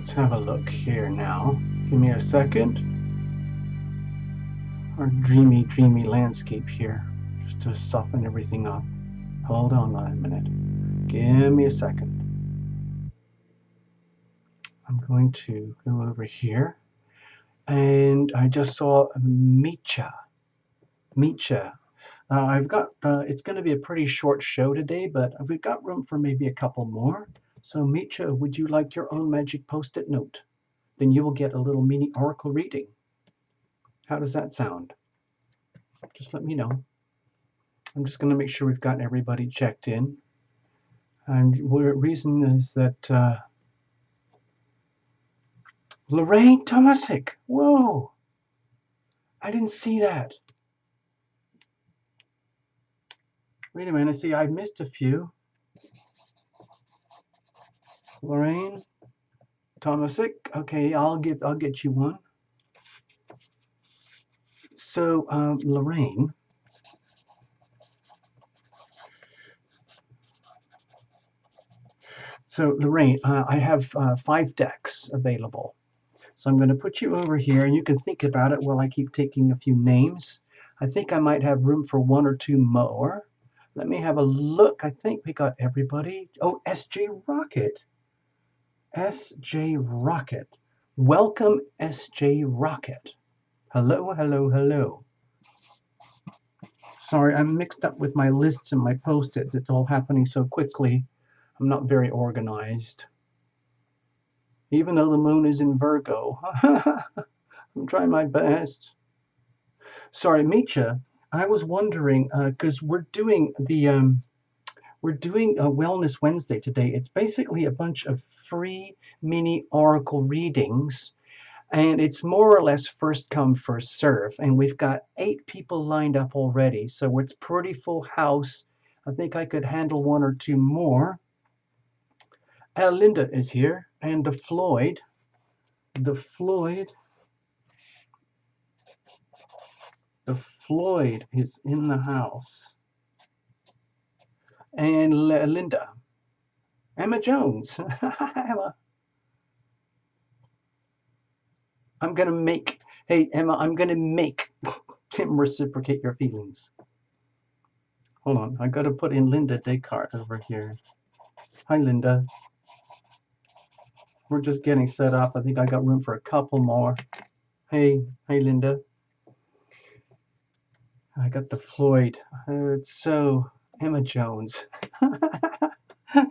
Let's have a look here now. Give me a second. Our dreamy, dreamy landscape here, just to soften everything up. Hold on a minute. Give me a second. I'm going to go over here, and I just saw Micha. Micha. I've got. It's going to be a pretty short show today, but we've got room for maybe a couple more. So, Micha, would you like your own magic post-it note? Then you will get a little mini oracle reading. How does that sound? Just let me know. I'm just going to make sure we've got everybody checked in. And the reason is that Lorraine Tomasic. Whoa! I didn't see that. Wait a minute. See, I missed a few. Lorraine Tomasic. Okay, I'll get you one. So, Lorraine. So, Lorraine, I have 5 decks available. So I'm going to put you over here, and you can think about it while I keep taking a few names. I think I might have room for 1 or 2 more. Let me have a look. I think we got everybody. Oh, SJ Rocket. SJ Rocket. Welcome, SJ Rocket. Hello, hello, hello. Sorry, I'm mixed up with my lists and my post-its. It's all happening so quickly. I'm not very organized. Even though the moon is in Virgo. I'm trying my best. Sorry, Micha, I was wondering, because we're doing a Wellness Wednesday today. It's basically a bunch of free mini oracle readings, and it's more or less first come, first serve. And we've got 8 people lined up already, so it's pretty full house. I think I could handle 1 or 2 more. Linda is here, and the Floyd is in the house. And Linda. Emma Jones. Emma. Hey, Emma, I'm going to make Tim reciprocate your feelings. Hold on. I got to put in Linda Descartes over here. Hi, Linda. We're just getting set up. I think I got room for a couple more. Hey, Linda. I got the Floyd. It's so Emma Jones.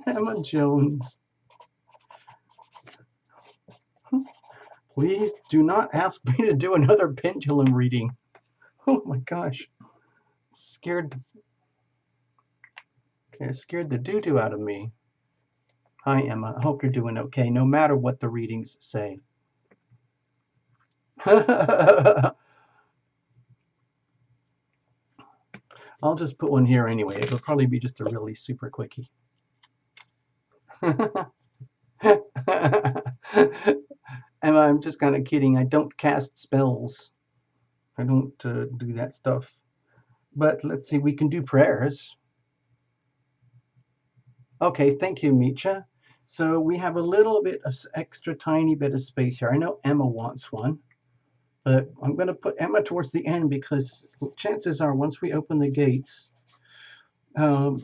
Emma Jones. Please do not ask me to do another pendulum reading. Oh my gosh. Scared the doo-doo out of me. Hi, Emma. I hope you're doing okay, no matter what the readings say. I'll just put one here anyway. It'll probably be just a really super quickie. Emma, I'm just kind of kidding. I don't cast spells. I don't do that stuff. But let's see, we can do prayers. Okay, thank you, Micha. So we have a little bit of extra tiny bit of space here. I know Emma wants one, but I'm going to put Emma towards the end because chances are once we open the gates, I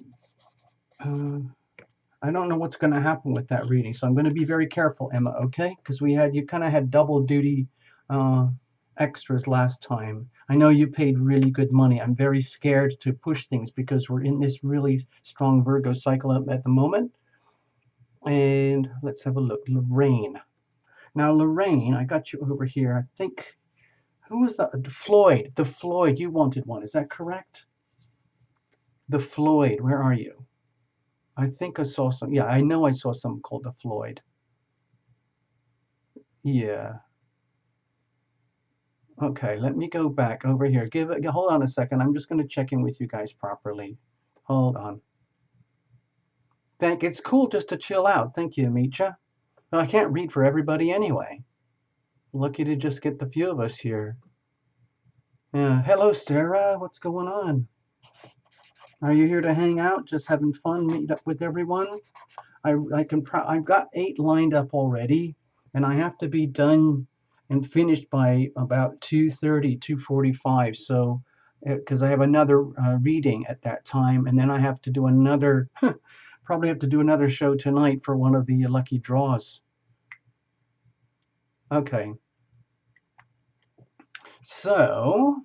don't know what's going to happen with that reading. So I'm going to be very careful, Emma, okay? Because you kind of had double duty extras last time. I know you paid really good money. I'm very scared to push things because we're in this really strong Virgo cycle at the moment. And let's have a look. Lorraine. Now, Lorraine, I got you over here. I think, who was that? Floyd. The Floyd. You wanted one. Is that correct? The Floyd. Where are you? I think I saw some. Yeah, I know I saw something called the Floyd. Yeah. Okay, let me go back over here. Hold on a second. I'm just going to check in with you guys properly. Hold on. It's cool just to chill out. Thank you, Micha. Well, I can't read for everybody anyway. Lucky to just get the few of us here. Yeah. Hello, Sarah. What's going on? Are you here to hang out? Just having fun, meet up with everyone? I've got 8 lined up already. and I have to be done and finished by about 2:30, 2:45. So, because I have another reading at that time, and then I have to do another, probably have to do another show tonight for one of the lucky draws. Okay. So,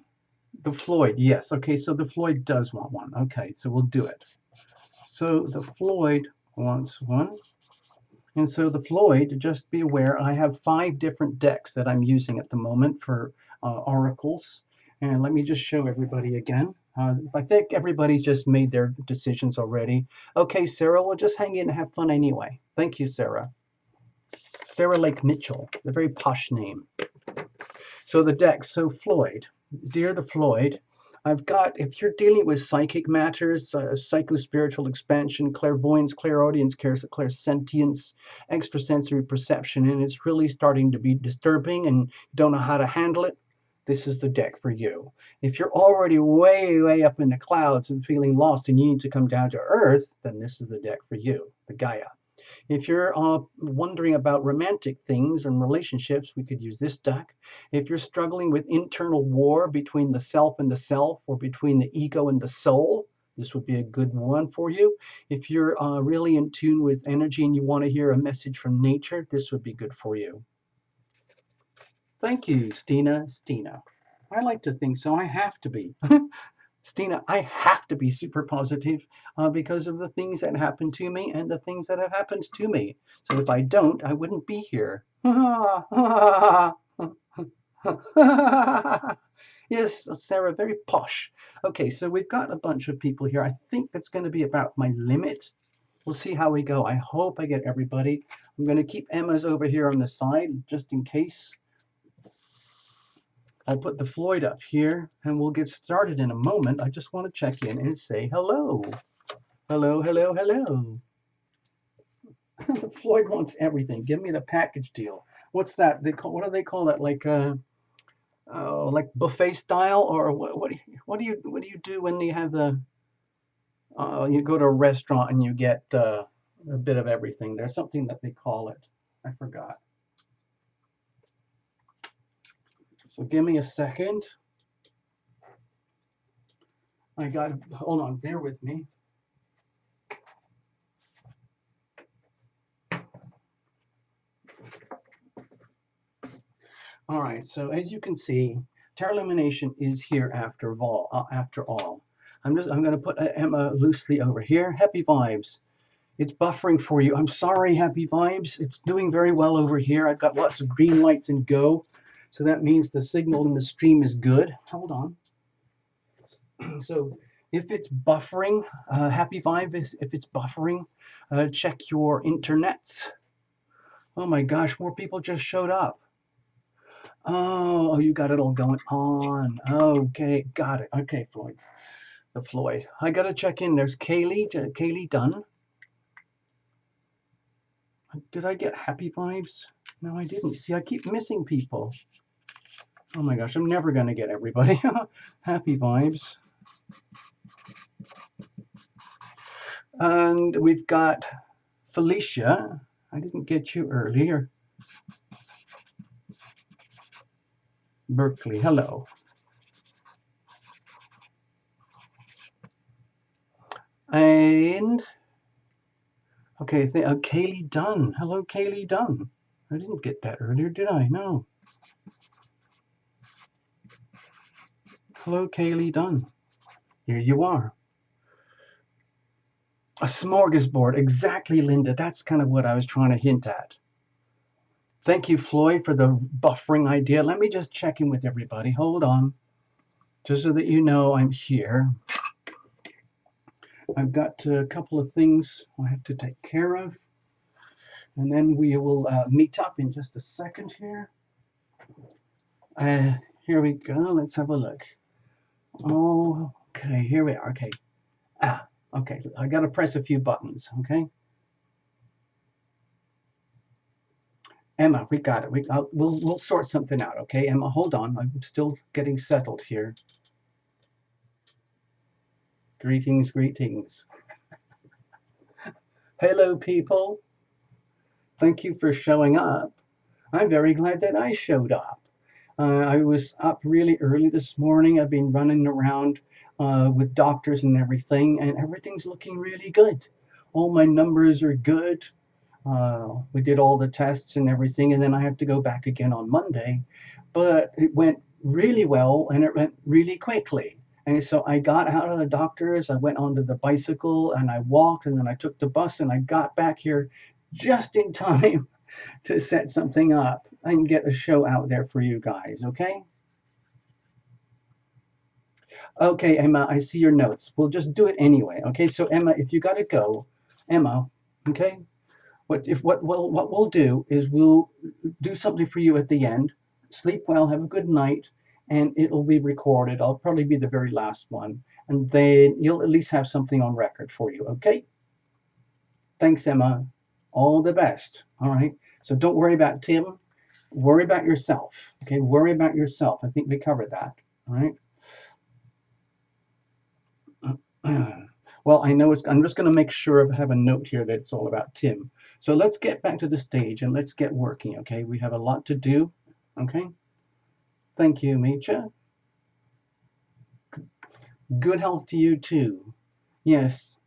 the Floyd, yes. Okay, so the Floyd does want one. Okay, so we'll do it. So the Floyd wants one. And so the Floyd, just be aware, I have 5 different decks that I'm using at the moment for oracles. And let me just show everybody again. I think everybody's just made their decisions already. Okay, Sarah, we'll just hang in and have fun anyway. Thank you, Sarah. Sarah Lake Mitchell, a very posh name. So the decks, so Floyd, dear the Floyd, I've got, if you're dealing with psychic matters, psycho-spiritual expansion, clairvoyance, clairaudience, clairsentience, extrasensory perception, and it's really starting to be disturbing and you don't know how to handle it, this is the deck for you. If you're already way, way up in the clouds and feeling lost and you need to come down to earth, then this is the deck for you, the Gaia. If you're wondering about romantic things and relationships, we could use this deck. If you're struggling with internal war between the self and the self, or between the ego and the soul, this would be a good one for you. If you're really in tune with energy and you want to hear a message from nature, this would be good for you. Thank you, Stina. I like to think so. I have to be. Stina, I have to be super positive because of the things that happen to me and the things that have happened to me. So if I don't, I wouldn't be here. Yes, Sarah, very posh. Okay, so we've got a bunch of people here. I think that's going to be about my limit. We'll see how we go. I hope I get everybody. I'm going to keep Emma's over here on the side just in case. I'll put the Floyd up here and we'll get started in a moment. I just want to check in and say hello. Hello, hello, hello. The Floyd wants everything. Give me the package deal. What's that? What do they call that? Like buffet style, or what do you do when you have the you go to a restaurant and you get a bit of everything? There's something that they call it. I forgot. So give me a second. Hold on, bear with me. All right, so as you can see, Terra Lumination is here after all. I'm going to put Emma loosely over here. Happy vibes. It's buffering for you. I'm sorry, happy vibes. It's doing very well over here. I've got lots of green lights and go. So that means the signal in the stream is good. Hold on. So if it's buffering, happy vibe is if it's buffering, check your internets. Oh my gosh, more people just showed up. Oh, you got it all going on. Okay, got it. Okay, Floyd. The Floyd. I got to check in. There's Kaylee Dunn. Did I get happy vibes? No, I didn't. See, I keep missing people. Oh my gosh, I'm never going to get everybody. Happy vibes. And we've got Felicia. I didn't get you earlier. Berkeley, hello. And, okay, Kaylee Dunn. Hello, Kaylee Dunn. I didn't get that earlier, did I? No. Hello, Kaylee Dunn. Here you are. A smorgasbord. Exactly, Linda. That's kind of what I was trying to hint at. Thank you, Floyd, for the buffering idea. Let me just check in with everybody. Hold on. Just so that you know I'm here. I've got a couple of things I have to take care of. And then we will meet up in just a second here. Here we go. Let's have a look. Oh, okay. Here we are. Okay. Okay. I got to press a few buttons. Okay. Emma, we got it. We'll sort something out. Okay, Emma, hold on. I'm still getting settled here. Greetings, greetings. Hello, people. Thank you for showing up. I'm very glad that I showed up. I was up really early this morning. I've been running around with doctors and everything's looking really good. All my numbers are good. We did all the tests and everything, and then I have to go back again on Monday. But it went really well and it went really quickly. And so I got out of the doctor's, I went onto the bicycle and I walked, and then I took the bus and I got back here just in time to set something up and get a show out there for you guys, okay? Okay, Emma, I see your notes. We'll just do it anyway, okay? So Emma, if you gotta go, Emma, okay? What we'll do is we'll do something for you at the end. Sleep well, have a good night, and it'll be recorded. I'll probably be the very last one, and then you'll at least have something on record for you, okay? Thanks, Emma. All the best. All right. So don't worry about Tim. Worry about yourself. Okay. Worry about yourself. I think we covered that. All right. Well, I know I'm just going to make sure I have a note here that it's all about Tim. So let's get back to the stage and let's get working. Okay. We have a lot to do. Okay. Thank you, Micha. Good health to you too. Yes.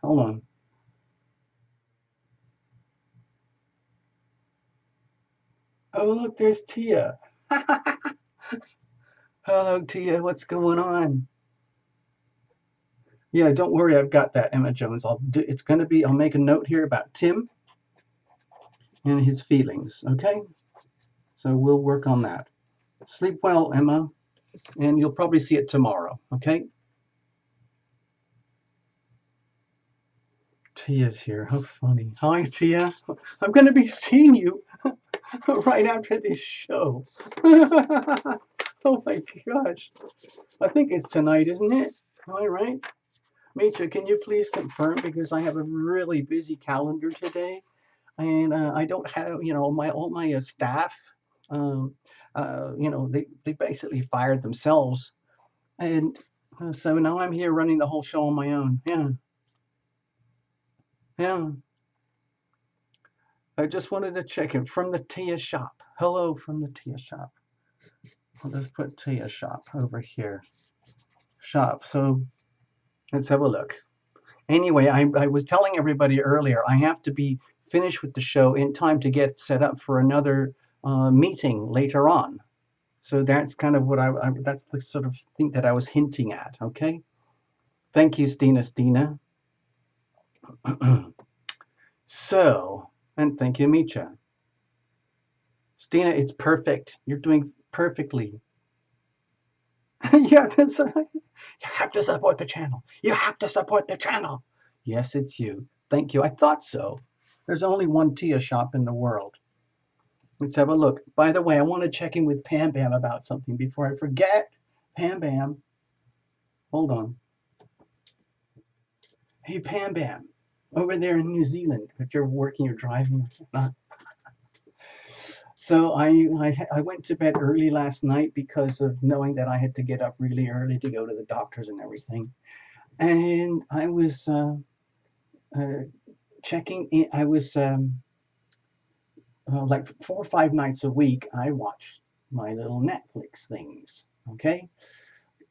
Hold on. Oh, look, there's Tia. Hello, Tia. What's going on? Yeah, don't worry, I've got that, Emma Jones. It's going to be, I'll make a note here about Tim and his feelings, okay? So we'll work on that. Sleep well, Emma, and you'll probably see it tomorrow, okay? Tia's here. How funny. Hi, Tia. I'm going to be seeing you right after this show. Oh my gosh. I think it's tonight, isn't it? All right. Mitra, can you please confirm, because I have a really busy calendar today, and I don't have, all my staff, um, they basically fired themselves, and so now I'm here running the whole show on my own. Yeah, yeah. I just wanted to check in from the Tia shop. Hello from the Tia shop. I'll just put Tia shop over here. Shop. So let's have a look. Anyway, I was telling everybody earlier, I have to be finished with the show in time to get set up for another meeting later on. So that's kind of what that's the sort of thing that I was hinting at, okay? Thank you, Stina. So, and thank you, Micha. Stina, it's perfect. You're doing perfectly. You have to support the channel. You have to support the channel. Yes, it's you. Thank you. I thought so. There's only one Tia shop in the world. Let's have a look. By the way, I want to check in with Pam Bam about something before I forget. Pam Bam. Hold on. Hey, Pam Bam. Over there in New Zealand, if you're working or driving, not. So I went to bed early last night because of knowing that I had to get up really early to go to the doctors and everything. And I was uh, checking in. I was like 4 or 5 nights a week. I watch my little Netflix things. Okay,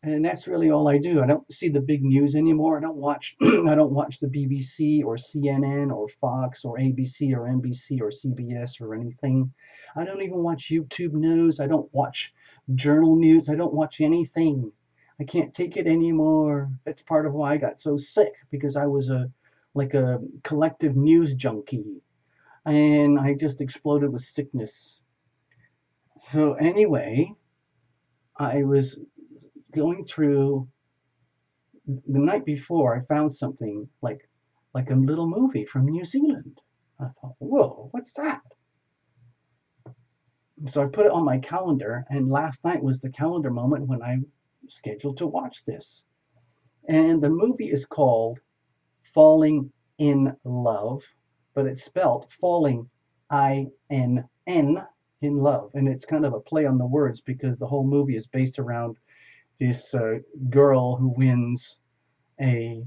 and that's really all I do. I don't see the big news anymore. I don't watch I don't watch the BBC or CNN or Fox or ABC or NBC or CBS or anything. I don't even watch YouTube news. I don't watch journal news. I don't watch anything. I can't take it anymore. That's part of why I got so sick, because I was a collective news junkie, and I just exploded with sickness. So anyway, I was going through the night before. I found something like a little movie from New Zealand. I thought, whoa, what's that? So I put it on my calendar, and last night was the calendar moment when I scheduled to watch this. And the movie is called Falling in Love, but it's spelled Falling INN in Love. And it's kind of a play on the words, because the whole movie is based around this girl who wins a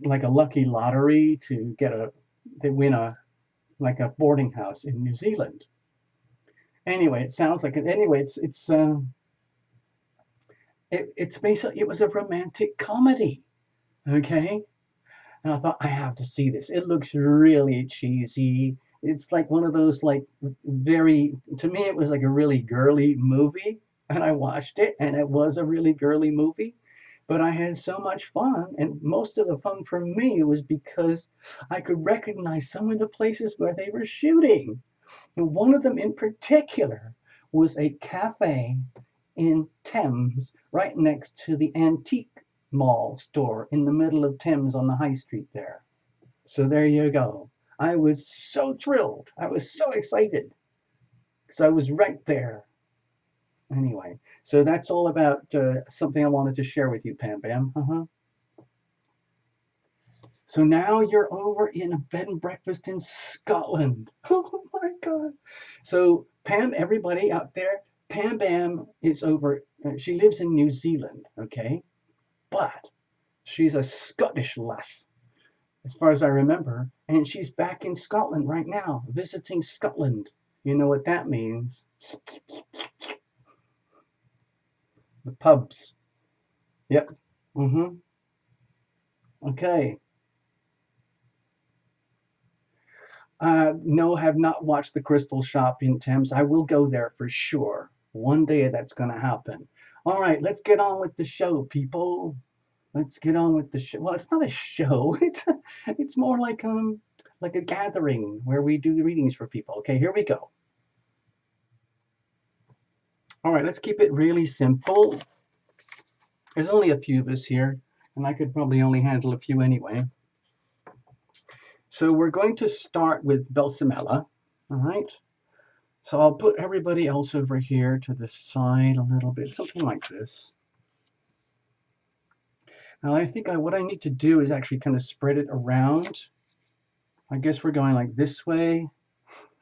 like a lucky lottery to get they win like a boarding house in New Zealand. Anyway, it sounds like it. Anyway, it's basically it was a romantic comedy. Okay, and I thought I have to see this. It looks really cheesy. It's like one of those like very to me it was like a really girly movie, and I watched it, and it was a really girly movie. But I had so much fun, and most of the fun for me was because I could recognize some of the places where they were shooting. And one of them in particular was a cafe in Thames, right next to the antique mall store in the middle of Thames on the high street there. So there you go. I was so thrilled. I was so excited because I was right there. Anyway, so that's all about something I wanted to share with you, Pam Bam. So now you're over in a bed and breakfast in Scotland. Oh my God. So Pam, everybody out there, Pam Bam is over, she lives in New Zealand, okay? But she's a Scottish lass, as far as I remember, and she's back in Scotland right now, visiting Scotland. You know what that means? The pubs. Yep. Mm-hmm. Okay. No, have not watched the Crystal Shop in Thames. I will go there for sure. One day that's going to happen. All right, let's get on with the show, people. Let's get on with the show. Well, it's not a show. It's more like a gathering where we do the readings for people. Okay, here we go. All right, let's keep it really simple. There's only a few of us here, and I could probably only handle a few anyway. So we're going to start with Belsamella. All right. So I'll put everybody else over here to the side a little bit, something like this. Now I think what I need to do is actually kind of spread it around. I guess we're going like this way.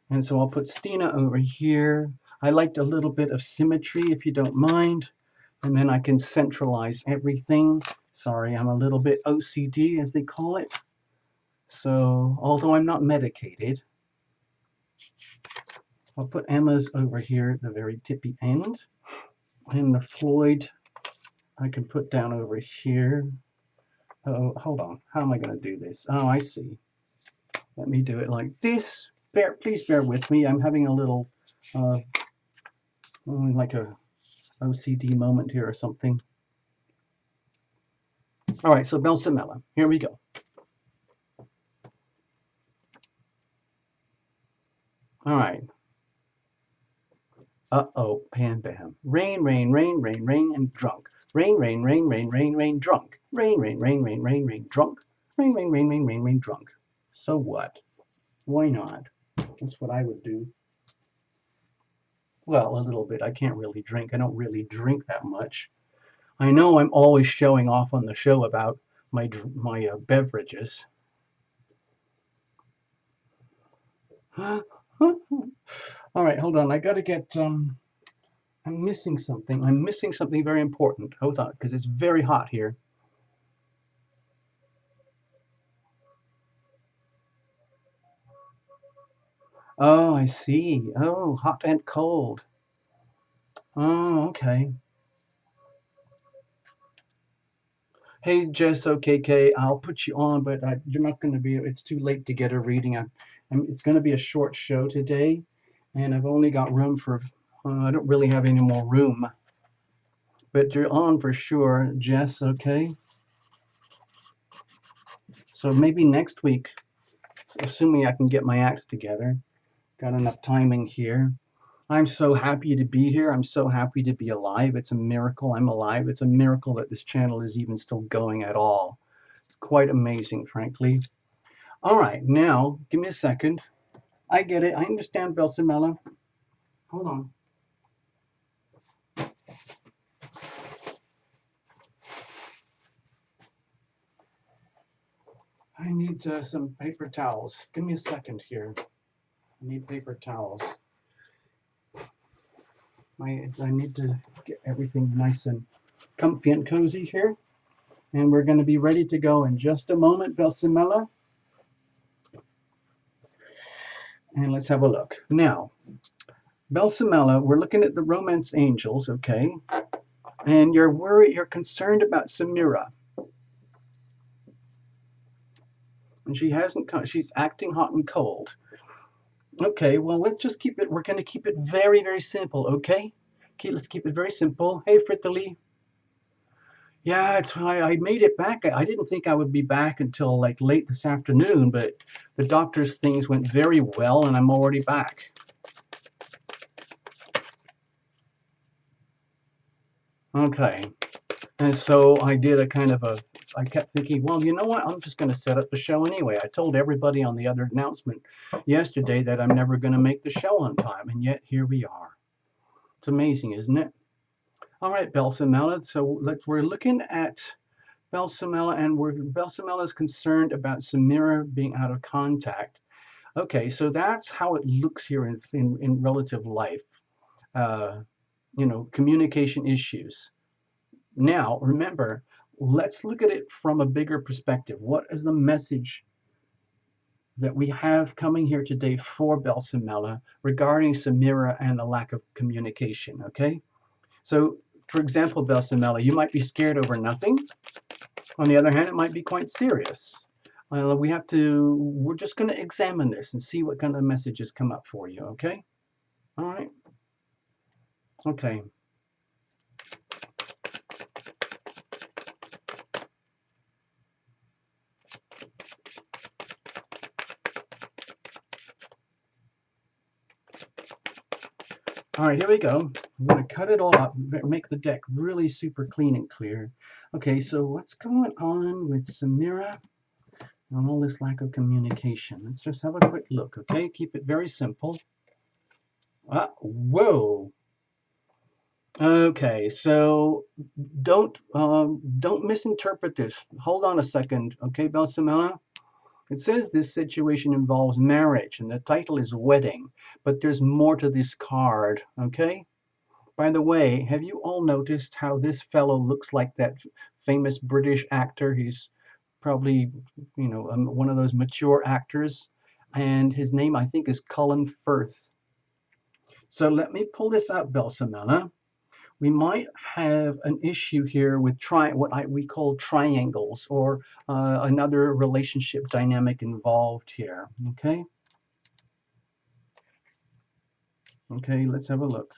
And so I'll put Stina over here. I liked a little bit of symmetry, if you don't mind. And then I can centralize everything. Sorry, I'm a little bit OCD, as they call it. So, although I'm not medicated, I'll put Emma's over here at the very tippy end. And the Floyd, I can put down over here. Oh, hold on. How am I going to do this? Oh, I see. Let me do it like this. Please bear with me. I'm having a little, like a OCD moment here or something. All right, so Belsamella. Here we go. All right. Uh-oh, Pam Bam. Rain, rain, rain, rain, rain, and drunk. Rain, rain, rain, rain, rain, rain, drunk. Rain, rain, rain, rain, rain, rain, drunk. Rain, rain, rain, rain, rain, rain, drunk. So what? Why not? That's what I would do. Well, a little bit. I can't really drink. I don't really drink that much. I know I'm always showing off on the show about my beverages. All right, hold on. I got to get. I'm missing something. I'm missing something very important. Hold on, because it's very hot here. Oh, I see. Oh, hot and cold. Oh, okay. Hey, Jess, OKK, I'll put you on, but you're not going to be, it's too late to get a reading. It's going to be a short show today, and I've only got room for, I don't really have any more room. But you're on for sure, Jess, okay? So maybe next week, assuming I can get my act together, got enough timing here. I'm so happy to be here. I'm so happy to be alive. It's a miracle I'm alive. It's a miracle that this channel is even still going at all. It's quite amazing, frankly. All right, now, give me a second. I get it. I understand, Belsamella. Hold on. I need some paper towels. Give me a second here. I need paper towels. I need to get everything nice and comfy and cozy here. And we're going to be ready to go in just a moment, Belsamella. And let's have a look. Now, Belsamela, we're looking at the romance angels, okay? And you're worried, you're concerned about Samira. And she hasn't come, she's acting hot and cold. Okay, well, let's just keep it, we're going to keep it very, very simple, okay? Okay, let's keep it very simple. Hey, Fritterly. Yeah, it's I made it back. I didn't think I would be back until like late this afternoon, but the doctor's things went very well and I'm already back. Okay. And so I did a kind of a, I kept thinking, well, you know what? I'm just going to set up the show anyway. I told everybody on the other announcement yesterday that I'm never going to make the show on time, and yet here we are. It's amazing, isn't it? All right, Belsamela. So we're looking at Belsamela, and Belsamela is concerned about Samira being out of contact. Okay, so that's how it looks here in relative life. Uh, communication issues. Now, remember, let's look at it from a bigger perspective. What is the message that we have coming here today for Belsamela regarding Samira and the lack of communication? Okay, so for example, Belsamela, you might be scared over nothing. On the other hand, it might be quite serious. We're just going to examine this and see what kind of messages come up for you. Okay, all right, okay. All right, here we go. I'm going to cut it all up, make the deck really super clean and clear. Okay, so what's going on with Samira and all this lack of communication? Let's just have a quick look, okay? Keep it very simple. Whoa. Okay, so don't misinterpret this. Hold on a second, okay, Belsamela? It says this situation involves marriage, and the title is wedding, but there's more to this card, okay? By the way, have you all noticed how this fellow looks like that famous British actor? He's probably, one of those mature actors, and his name, I think, is Colin Firth. So let me pull this up, Belsamela. We might have an issue here with we call triangles, or another relationship dynamic involved here. Okay. Okay, let's have a look.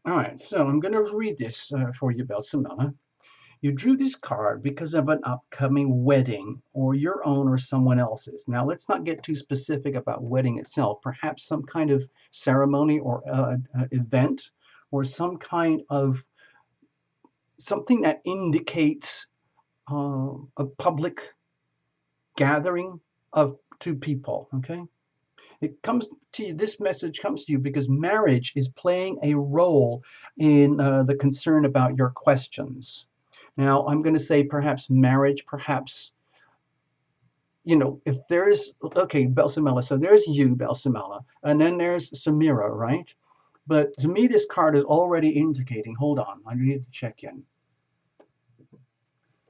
All right, so I'm going to read this for you, Belsamela. You drew this card because of an upcoming wedding, or your own or someone else's. Now, let's not get too specific about wedding itself. Perhaps some kind of ceremony or event, or some kind of something that indicates a public gathering of two people. Okay, it comes to you. This message comes to you because marriage is playing a role in the concern about your questions. Now, I'm going to say perhaps marriage, perhaps, if there's, okay, Belsamela, so there's you, Belsamela, and then there's Samira, right? But to me, this card is already indicating, hold on, I need to check in.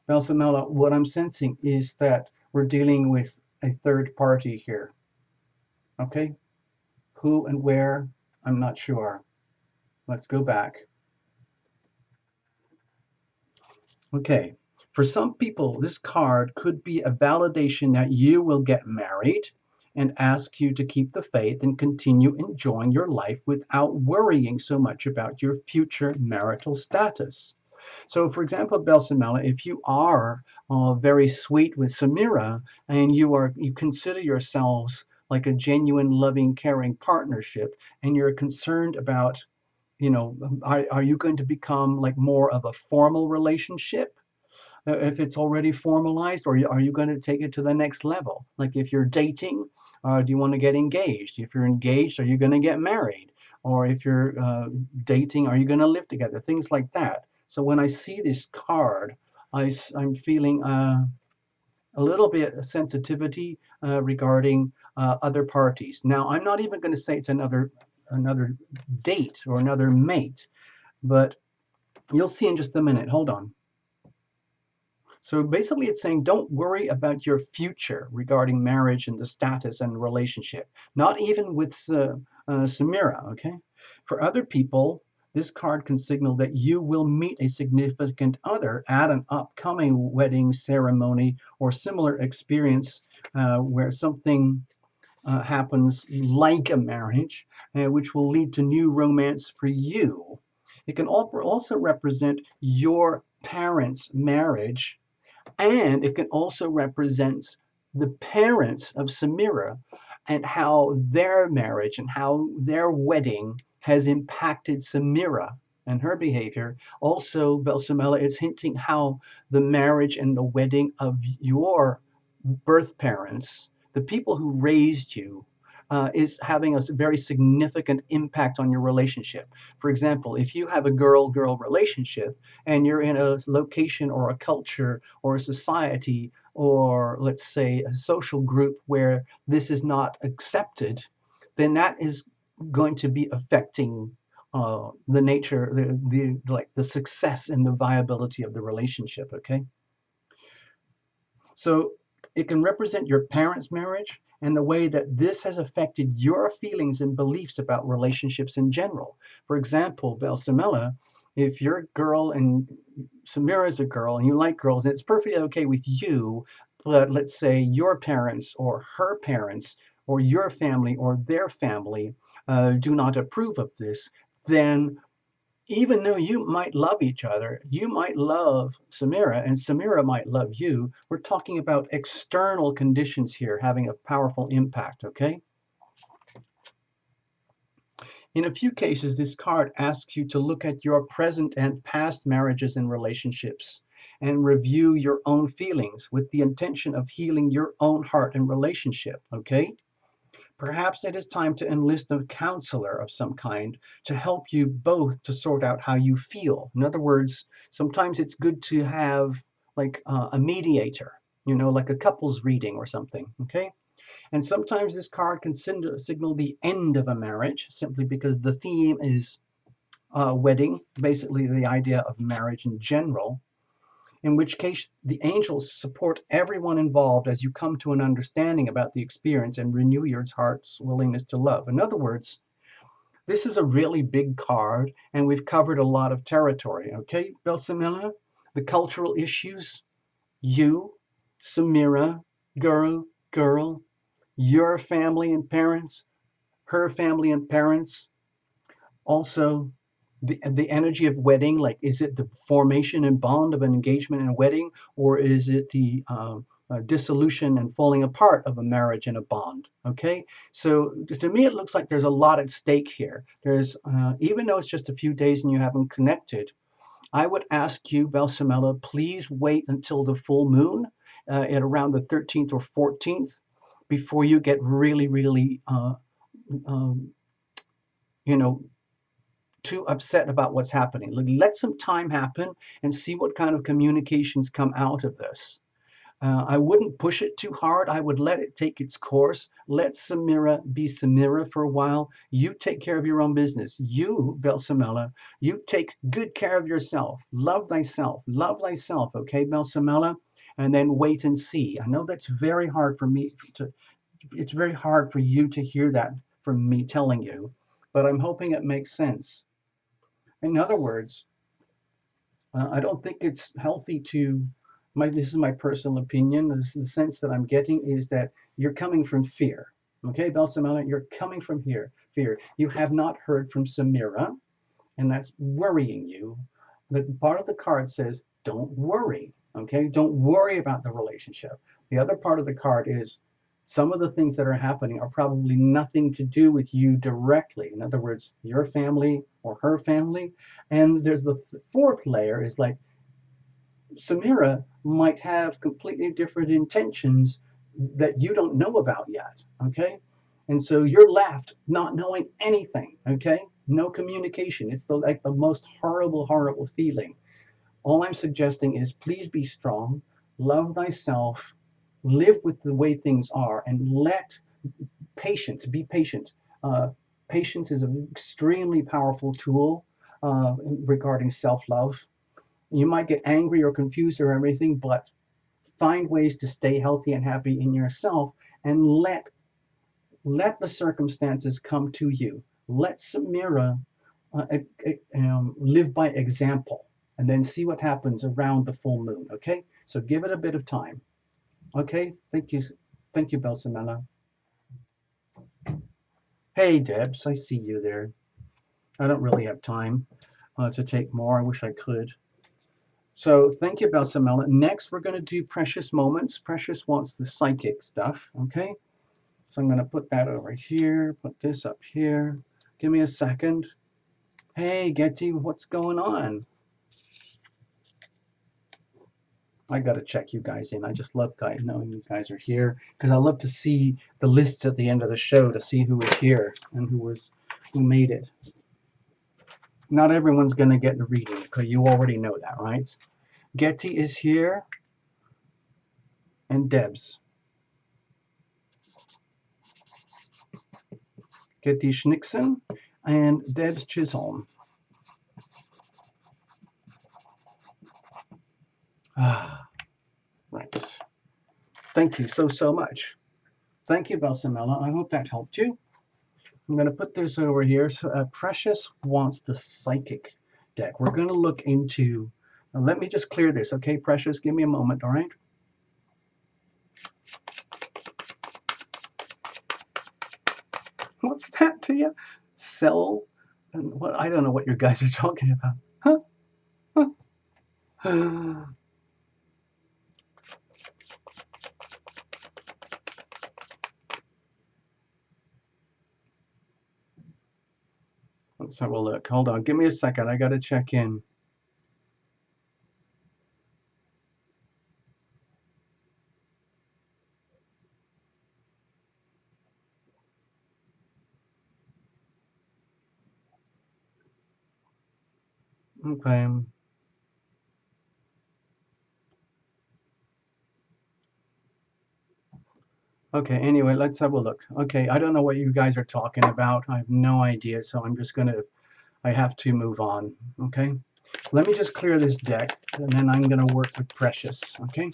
Belsamela, what I'm sensing is that we're dealing with a third party here. Okay? Who and where, I'm not sure. Let's go back. Okay. For some people, this card could be a validation that you will get married and ask you to keep the faith and continue enjoying your life without worrying so much about your future marital status. So, for example, Belsamela, if you are very sweet with Samira and you consider yourselves like a genuine, loving, caring partnership, and you're concerned about, are you going to become like more of a formal relationship? If it's already formalized, or are you going to take it to the next level? Like if you're dating, do you want to get engaged? If you're engaged, are you going to get married? Or if you're dating, are you going to live together? Things like that. So when I see this card, I'm feeling a little bit of sensitivity regarding other parties. Now, I'm not even going to say it's another date or another mate, but you'll see in just a minute. Hold on. So basically, it's saying don't worry about your future regarding marriage and the status and relationship, not even with Samira, okay? For other people, this card can signal that you will meet a significant other at an upcoming wedding ceremony or similar experience where something happens like a marriage, which will lead to new romance for you. It can also represent your parents' marriage, and it can also represent the parents of Samira and how their marriage and how their wedding has impacted Samira and her behavior. Also, Belsamela is hinting how the marriage and the wedding of your birth parents, the people who raised you, is having a very significant impact on your relationship. For example, if you have a girl-girl relationship and you're in a location or a culture or a society or let's say a social group where this is not accepted, then that is going to be affecting the nature, the success and the viability of the relationship. Okay. So it can represent your parents' marriage and the way that this has affected your feelings and beliefs about relationships in general. For example, Belsamela, if you're a girl and Samira is a girl and you like girls, and it's perfectly okay with you, but let's say your parents or her parents or your family or their family do not approve of this, then even though you might love each other, you might love Samira and Samira might love you. We're talking about external conditions here having a powerful impact, okay? In a few cases, this card asks you to look at your present and past marriages and relationships and review your own feelings with the intention of healing your own heart and relationship, okay? Perhaps it is time to enlist a counselor of some kind to help you both to sort out how you feel. In other words, sometimes it's good to have like a mediator, like a couples reading or something, okay? And sometimes this card can signal the end of a marriage simply because the theme is wedding, basically the idea of marriage in general, in which case the angels support everyone involved as you come to an understanding about the experience and renew your heart's willingness to love. In other words, this is a really big card, and we've covered a lot of territory. Okay, Belsamila, the cultural issues, you, Samira, girl, your family and parents, her family and parents, also the energy of wedding, like is it the formation and bond of an engagement and a wedding, or is it the dissolution and falling apart of a marriage and a bond? Okay, so to me it looks like there's a lot at stake here. There's even though it's just a few days and you haven't connected, I would ask you, Belsamela, please wait until the full moon at around the 13th or 14th before you get really um, you know too upset about what's happening. Let some time happen and see what kind of communications come out of this. I wouldn't push it too hard. I would let it take its course. Let Samira be Samira for a while. You take care of your own business. You, Belsamela, you take good care of yourself. Love thyself. Love thyself, okay, Belsamela? And then wait and see. I know that's very hard for me to, it's very hard for you to hear that from me telling you, but I'm hoping it makes sense. In other words, I don't think it's healthy to. This is my personal opinion. The sense that I'm getting is that you're coming from fear. Okay, Belsamela, you're coming from here. Fear. You have not heard from Samira, and that's worrying you. The part of the card says, don't worry. Okay, don't worry about the relationship. The other part of the card is some of the things that are happening are probably nothing to do with you directly. In other words, your family or her family. And there's the fourth layer is like Samira might have completely different intentions that you don't know about yet. Okay. And so you're left not knowing anything. Okay. No communication. It's like the most horrible feeling. All I'm suggesting is please be strong, love thyself, live with the way things are, and let patience be patient. Uh, Patience is an extremely powerful tool regarding self love. You might get angry or confused or everything, but find ways to stay healthy and happy in yourself, and let the circumstances come to you. Let Samira live by example, and then see what happens around the full moon. Okay, so give it a bit of time. Okay, thank you, Belsamela. Hey, Debs, I see you there. I don't really have time to take more. I wish I could. So thank you, Belsamela. Next, we're going to do Precious Moments. Precious wants the psychic stuff. Okay, so I'm going to put that over here. Put this up here. Give me a second. Hey, Getty, what's going on? I got to check you guys in. I just love knowing you guys are here because I love to see the lists at the end of the show to see who was here and who made it. Not everyone's going to get a reading because you already know that, right? Getty is here and Debs. Getty Schnickson and Debs Chisholm. Ah, right. Thank you so much. Thank you, Belsamela. I hope that helped you. I'm going to put this over here. So, Precious wants the psychic deck. We're going to look into. Let me just clear this, okay, Precious? Give me a moment, all right? What's that to you? Sell? And what? I don't know what you guys are talking about. Huh? Let's have a look. Hold on. Give me a second. I got to check in. Okay. Okay, anyway, let's have a look. Okay, I don't know what you guys are talking about. I have no idea, so I have to move on. Okay, so let me just clear this deck, and then I'm gonna work with Precious. Okay.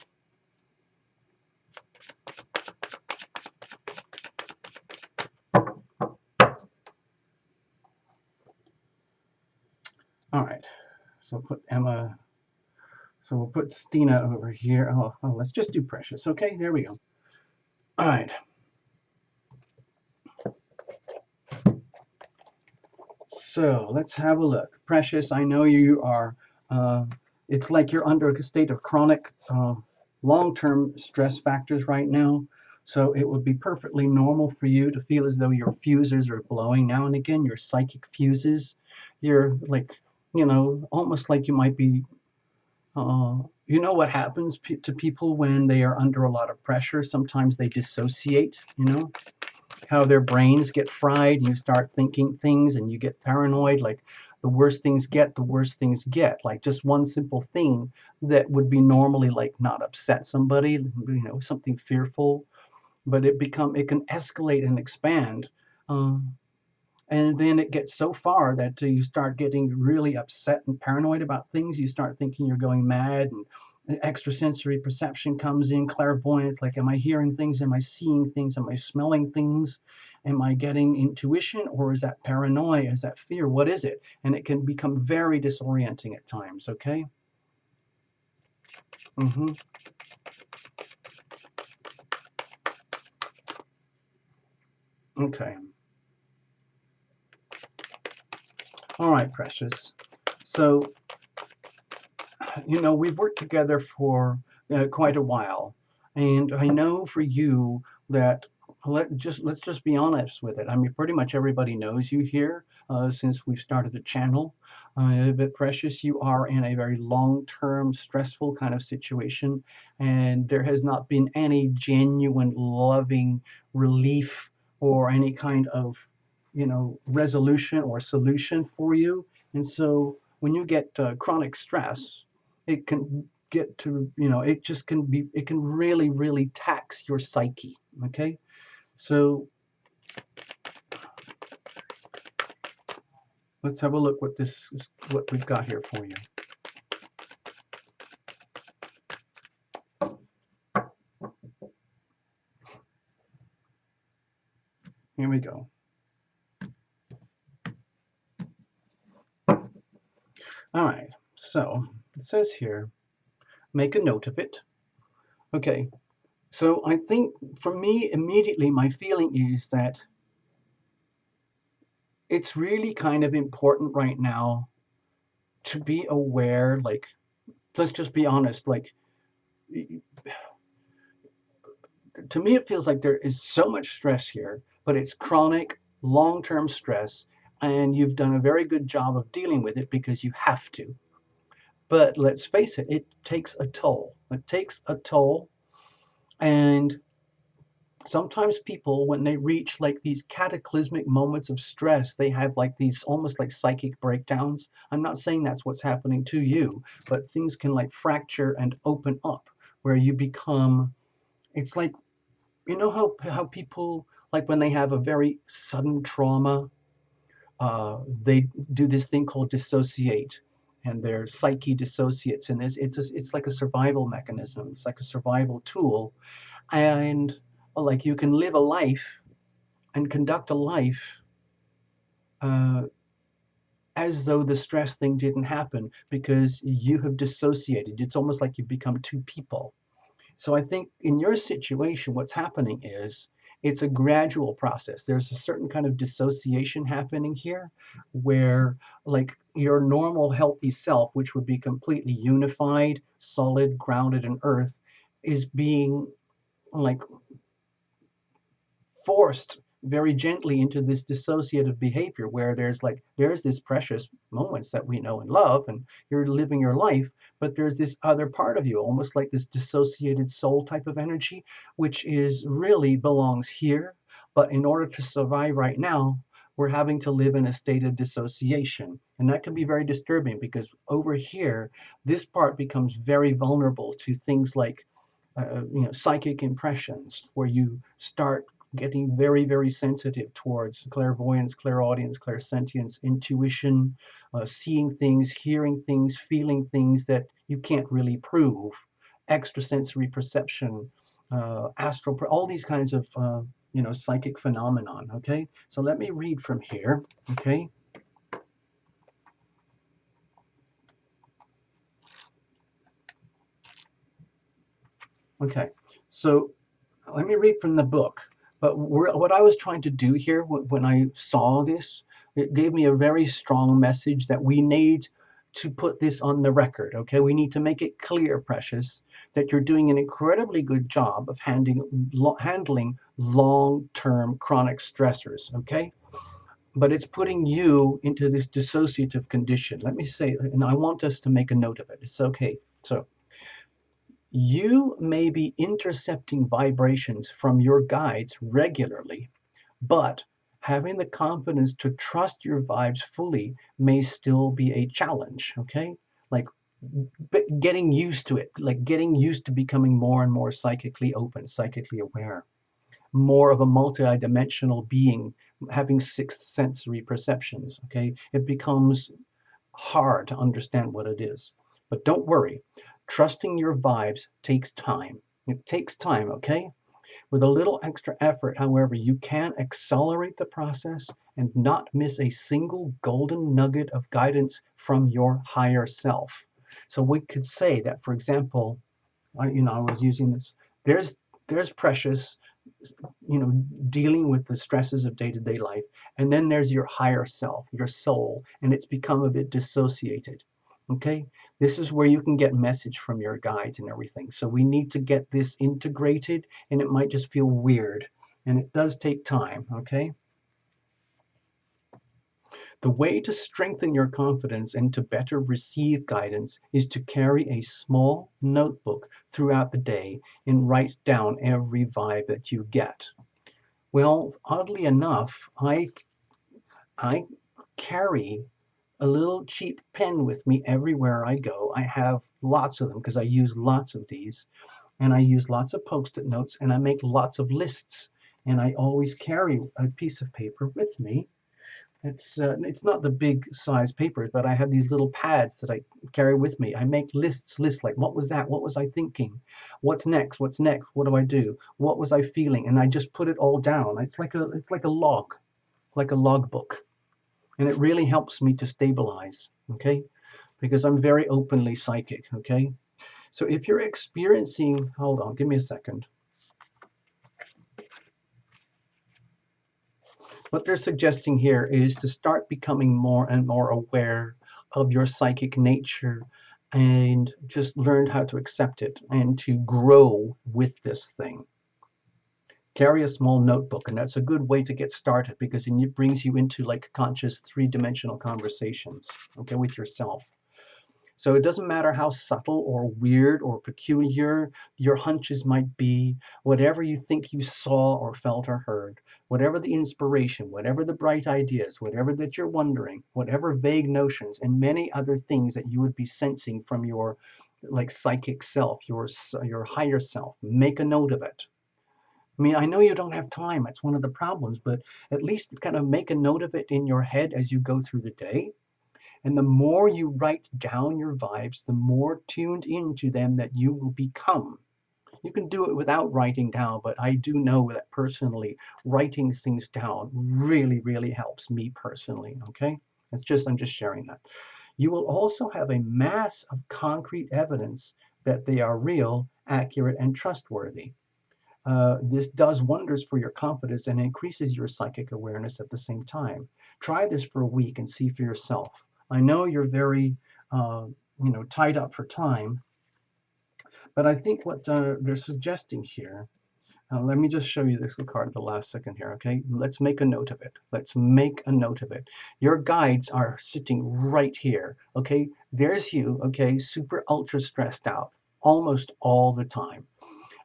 All right. So put Emma. So we'll put Stina over here. Oh, let's just do Precious. Okay, there we go. All right. So let's have a look. Precious, I know you are, it's like you're under a state of chronic long-term stress factors right now. So it would be perfectly normal for you to feel as though your fuses are blowing now and again, your psychic fuses. You're like, almost like you might be, you know what happens to people when they are under a lot of pressure? Sometimes they dissociate, how their brains get fried and you start thinking things and you get paranoid, like the worse things get, the worse things get. Like just one simple thing that would be normally like not upset somebody, something fearful, but it can escalate and expand. Um, and then it gets so far that you start getting really upset and paranoid about things. You start thinking you're going mad, and extrasensory perception comes in, clairvoyance, like, am I hearing things? Am I seeing things? Am I smelling things? Am I getting intuition, or is that paranoia? Is that fear? What is it? And it can become very disorienting at times, okay? Mm-hmm. Okay. All right, Precious. So, we've worked together for quite a while, and I know for you that let's just be honest with it. I mean, pretty much everybody knows you here since we've started the channel. But Precious, you are in a very long-term, stressful kind of situation, and there has not been any genuine, loving relief or any kind of, resolution or solution for you. And so when you get chronic stress, it can get to, it can really, really tax your psyche. Okay. So let's have a look what we've got here for you. Here we go. All right, so it says here, make a note of it. Okay, so I think for me, immediately, my feeling is that it's really kind of important right now to be aware, like, let's just be honest, like, to me, it feels like there is so much stress here, but it's chronic, long-term stress, and you've done a very good job of dealing with it because you have to. But let's face it, it takes a toll. It takes a toll, and sometimes people, when they reach like these cataclysmic moments of stress, they have like these almost like psychic breakdowns. I'm not saying that's what's happening to you, but things can like fracture and open up where you become, it's like, you know how people, like when they have a very sudden trauma, they do this thing called dissociate, and their psyche dissociates, and it's like a survival mechanism. It's like a survival tool, and like you can live a life and conduct a life uh, as though the stress thing didn't happen because you have dissociated. It's almost like you've become two people. So I think in your situation, what's happening is it's a gradual process. There's a certain kind of dissociation happening here where, like, your normal healthy self, which would be completely unified, solid, grounded in earth, is being like forced very gently into this dissociative behavior where there's this precious moments that we know and love and you're living your life, but there's this other part of you, almost like this dissociated soul type of energy, which is really belongs here, but in order to survive right now, we're having to live in a state of dissociation, and that can be very disturbing because over here this part becomes very vulnerable to things like psychic impressions, where you start getting very, very sensitive towards clairvoyance, clairaudience, clairsentience, intuition, seeing things, hearing things, feeling things that you can't really prove, extrasensory perception, astral, all these kinds of psychic phenomenon. Okay, so let me read from here. Okay. Okay, so let me read from the book. But what I was trying to do here when I saw this, it gave me a very strong message that we need to put this on the record. Okay, we need to make it clear, Precious, that you're doing an incredibly good job of handling long-term chronic stressors. Okay, but it's putting you into this dissociative condition. Let me say, and I want us to make a note of it. It's okay. So you may be intercepting vibrations from your guides regularly, but having the confidence to trust your vibes fully may still be a challenge, okay? Like getting used to it, like getting used to becoming more and more psychically open, psychically aware, more of a multi-dimensional being, having sixth sensory perceptions, okay? It becomes hard to understand what it is. But don't worry, trusting your vibes takes time. It takes time, okay? With a little extra effort, however, you can accelerate the process and not miss a single golden nugget of guidance from your higher self. So we could say that, for example, I was using this. There's Precious, dealing with the stresses of day-to-day life, and then there's your higher self, your soul, and it's become a bit dissociated. Okay, this is where you can get message from your guides and everything. So we need to get this integrated, and it might just feel weird, and it does take time. Okay, the way to strengthen your confidence and to better receive guidance is to carry a small notebook throughout the day and write down every vibe that you get. Well, oddly enough, I carry a little cheap pen with me everywhere I go. I have lots of them because I use lots of these, and I use lots of post-it notes, and I make lots of lists, and I always carry a piece of paper with me. It's not the big size papers, but I have these little pads that I carry with me. I make lists like what was that? What was I thinking? What's next? What's next? What do I do? What was I feeling? And I just put it all down. It's like a log, like a logbook. And it really helps me to stabilize, okay? Because I'm very openly psychic, okay? So if you're experiencing, hold on, give me a second. What they're suggesting here is to start becoming more and more aware of your psychic nature and just learn how to accept it and to grow with this thing. Carry a small notebook, and that's a good way to get started because it brings you into like conscious three-dimensional conversations, okay, with yourself. So it doesn't matter how subtle or weird or peculiar your hunches might be, whatever you think you saw or felt or heard, whatever the inspiration, whatever the bright ideas, whatever that you're wondering, whatever vague notions, and many other things that you would be sensing from your like psychic self, your higher self, make a note of it. I mean, I know you don't have time. That's one of the problems, but at least kind of make a note of it in your head as you go through the day. And the more you write down your vibes, the more tuned into them that you will become. You can do it without writing down, but I do know that personally, writing things down really, really helps me personally. Okay? I'm just sharing that. You will also have a mass of concrete evidence that they are real, accurate, and trustworthy. This does wonders for your confidence and increases your psychic awareness at the same time. Try this for a week and see for yourself. I know you're very, tied up for time, but I think what they're suggesting here. Let me just show you this card at the last second here, okay? Let's make a note of it. Let's make a note of it. Your guides are sitting right here, okay? There's you, okay? Super ultra stressed out almost all the time,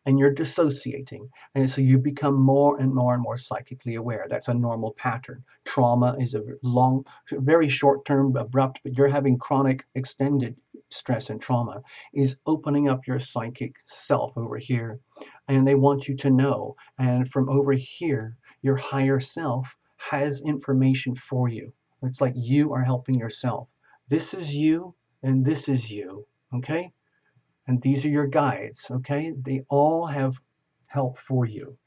and you're dissociating. And so you become more and more and more psychically aware. That's a normal pattern. Trauma is a long, very short term, abrupt, but you're having chronic, extended stress and trauma is opening up your psychic self over here. And they want you to know. And from over here, your higher self has information for you. It's like you are helping yourself. This is you, and this is you. Okay? And these are your guides, okay? They all have help for you,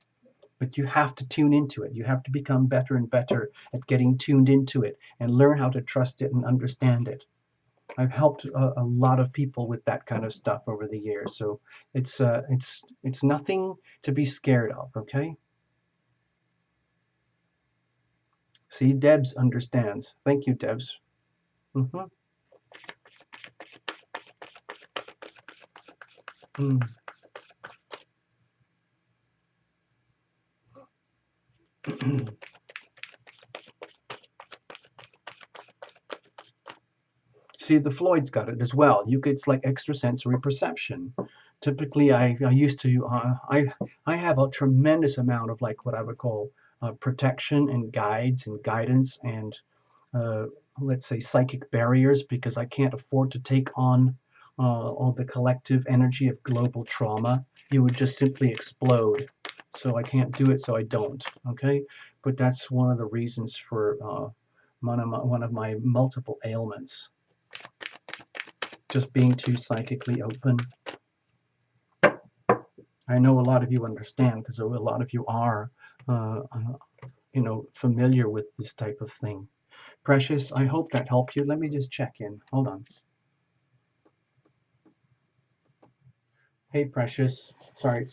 but you have to tune into it. You have to become better and better at getting tuned into it and learn how to trust it and understand it. I've helped a lot of people with that kind of stuff over the years, so it's nothing to be scared of, okay? See, Debs understands. Thank you, Debs. Mm-hmm. Mm. See, the Floyd's got it as well. It's like extrasensory perception. Typically, I used to, I have a tremendous amount of like what I would call protection and guides and guidance and uh, let's say psychic barriers because I can't afford to take on all the collective energy of global trauma. You would just simply explode. So I can't do it, so I don't. Okay, but that's one of the reasons for one of my multiple ailments, just being too psychically open. I know a lot of you understand because a lot of you are, familiar with this type of thing. Precious, I hope that helped you. Let me just check in. Hold on. Hey, Precious. Sorry,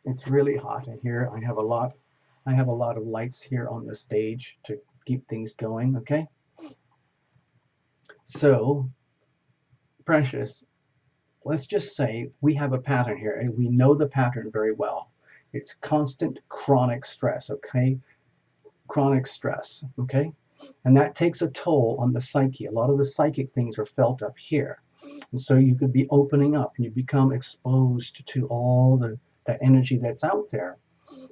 it's really hot in here. I have a lot of lights here on the stage to keep things going. Okay. So, Precious, let's just say we have a pattern here and we know the pattern very well. It's constant chronic stress, okay? Chronic stress, okay? And that takes a toll on the psyche. A lot of the psychic things are felt up here. And so you could be opening up and you become exposed to all that energy that's out there.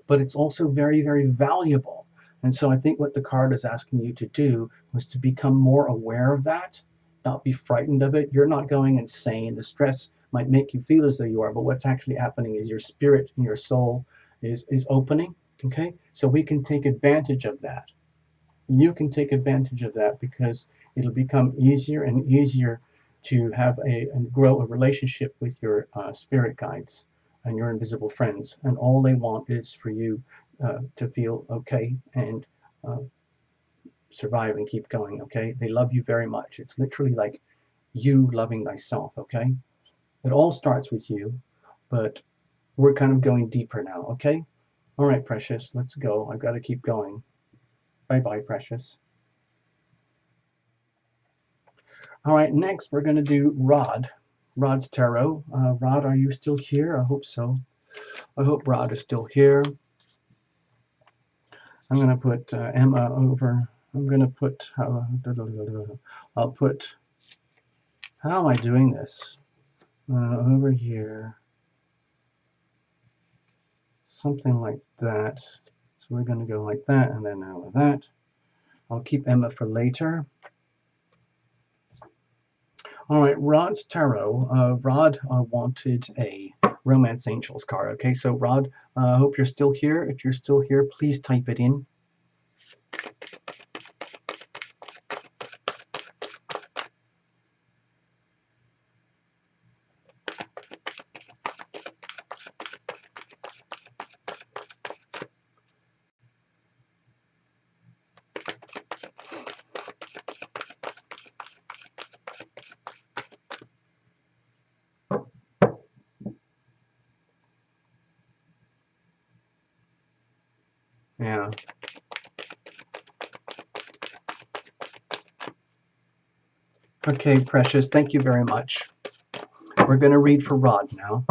But it's also very, very valuable. And so I think what the card is asking you to do was to become more aware of that, not be frightened of it. You're not going insane. The stress might make you feel as though you are, but what's actually happening is your spirit and your soul is opening. Okay, so we can take advantage of that. you can take advantage of that because it'll become easier and easier to have and grow a relationship with your spirit guides and your invisible friends. And all they want is for you to feel okay and uh, survive and keep going. Okay, they love you very much. It's literally like you loving thyself. Okay, it all starts with you, but we're kind of going deeper now. Okay, all right, precious, let's go. I've got to keep going. Bye bye, precious. All right, next we're going to do Rod's tarot. Rod, are you still here? I hope so. I hope Rod is still here. I'm going to put Emma over. I'm going to put, I'll put, how am I doing this? Over here. Something like that. So we're going to go like that and then out of that. I'll keep Emma for later. All right, Rod's tarot. Rod wanted a Romance Angels card. Okay, so Rod, I hope you're still here. If you're still here, please type it in. Yeah. Okay, Precious, thank you very much. We're going to read for Rod now.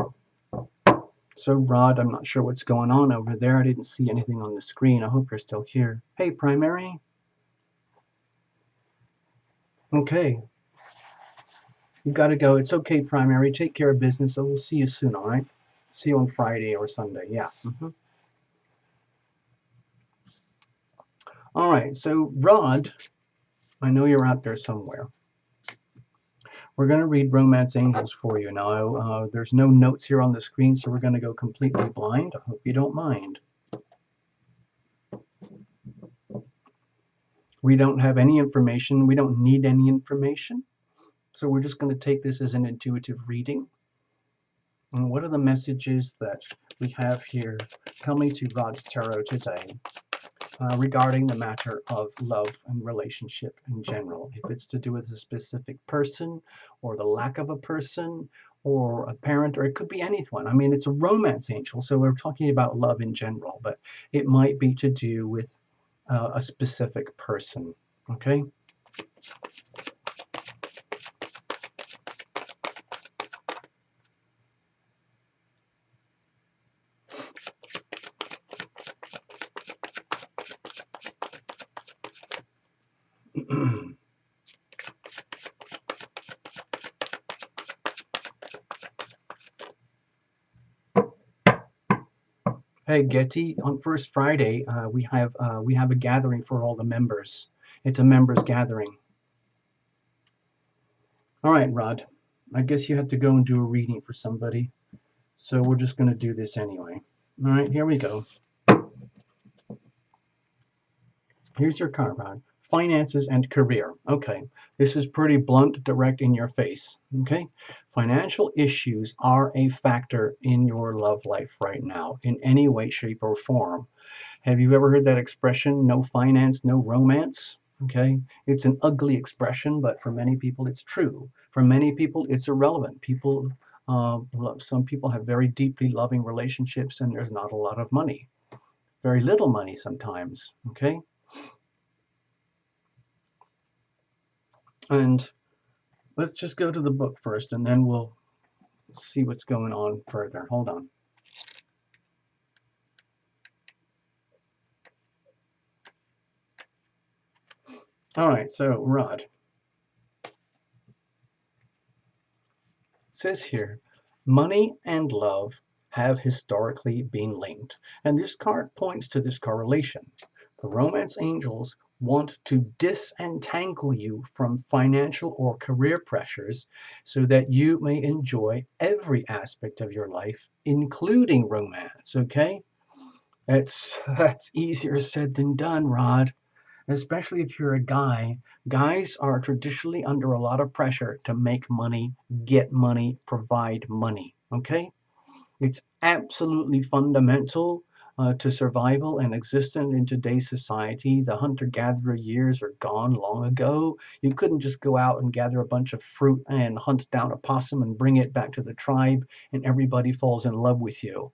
So, Rod, I'm not sure what's going on over there. I didn't see anything on the screen. I hope you're still here. Hey, Primary. Okay. You got to go. It's okay, Primary. Take care of business. So we'll see you soon, all right? See you on Friday or Sunday. Yeah. All right. So, Rod, I know you're out there somewhere. We're going to read Romance Angels for you now. There's no notes here on the screen, so we're going to go completely blind. I hope you don't mind. We don't have any information. We don't need any information. So we're just going to take this as an intuitive reading. And what are the messages that we have here coming to Rod's Tarot today regarding the matter of love and relationship in general? If it's to do with a specific person or the lack of a person or a parent, or it could be anyone. I mean, it's a romance angel, so we're talking about love in general, but it might be to do with a specific person. Okay? Hey Getty, on First Friday we have a gathering for all the members. It's a members gathering. All right, Rod. I guess you have to go and do a reading for somebody. So we're just going to do this anyway. All right, here we go. Here's your card, Rod. Finances and career. Okay, this is pretty blunt, direct in your face. Okay, financial issues are a factor in your love life right now in any way, shape, or form. Have you ever heard that expression, no finance, no romance? Okay, it's an ugly expression, but for many people it's true. For many people it's irrelevant. Some people have very deeply loving relationships and there's not a lot of money. Very little money sometimes, okay? And let's just go to the book first and then we'll see what's going on further. Hold on. All right, so Rod. Says here, money and love have historically been linked, and this card points to this correlation. The romance angels want to disentangle you from financial or career pressures so that you may enjoy every aspect of your life, including romance, okay? That's easier said than done, Rod. especially if you're a guy. Guys are traditionally under a lot of pressure to make money, get money, provide money. Okay? It's absolutely fundamental to survival and existence in today's society. The hunter-gatherer years are gone long ago. You couldn't just go out and gather a bunch of fruit and hunt down a possum and bring it back to the tribe and everybody falls in love with you.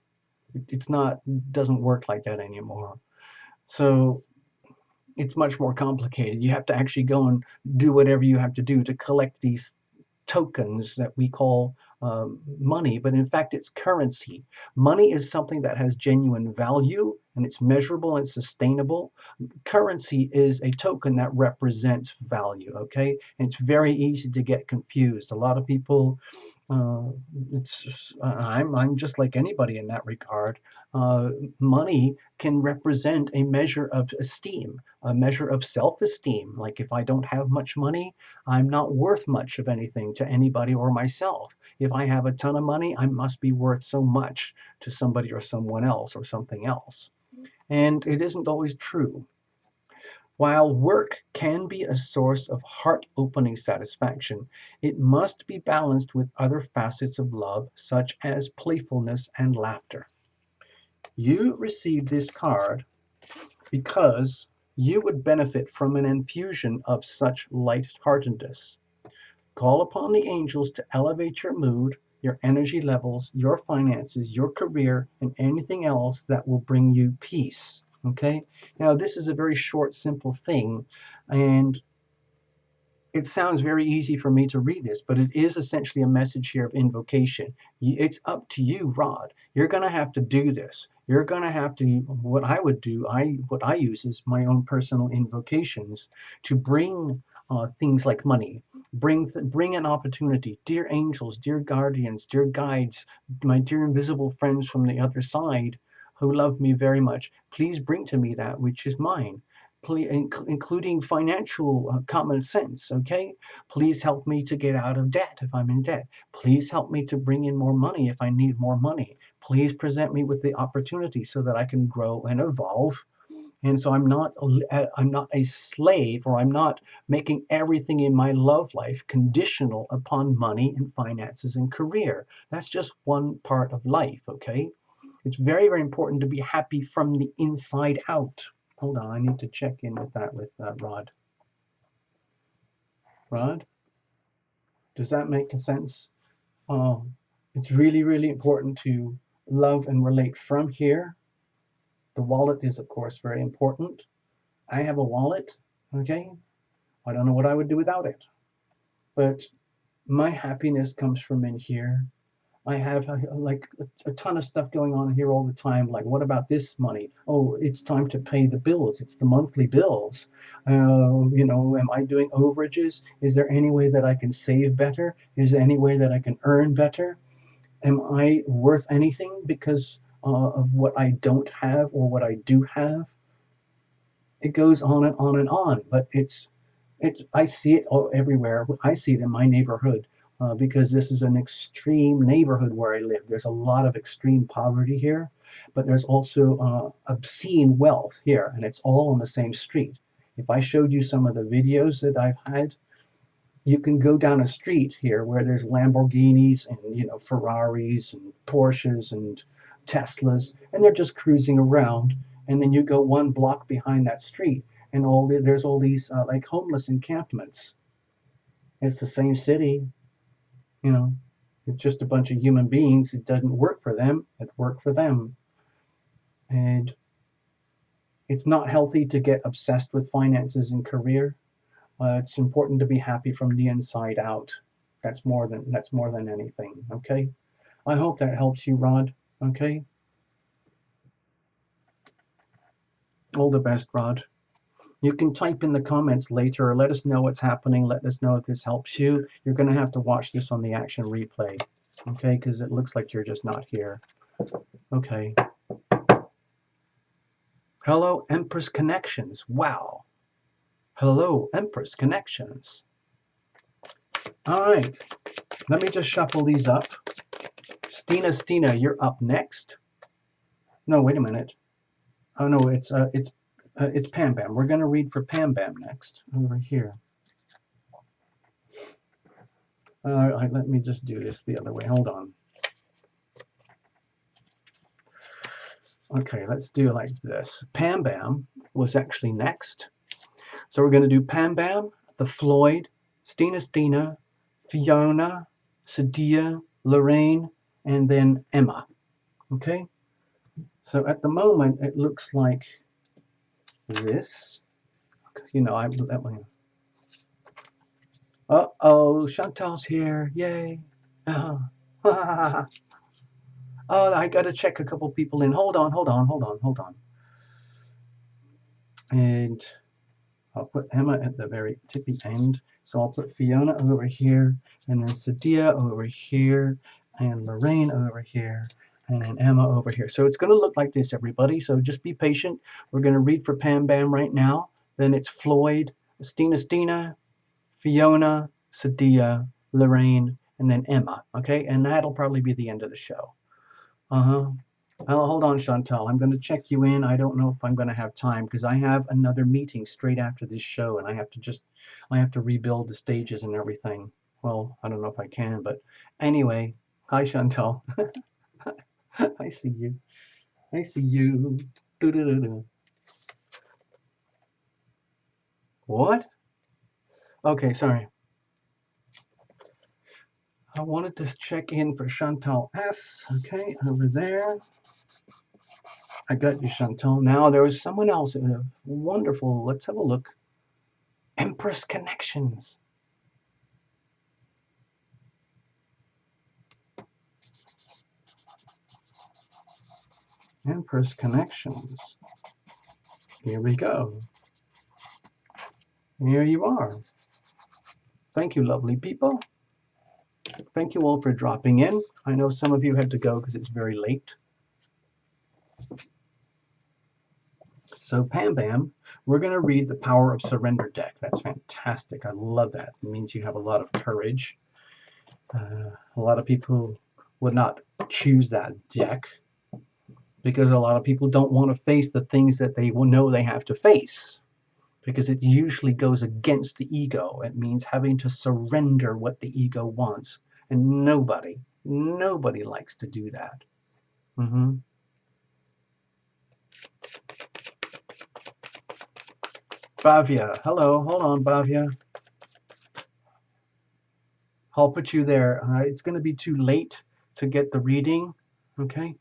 It's not, doesn't work like that anymore. So it's much more complicated. You have to actually go and do whatever you have to do to collect these tokens that we call money, but in fact, it's currency. Money is something that has genuine value and it's measurable and sustainable. Currency is a token that represents value, okay? And it's very easy to get confused. A lot of people uh, I'm just like anybody in that regard. Uh, Money can represent a measure of esteem, a measure of self-esteem. Like if I don't have much money, I'm not worth much of anything to anybody or myself. If I have a ton of money, I must be worth so much to somebody or someone else or something else. And it isn't always true. While work can be a source of heart-opening satisfaction, it must be balanced with other facets of love, such as playfulness and laughter. You received this card because you would benefit from an infusion of such lightheartedness. Call upon the angels to elevate your mood, your energy levels, your finances, your career, and anything else that will bring you peace. Okay? Now, this is a very short, simple thing, and it sounds very easy for me to read this, but it is essentially a message here of invocation. It's up to you, Rod. You're going to have to do this. You're going to have to, what I would do, what I use is my own personal invocations to bring things like money, bring an opportunity. Dear angels, dear guardians, dear guides, my dear invisible friends from the other side who love me very much, please bring to me that which is mine, including financial common sense. Okay, please help me to get out of debt if I'm in debt. Please help me to bring in more money if I need more money. Please present me with the opportunity so that I can grow and evolve. And so I'm not a slave, or I'm not making everything in my love life conditional upon money and finances and career. That's just one part of life. Okay, it's very, very important to be happy from the inside out. Hold on, I need to check in with that with Rod. Rod, does that make sense? It's really, really important to love and relate from here. The wallet is, of course, very important. I have a wallet, okay? I don't know what I would do without it. But my happiness comes from in here. I have like a ton of stuff going on here all the time. Like, what about this money? Oh, it's time to pay the bills. It's the monthly bills. Am I doing overages? Is there any way that I can save better? Is there any way that I can earn better? Am I worth anything because of what I don't have or what I do have? It goes on and on and on. But I see it everywhere. I see it in my neighborhood because this is an extreme neighborhood where I live. There's a lot of extreme poverty here, but there's also obscene wealth here, and it's all on the same street. If I showed you some of the videos that I've had, you can go down a street here where there's Lamborghinis and Ferraris and Porsches and Teslas, and they're just cruising around. And then you go one block behind that street, and there's all these like homeless encampments. It's the same city, you know. It's just a bunch of human beings. It doesn't work for them. It worked for them, and it's not healthy to get obsessed with finances and career. It's important to be happy from the inside out. That's more than anything. Okay. I hope that helps you, Rod. Okay. All the best, Rod. You can type in the comments later or let us know what's happening. Let us know if this helps you. You're going to have to watch this on the action replay. Okay, because it looks like you're just not here. Okay. Hello, Empress Connections. Wow. Hello, Empress Connections. All right. Let me just shuffle these up. Stina, you're up next. No, wait a minute. Oh no, it's It's Pam Bam. We're going to read for Pam Bam next, over here. Let me just do this the other way. Hold on. Okay, let's do it like this. Pam Bam was actually next. So we're going to do Pam Bam, the Floyd, Stina, Fiona, Sadia, Lorraine, and then Emma. Okay? So at the moment, it looks like this. You know, that one. Uh-oh, Chantal's here. Yay. Oh, I got to check a couple people in. Hold on. And I'll put Emma at the very tippy end. So I'll put Fiona over here, and then Sadia over here, and Lorraine over here, and then Emma over here. So it's going to look like this, everybody. So just be patient. We're going to read for Pam Bam right now. Then it's Floyd, Stina, Fiona, Sadia, Lorraine, and then Emma. Okay, and that'll probably be the end of the show. Hold on, Chantal. I'm going to check you in. I don't know if I'm going to have time because I have another meeting straight after this show, and I have to rebuild the stages and everything. Well, I don't know if I can, but anyway. Hi, Chantal. I see you. I see you. Doo-doo-doo-doo. What? Okay, sorry. I wanted to check in for Chantal S. Okay, over there. I got you, Chantal. Now there was someone else. Wonderful. Let's have a look. Empress Connections. Empress Connections. Here we go. Here you are. Thank you, lovely people. Thank you all for dropping in. I know some of you had to go because it's very late. So Pam Bam, we're going to read the Power of Surrender deck. That's fantastic. I love that. It means you have a lot of courage. A lot of people would not choose that deck because a lot of people don't want to face the things that they will know they have to face, because it usually goes against the ego. It means having to surrender what the ego wants, and nobody likes to do that. Bhavya, hello, hold on, Bhavya. I'll put you there. It's going to be too late to get the reading, okay?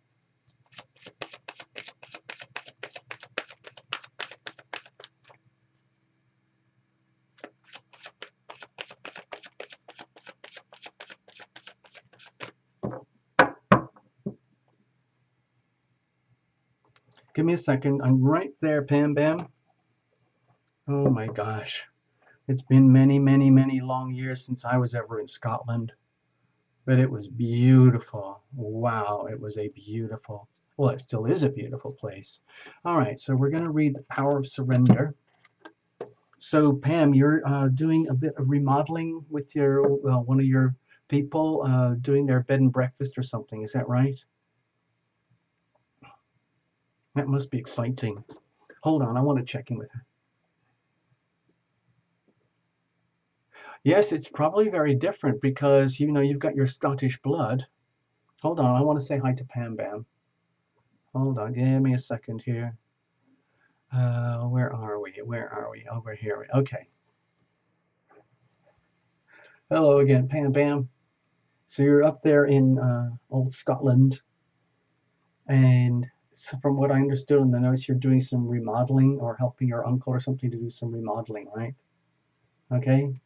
Give me a second. I'm right there, Pam Bam. Oh my gosh. It's been many, many, many long years since I was ever in Scotland. But it was beautiful. Wow, it was a beautiful, well, it still is a beautiful place. All right, so we're going to read The Power of Surrender. So Pam, you're doing a bit of remodeling with your one of your people doing their bed and breakfast or something. Is that right? That must be exciting. Hold on, I want to check in with her. Yes, it's probably very different because, you know, you've got your Scottish blood. Hold on, I want to say hi to Pam Bam. Hold on, give me a second here. Where are we? Over here. Okay. Hello again, Pam Bam. So you're up there in old Scotland, and so from what I understood in the notes, you're doing some remodeling or helping your uncle or something to do some remodeling, right? Okay.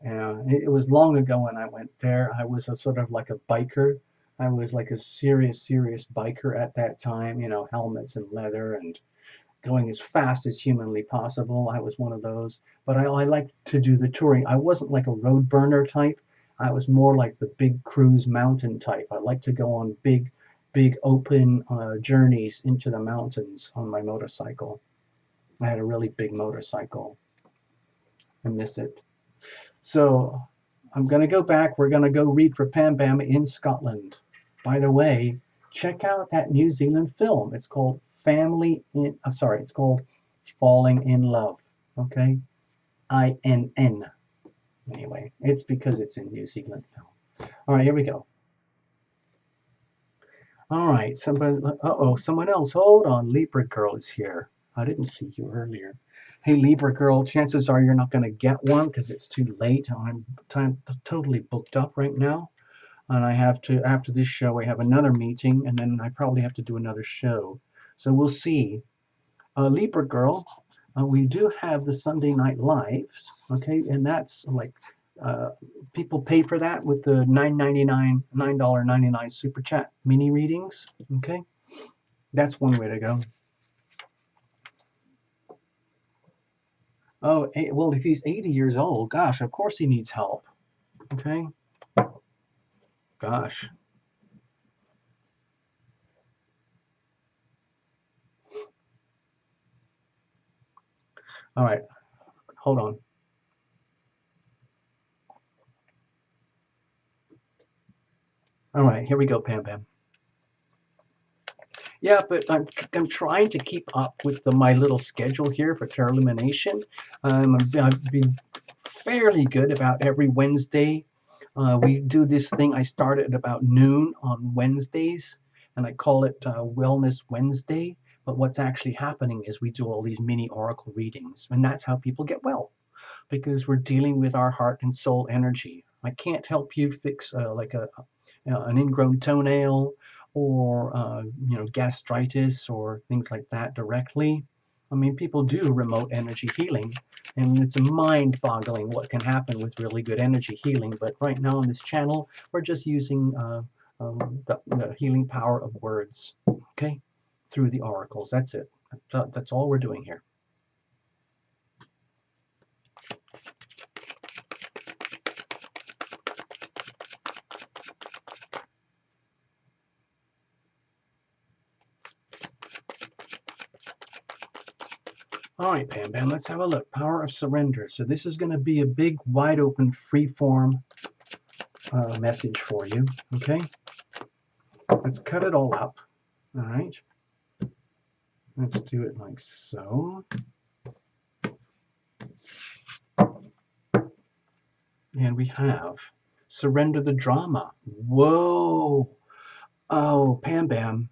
Yeah, it was long ago when I went there. I was a sort of like a biker. I was like a serious biker at that time, you know, helmets and leather and going as fast as humanly possible. I was one of those, but I liked to do the touring. I wasn't like a road burner type. I was more like the big cruise mountain type. I like to go on big open journeys into the mountains on my motorcycle. I had a really big motorcycle. I miss it. So I'm going to go back. We're going to go read for Pam Bam in Scotland. By the way, check out that New Zealand film. It's called family in, sorry, it's called Falling in Love. Okay, INN. Anyway, it's because it's in New Zealand film. All right, here we go. All right, somebody, uh-oh, someone else. Hold on, Libra girl is here. I didn't see you earlier. Hey, Libra girl, chances are you're not going to get one because it's too late. I'm totally booked up right now. And I have to, after this show, I have another meeting, and then I probably have to do another show. So we'll see. Libra girl, we do have the Sunday Night Lives, okay, and that's like uh, people pay for that with the $9.99 super chat mini readings, okay. That's one way to go. Oh, well, if he's 80 years old, gosh, of course he needs help, okay. Gosh. All right, hold on. All right, here we go, Pam Pam. Yeah, but I'm trying to keep up with my little schedule here for Terra Illumination. I've been fairly good about every Wednesday. We do this thing. I start at about noon on Wednesdays, and I call it Wellness Wednesday. But what's actually happening is we do all these mini oracle readings, and that's how people get well, because we're dealing with our heart and soul energy. I can't help you fix like an ingrown toenail or gastritis or things like that directly. I mean, people do remote energy healing, and it's mind-boggling what can happen with really good energy healing. But right now on this channel, we're just using the healing power of words, okay, through the oracles. That's it. That's all we're doing here. All right, Pam Pam, let's have a look. Power of surrender. So this is going to be a big, wide open, free form message for you. Okay, let's cut it all up. All right, let's do it like so. And we have surrender the drama. Whoa. Oh, Pam Pam.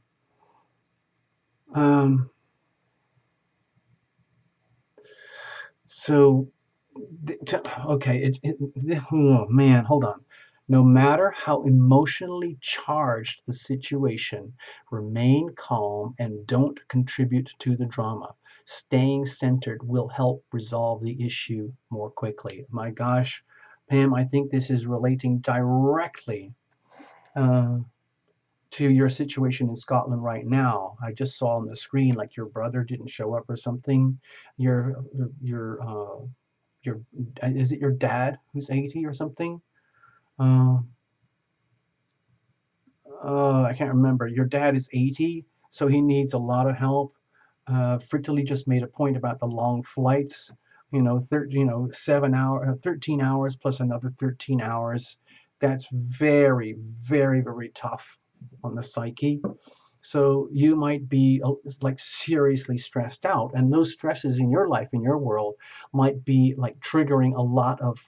Um, so, okay. Oh man, hold on. No matter how emotionally charged the situation, remain calm and don't contribute to the drama. Staying centered will help resolve the issue more quickly. My gosh, Pam, I think this is relating directly uh, to your situation in Scotland right now. I just saw on the screen like your brother didn't show up or something. Your your uh, your is it your dad who's 80 or something? Uh, I can't remember. Your dad is 80, so he needs a lot of help. Fritterly just made a point about the long flights. 13 hours plus another 13 hours. That's very, very, very tough on the psyche. So you might be like seriously stressed out, and those stresses in your life, in your world, might be like triggering a lot of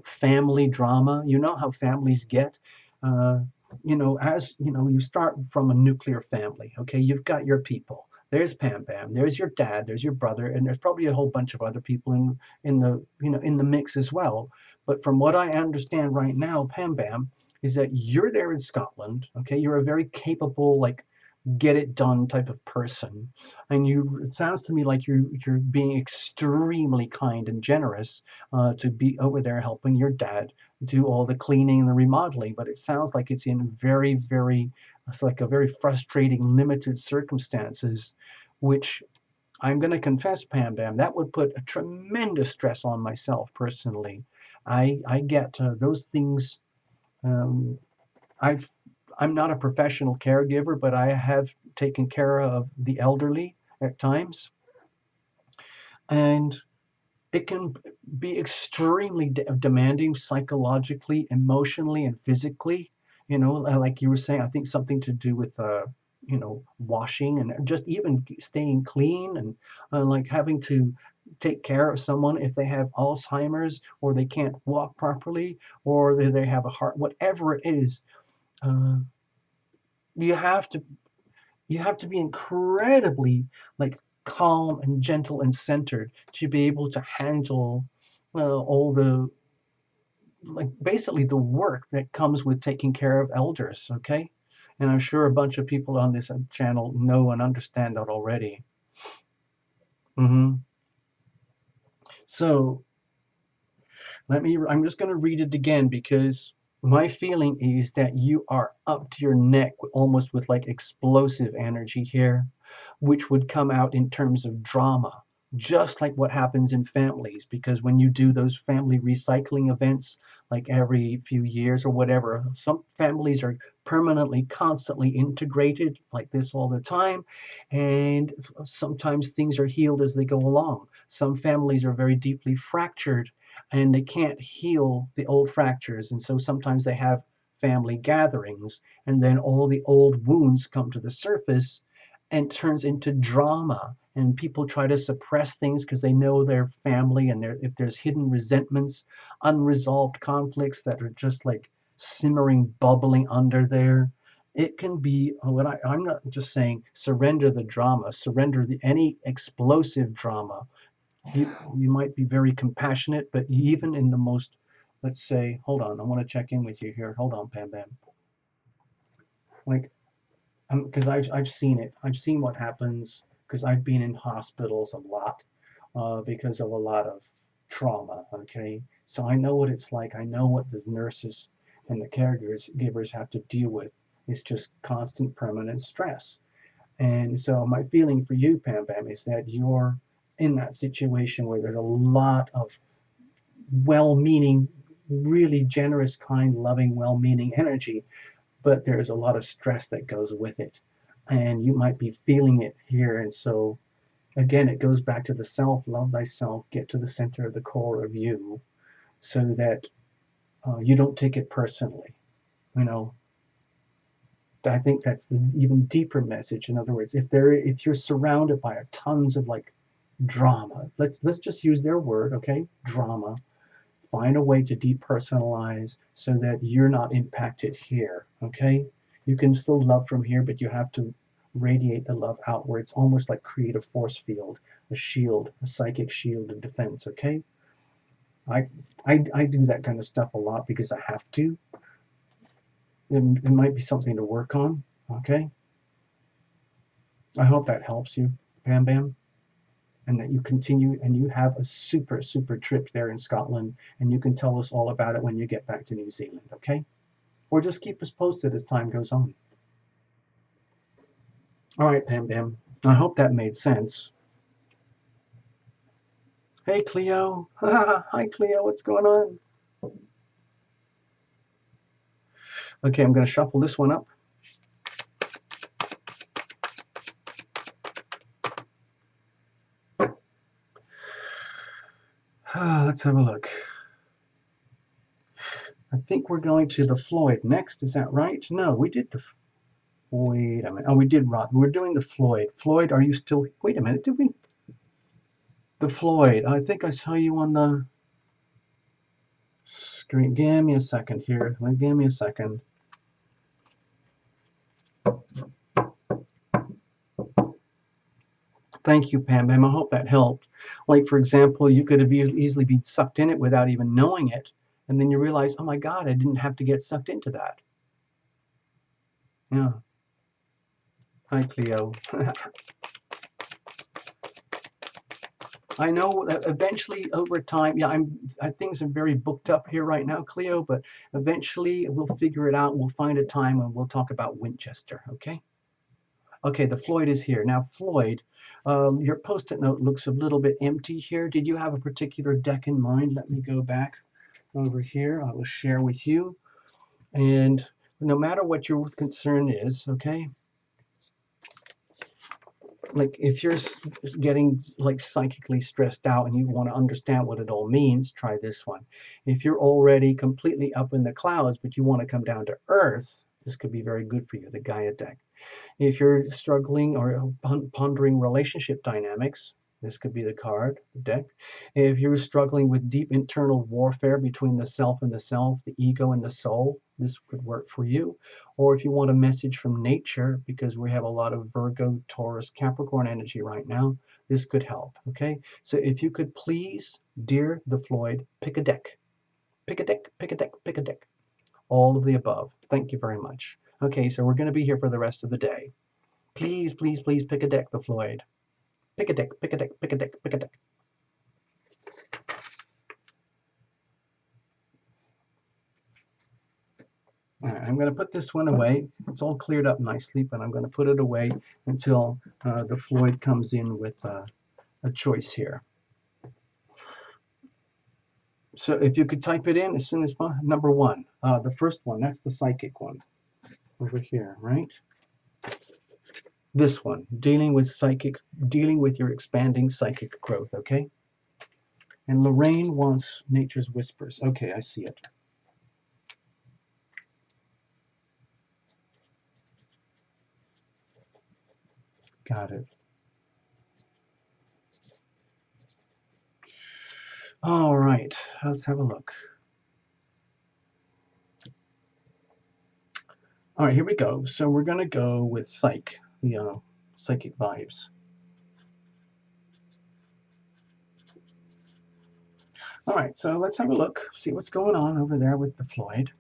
family drama. You know how families get. Uh, as you start from a nuclear family. Okay, you've got your people. There's Pam Pam. There's your dad. There's your brother, and there's probably a whole bunch of other people in the mix as well. But from what I understand right now, Pam Pam, is that you're there in Scotland. Okay, you're a very capable, like, get it done type of person, and it sounds to me like you're being extremely kind and generous to be over there helping your dad do all the cleaning and the remodeling. But it sounds like it's in very, very, it's like a very frustrating limited circumstances, which I'm going to confess, Pam Bam, that would put a tremendous stress on myself personally. I get those things. um, I've I'm not a professional caregiver, but I have taken care of the elderly at times, and it can be extremely demanding psychologically, emotionally, and physically. Like you were saying, I think something to do with you know, washing and just even staying clean, and like having to take care of someone if they have Alzheimer's or they can't walk properly or they have a heart, whatever it is. uh, you have to you have to be incredibly like calm and gentle and centered to be able to handle all the, like, basically the work that comes with taking care of elders, okay? And I'm sure a bunch of people on this channel know and understand that already. hmm So I'm just going to read it again because my feeling is that you are up to your neck almost with like explosive energy here, which would come out in terms of drama, just like what happens in families. Because when you do those family recycling events, like every few years or whatever, some families are permanently, constantly integrated like this all the time. And sometimes things are healed as they go along. Some families are very deeply fractured and they can't heal the old fractures. And so sometimes they have family gatherings, and then all the old wounds come to the surface and turns into drama. And people try to suppress things because they know their family, and if there's hidden resentments, unresolved conflicts that are just like simmering, bubbling under there. It can be I'm not just saying surrender the drama, surrender any explosive drama. You might be very compassionate, but even in the most, let's say, hold on, I want to check in with you here. Hold on, Pam Bam. Like, because I've seen it. I've seen what happens because I've been in hospitals a lot because of a lot of trauma. Okay, so I know what it's like. I know what the nurses and the caregivers givers have to deal with. It's just constant, permanent stress. And so my feeling for you, Pam Bam, is that you're in that situation where there's a lot of well-meaning, really generous, kind, loving, well-meaning energy, but there's a lot of stress that goes with it. And you might be feeling it here. And so again, it goes back to the self, love thyself, get to the center of the core of you so that you don't take it personally. You know, I think that's the even deeper message. In other words, if you're surrounded by tons of like drama, let's just use their word, okay? Drama. Find a way to depersonalize so that you're not impacted here, okay? You can still love from here, but you have to radiate the love outwards, almost like create a force field, a shield, a psychic shield of defense, okay? I I do that kind of stuff a lot because I have to. It might be something to work on, okay? I hope that helps you, Bam Bam, and that you continue and you have a super, super trip there in Scotland, and you can tell us all about it when you get back to New Zealand, okay? Or just keep us posted as time goes on. All right, Pam Bam. I hope that made sense. Hey, Cleo. Hi, Cleo. What's going on? Okay, I'm going to shuffle this one up. Let's have a look. I think we're going to the Floyd next. Is that right? No, we did the. Wait a minute. Oh, we did Rock. We're doing the Floyd. Floyd, are you still? Wait a minute. Did we? The Floyd. I think I saw you on the screen. Give me a second here. Give me a second. Thank you, Pam Pam. I hope that helped. Like, for example, you could have easily been sucked in it without even knowing it. And then you realize, oh my God, I didn't have to get sucked into that. Yeah. Hi, Cleo. I know that eventually over time, yeah, things are very booked up here right now, Cleo, but eventually we'll figure it out. We'll find a time and we'll talk about Winchester, okay? Okay, the Floyd is here. Now, Floyd, your post-it note looks a little bit empty here. Did you have a particular deck in mind? Let me go back over here. I will share with you. And no matter what your concern is, okay, like if you're getting like psychically stressed out and you want to understand what it all means, try this one. If you're already completely up in the clouds, but you want to come down to earth, this could be very good for you, the Gaia deck. If you're struggling or pondering relationship dynamics, this could be the card, the deck. If you're struggling with deep internal warfare between the self and the self, the ego and the soul, this could work for you. Or if you want a message from nature, because we have a lot of Virgo, Taurus, Capricorn energy right now, this could help. Okay, so if you could please, dear the Floyd, pick a deck. Pick a deck, pick a deck, pick a deck. All of the above. Thank you very much. Okay, so we're going to be here for the rest of the day. Please, please, please pick a deck, the Floyd. Pick a deck, pick a deck, pick a deck, pick a deck. All right, I'm going to put this one away. It's all cleared up nicely, but I'm going to put it away until the Floyd comes in with a choice here. So if you could type it in as soon as possible. Number one, the first one, that's the psychic one over here, right? This one, dealing with your expanding psychic growth, okay? And Lorraine wants nature's whispers. Okay, I see it. Got it. All right, let's have a look. All right, here we go. So we're going to go with psych, the psychic vibes. All right, so let's have a look, see what's going on over there with the Floyd.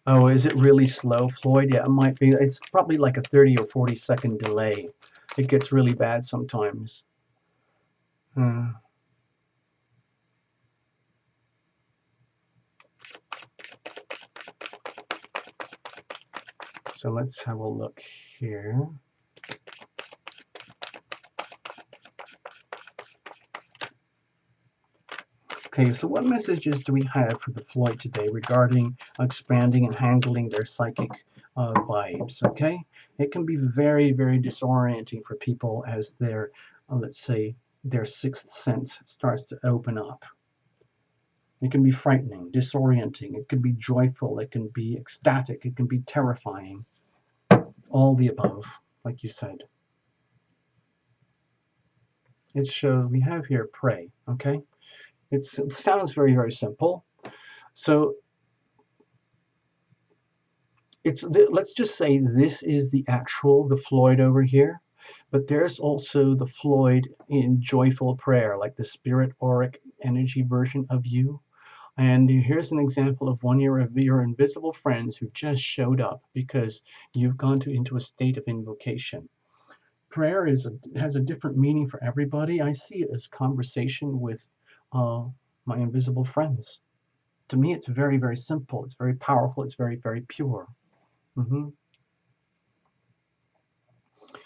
Oh, is it really slow, Floyd? Yeah, it might be. It's probably like a 30 or 40-second delay. It gets really bad sometimes. So let's have a look here. Okay, so what messages do we have for the Floyd today regarding expanding and handling their psychic vibes? Okay, it can be very, very disorienting for people as their, let's say, their sixth sense starts to open up. It can be frightening, disorienting, it can be joyful, it can be ecstatic, it can be terrifying. All the above, like you said. It shows we have here pray, okay? It sounds very, very simple. So let's just say this is the Floyd over here, but there's also the Floyd in joyful prayer, like the spirit auric energy version of you. And here's an example of one of your invisible friends who just showed up because you've gone into a state of invocation. Prayer has a different meaning for everybody. I see it as conversation with my invisible friends. To me, it's very, very simple. It's very powerful. It's very, very pure.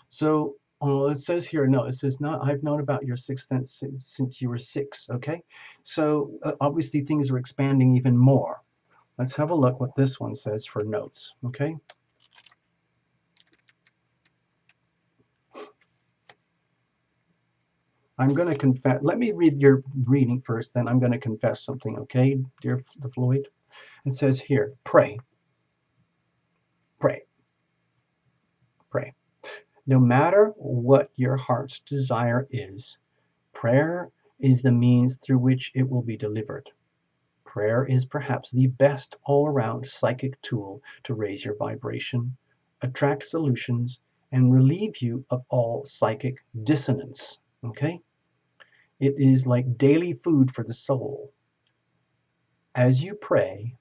So it says here, no, it says not. I've known about your sixth sense since you were 6. Okay, so obviously things are expanding even more. Let's have a look what this one says for notes. Okay. I'm going to confess. Let me read your reading first, then I'm going to confess something. Okay, dear the Floyd. It says here, pray, pray, pray. No matter what your heart's desire is, prayer is the means through which it will be delivered. Prayer is perhaps the best all-around psychic tool to raise your vibration, attract solutions, and relieve you of all psychic dissonance. Okay? It is like daily food for the soul. As you pray,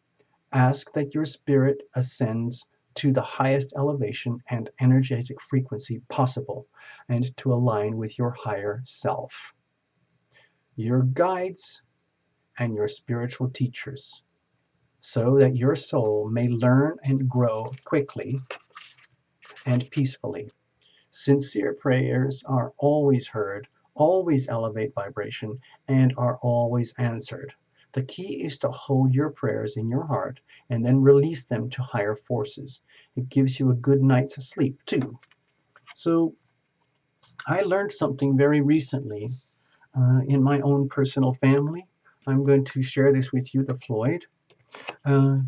ask that your spirit ascends to the highest elevation and energetic frequency possible and to align with your higher self, your guides, and your spiritual teachers, so that your soul may learn and grow quickly and peacefully. Sincere prayers are always heard, always elevate vibration, and are always answered. The key is to hold your prayers in your heart and then release them to higher forces. It gives you a good night's sleep too. So I learned something very recently in my own personal family. I'm going to share this with you, the Floyd. Uh,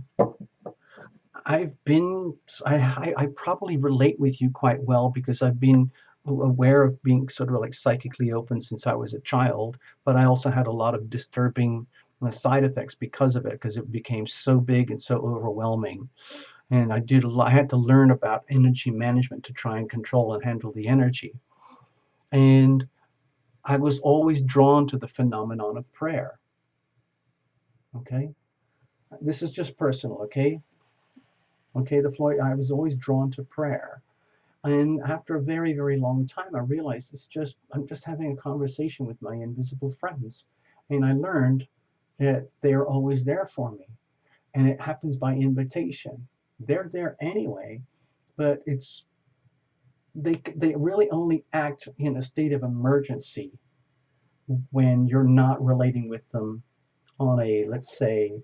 I've been, I probably relate with you quite well because I've been aware of being sort of like psychically open since I was a child, but I also had a lot of disturbing side effects because of it, because it became so big and so overwhelming. And I had to learn about energy management to try and control and handle the energy. And I was always drawn to the phenomenon of prayer. Okay. This is just personal. Okay. Okay. The Floyd, I was always drawn to prayer. And after a very, very long time, I realized I'm just having a conversation with my invisible friends. And I learned that they're always there for me. And it happens by invitation. They're there anyway, but they really only act in a state of emergency when you're not relating with them on a, let's say,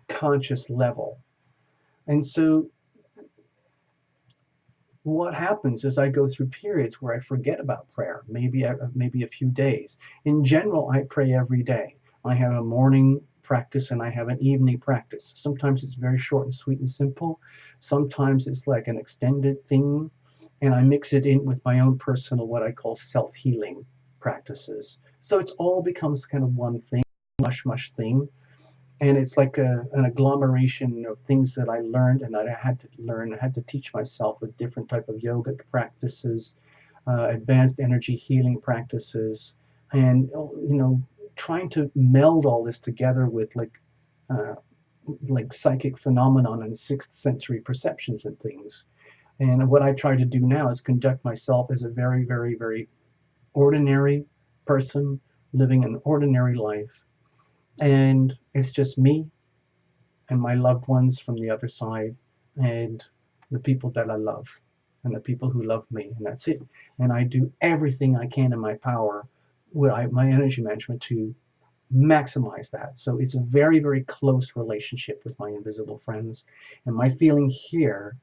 conscious level. And so what happens is I go through periods where I forget about prayer, maybe a few days. In general, I pray every day. I have a morning practice and I have an evening practice. Sometimes it's very short and sweet and simple. Sometimes it's like an extended thing, and I mix it in with my own personal, what I call self-healing practices. So it's all becomes kind of one thing, mush thing. And it's like an agglomeration of things that I learned and that I had to learn. I had to teach myself with different type of yogic practices, advanced energy healing practices, and trying to meld all this together with uh, like psychic phenomenon and sixth sensory perceptions and things. And what I try to do now is conduct myself as a very, very, very ordinary person living an ordinary life. And it's just me and my loved ones from the other side, and the people that I love, and the people who love me, and that's it. And I do everything I can in my power with my energy management to maximize that. So it's a very, very close relationship with my invisible friends. And my feeling here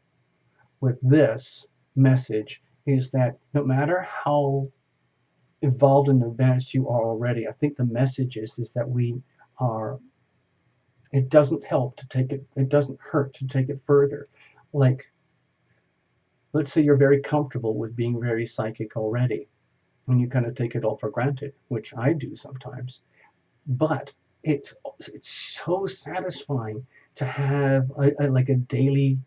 with this message is that no matter how evolved and advanced you are already, I think the message is that we are it doesn't help to take it, it doesn't hurt to take it further. Like, let's say you're very comfortable with being very psychic already, and you kind of take it all for granted, which I do sometimes. But it's so satisfying to have like a daily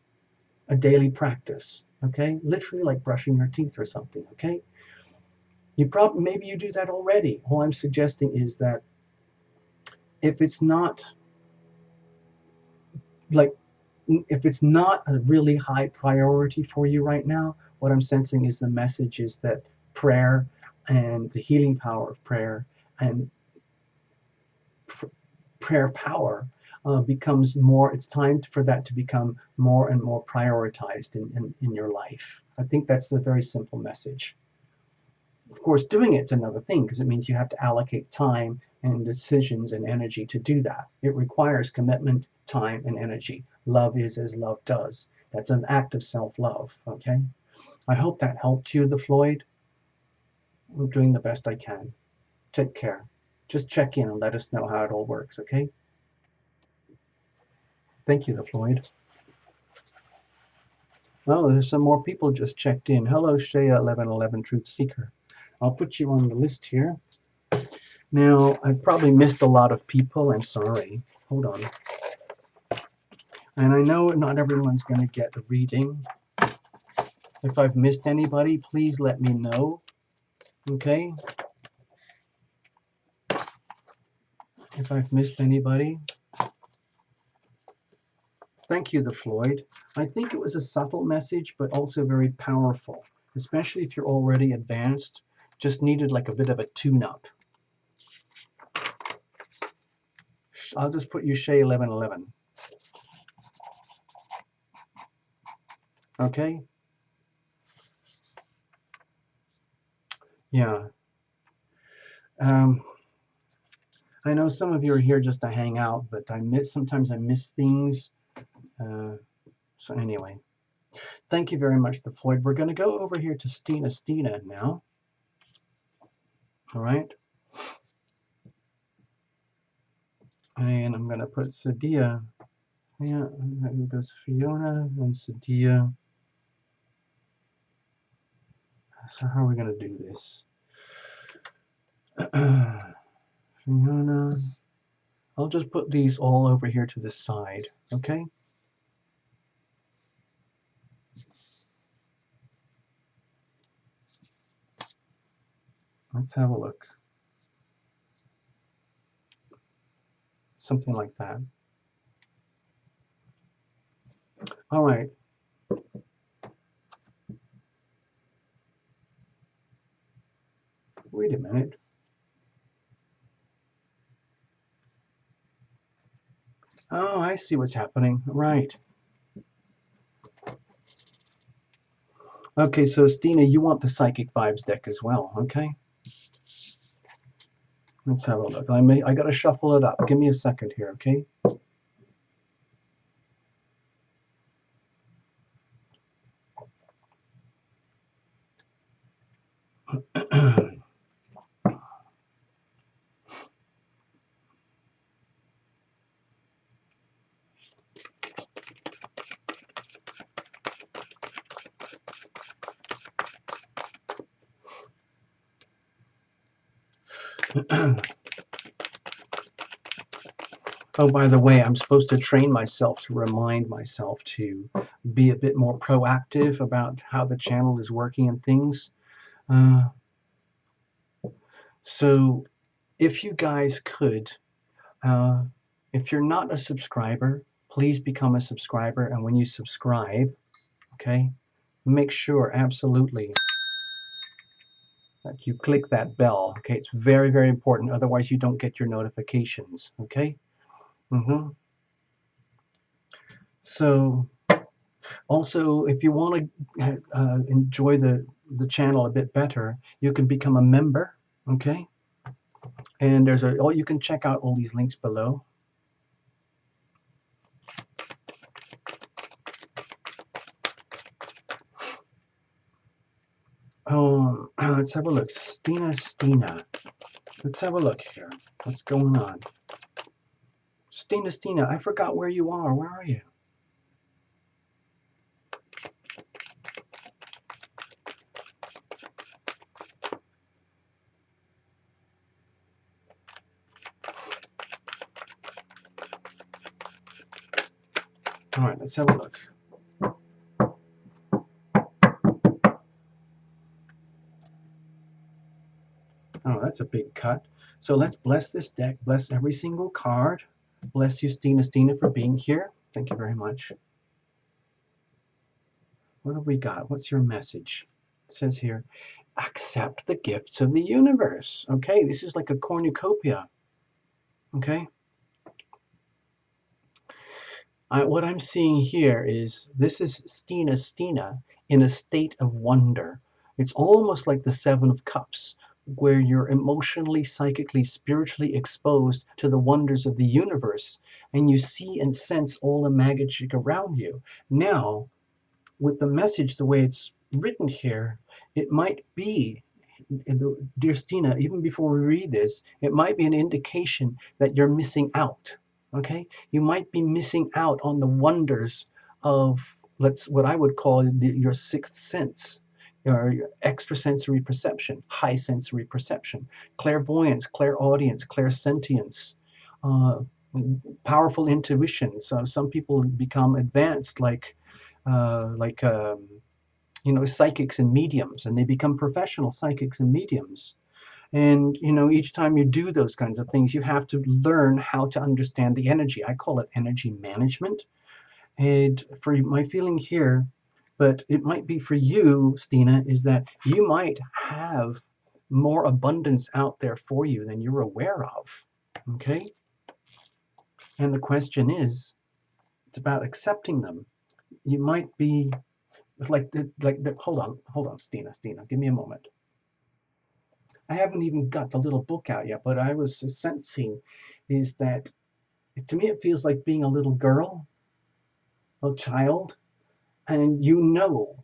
practice. Okay, literally like brushing your teeth or something. Okay, you probably maybe you do that already. All I'm suggesting is that if it's not like if it's not a really high priority for you right now, what I'm sensing is the message is that prayer and the healing power of prayer and prayer power becomes more, it's time for that to become more and more prioritized in your life. I think that's the very simple message. Of course, doing it's another thing because it means you have to allocate time and decisions and energy to do that. It requires commitment, time, and energy. Love is as love does. That's an act of self-love. Okay. I hope that helped you, the Floyd. I'm doing the best I can. Take care. Just check in and let us know how it all works. Okay. Thank you, the Floyd. Oh, there's some more people just checked in. Hello, Shea 1111 Truth Seeker. I'll put you on the list here. Now, I've probably missed a lot of people. I'm sorry. Hold on. And I know not everyone's going to get a reading. If I've missed anybody, please let me know. Okay? If I've missed anybody. Thank you, the Floyd. I think it was a subtle message, but also very powerful, especially if you're already advanced. Just needed like a bit of a tune-up. I'll just put you Shay 1111. Okay? Yeah. Um, I know some of you are here just to hang out, but sometimes I miss things. So anyway, thank you very much to Floyd. We're going to go over here to Stina now. All right. And I'm going to put Sadia. Yeah, here goes Fiona and Sadia. So how are we going to do this? Fiona. I'll just put these all over here to the side, okay? Let's have a look. Something like that. All right. Wait a minute. Oh, I see what's happening. Right. Okay, so Stina, you want the Psychic Vibes deck as well, okay? Let's have a look. I gotta shuffle it up. Give me a second here, okay? Oh, by the way, I'm supposed to train myself to remind myself to be a bit more proactive about how the channel is working and things. So if you guys could, uh, if you're not a subscriber, please become a subscriber. And when you subscribe, okay, make sure absolutely that you click that bell. Okay, it's very, very important. Otherwise, you don't get your notifications. Okay. So also, if you want to enjoy the channel a bit better, you can become a member. Okay. And you can check out all these links below. Let's have a look. Stina. Let's have a look here. What's going on? Stina, I forgot where you are. Where are you? All right, let's have a look. Oh, that's a big cut. So let's bless this deck. Bless every single card. Bless you, Stina, for being here. Thank you very much. What have we got? What's your message? It says here, accept the gifts of the universe. Okay, this is like a cornucopia. Okay. What I'm seeing here is this is Stina in a state of wonder. It's almost like the Seven of Cups, where you're emotionally, psychically, spiritually exposed to the wonders of the universe, and you see and sense all the magic around you. Now, with the message the way it's written here, it might be, dear Stina, even before we read this, it might be an indication that you're missing out. Okay, you might be missing out on the wonders of what I would call your sixth sense, your extrasensory perception, high sensory perception, clairvoyance, clairaudience, clairsentience, uh, powerful intuition. So some people become advanced, like psychics and mediums, and they become professional psychics and mediums. And each time you do those kinds of things, you have to learn how to understand the energy. I call it energy management. And for my feeling here, but it might be for you, Stina, is that you might have more abundance out there for you than you're aware of. Okay. And the question is, it's about accepting them. You might be hold on, Stina, give me a moment. I haven't even got the little book out yet, but I was sensing is that to me it feels like being a little girl, a child, and you know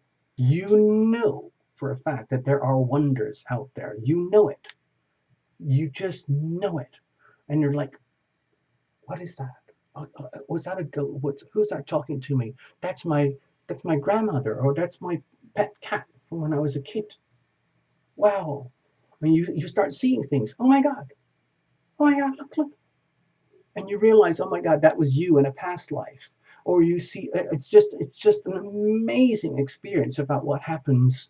for a fact that there are wonders out there. You know it. You just know it. And you're like, what is that? Was that a goat? Who's that talking to me? That's my that's my grandmother, or that's my pet cat from when I was a kid. Wow. And you start seeing things. Oh my God. Oh my God, look. And you realize, oh my God, that was you in a past life. Or you see it's just an amazing experience about what happens,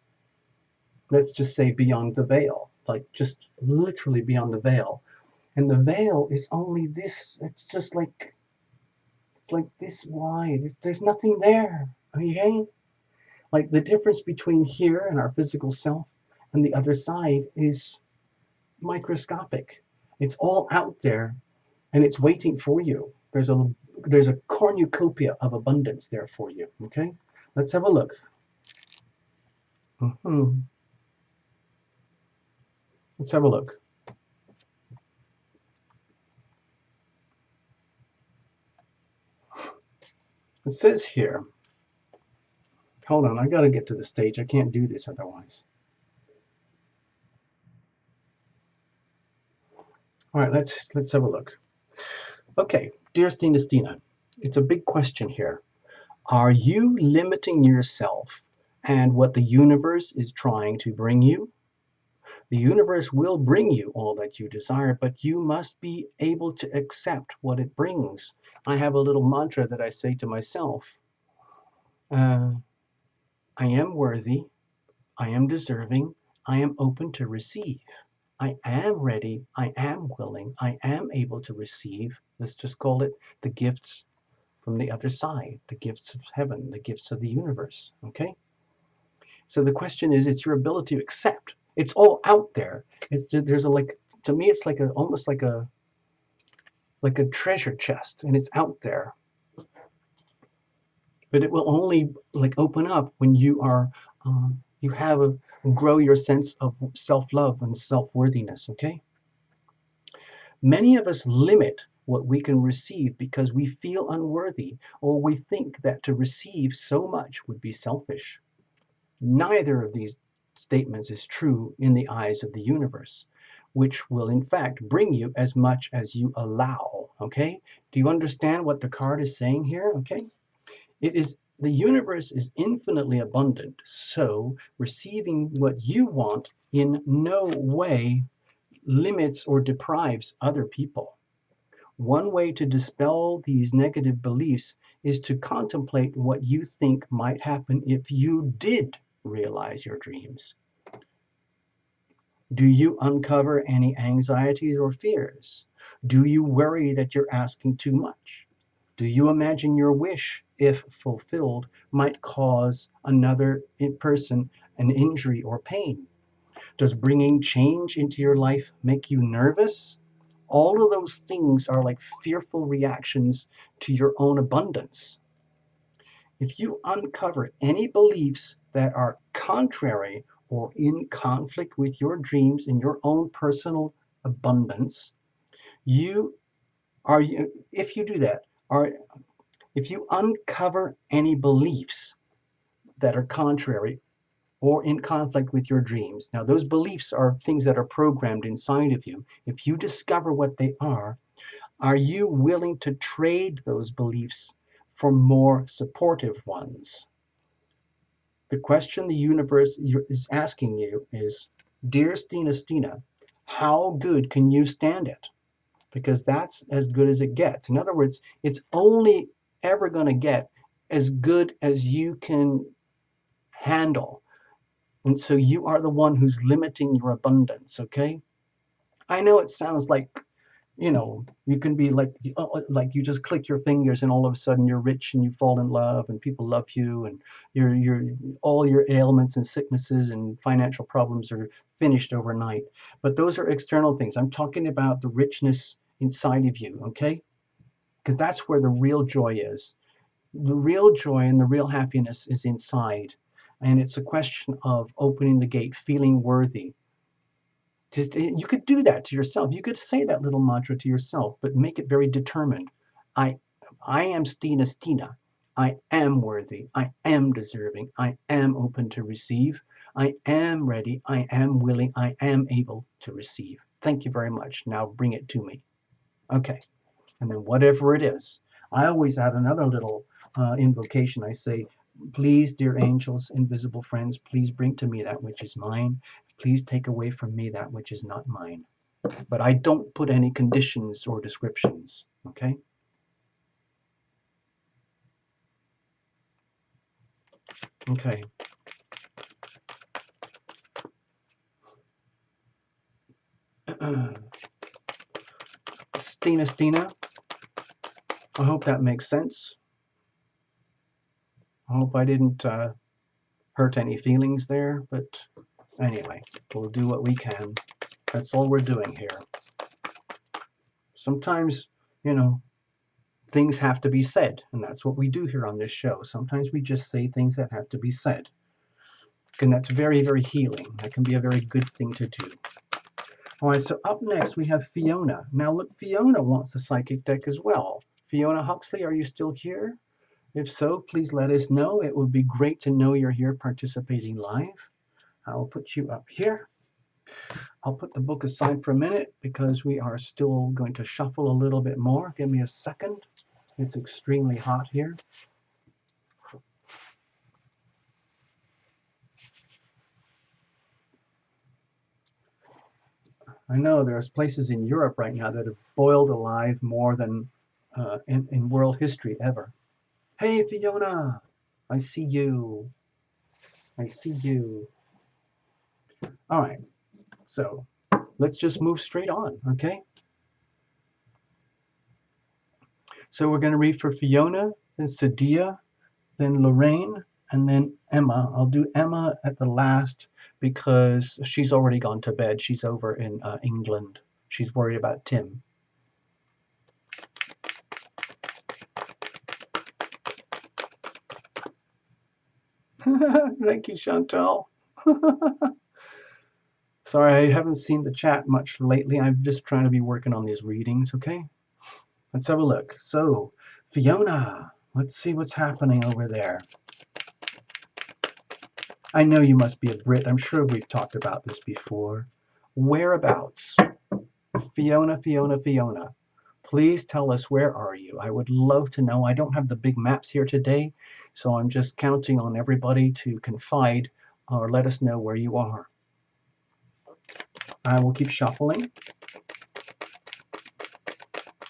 let's just say beyond the veil. Like just literally beyond the veil. And the veil is only this, it's like this wide. There's nothing there. Okay? Like the difference between here and our physical self and the other side is microscopic. It's all out there and it's waiting for you. There's a cornucopia of abundance there for you. Okay? Let's have a look. Mhm. Let's have a look. It says here, hold on, I gotta get to the stage. I can't do this otherwise. All right, let's have a look. Okay, dear Stina, it's a big question here. Are you limiting yourself and what the universe is trying to bring you? The universe will bring you all that you desire, but you must be able to accept what it brings. I have a little mantra that I say to myself. Uh, I am worthy, I am deserving, I am open to receive. I am ready, I am willing, I am able to receive. Let's just call it the gifts from the other side, the gifts of heaven, the gifts of the universe. Okay? So the question is, it's your ability to accept. It's all out there. There's a like to me, it's like almost like a treasure chest, and it's out there. But it will only like open up when you have a grow your sense of self-love and self-worthiness. Okay. Many of us limit what we can receive because we feel unworthy, or we think that to receive so much would be selfish. Neither of these statements is true in the eyes of the universe, which will in fact bring you as much as you allow. Okay? Do you understand what the card is saying here? Okay? It is the universe is infinitely abundant, so receiving what you want in no way limits or deprives other people. One way to dispel these negative beliefs is to contemplate what you think might happen if you did realize your dreams. Do you uncover any anxieties or fears? Do you worry that you're asking too much? Do you imagine your wish, if fulfilled, might cause another person an injury or pain? Does bringing change into your life make you nervous? All of those things are like fearful reactions to your own abundance. If you uncover any beliefs that are contrary or in conflict with your dreams and your own personal abundance, you if you do that, are if you uncover any beliefs that are contrary or in conflict with your dreams. Now, those beliefs are things that are programmed inside of you. If you discover what they are you willing to trade those beliefs for more supportive ones? The question the universe is asking you is, dear Stina, how good can you stand it? Because that's as good as it gets. In other words, it's only ever going to get as good as you can handle. And so you are the one who's limiting your abundance, okay? I know it sounds like, you can be like you just click your fingers and all of a sudden you're rich and you fall in love and people love you and your all your ailments and sicknesses and financial problems are finished overnight. But those are external things. I'm talking about the richness inside of you, okay? Because that's where the real joy is. The real joy and the real happiness is inside. And it's a question of opening the gate, feeling worthy, Just you could do that to yourself. You could say that little mantra to yourself, but make it very determined. I I am Stina. I am worthy. I am deserving. I am open to receive. I am ready. I am willing. I am able to receive. Thank you very much. Now bring it to me. Okay. And then whatever it is, I always add another little invocation. I say, please, dear angels, invisible friends, please bring to me that which is mine. Please take away from me that which is not mine. But I don't put any conditions or descriptions. Okay? Okay. Stina, I hope that makes sense. I hope I didn't hurt any feelings there, but anyway, we'll do what we can. That's all we're doing here. Sometimes, you know, things have to be said, and that's what we do here on this show. Sometimes we just say things that have to be said, and that's very, very healing. That can be a very good thing to do. All right, so up next we have Fiona. Now look, Fiona wants the psychic deck as well. Fiona Huxley, are you still here? If so, please let us know. It would be great to know you're here participating live. I'll put you up here. I'll put the book aside for a minute because we are still going to shuffle a little bit more. Give me a second. It's extremely hot here. I know there's places in Europe right now that have boiled alive more than in world history ever. Hey, Fiona, I see you. I see you. All right, so let's just move straight on, okay? So we're going to read for Fiona, then Sadia, then Lorraine, and then Emma. I'll do Emma at the last because she's already gone to bed. She's over in England. She's worried about Tim. Thank you, Chantal. Sorry, I haven't seen the chat much lately. I'm just trying to be working on these readings, okay? Let's have a look. So, Fiona, let's see what's happening over there. I know you must be a Brit. I'm sure we've talked about this before. Whereabouts? Fiona, Fiona, Fiona. Please tell us, where are you? I would love to know. I don't have the big maps here today, so I'm just counting on everybody to confide or let us know where you are. I will keep shuffling.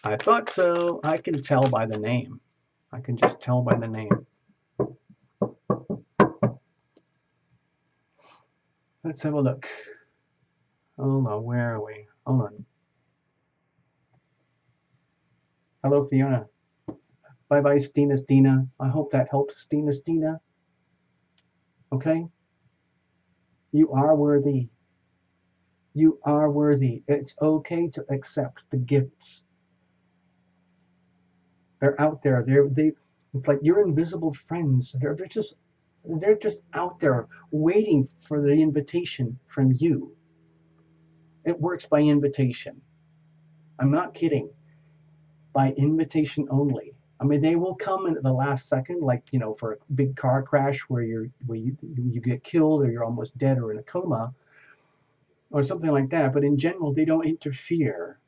I thought so. I can tell by the name. I can just tell by the name. Let's have a look. Hold on, where are we? Hold on. Hello, Fiona. Bye-bye, Stina. I hope that helps, Stina. Okay? You are worthy. You are worthy. It's okay to accept the gifts. They're out there. It's like your invisible friends. They're just out there waiting for the invitation from you. It works by invitation. I'm not kidding. By invitation only. I mean, they will come in at the last second, like, you know, for a big car crash where you get killed or you're almost dead or in a coma or something like that. But in general, they don't interfere.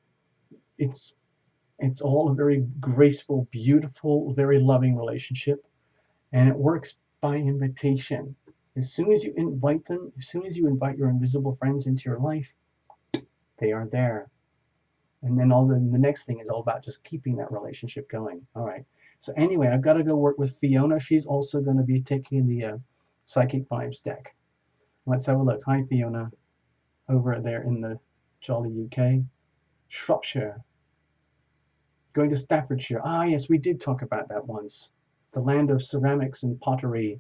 It's it's all a very graceful, beautiful, very loving relationship, and it works by invitation. As soon as you invite them, as soon as you invite your invisible friends into your life, they are there. And then the next thing is all about just keeping that relationship going. All right. So anyway, I've got to go work with Fiona. She's also going to be taking the Psychic Vibes deck. Let's have a look. Hi, Fiona, over there in the jolly UK. Shropshire. Going to Staffordshire. Ah, yes, we did talk about that once. The land of ceramics and pottery.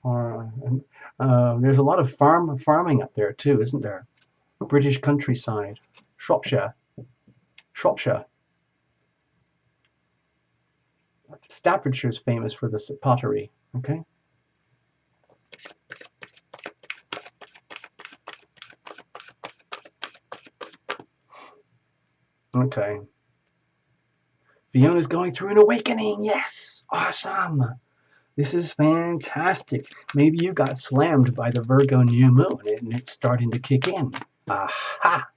There's a lot of farming up there too, isn't there? British countryside. Shropshire. Staffordshire is famous for the pottery. Okay. Okay. Fiona's going through an awakening. Yes. Awesome. This is fantastic. Maybe you got slammed by the Virgo new moon and it's starting to kick in. Aha.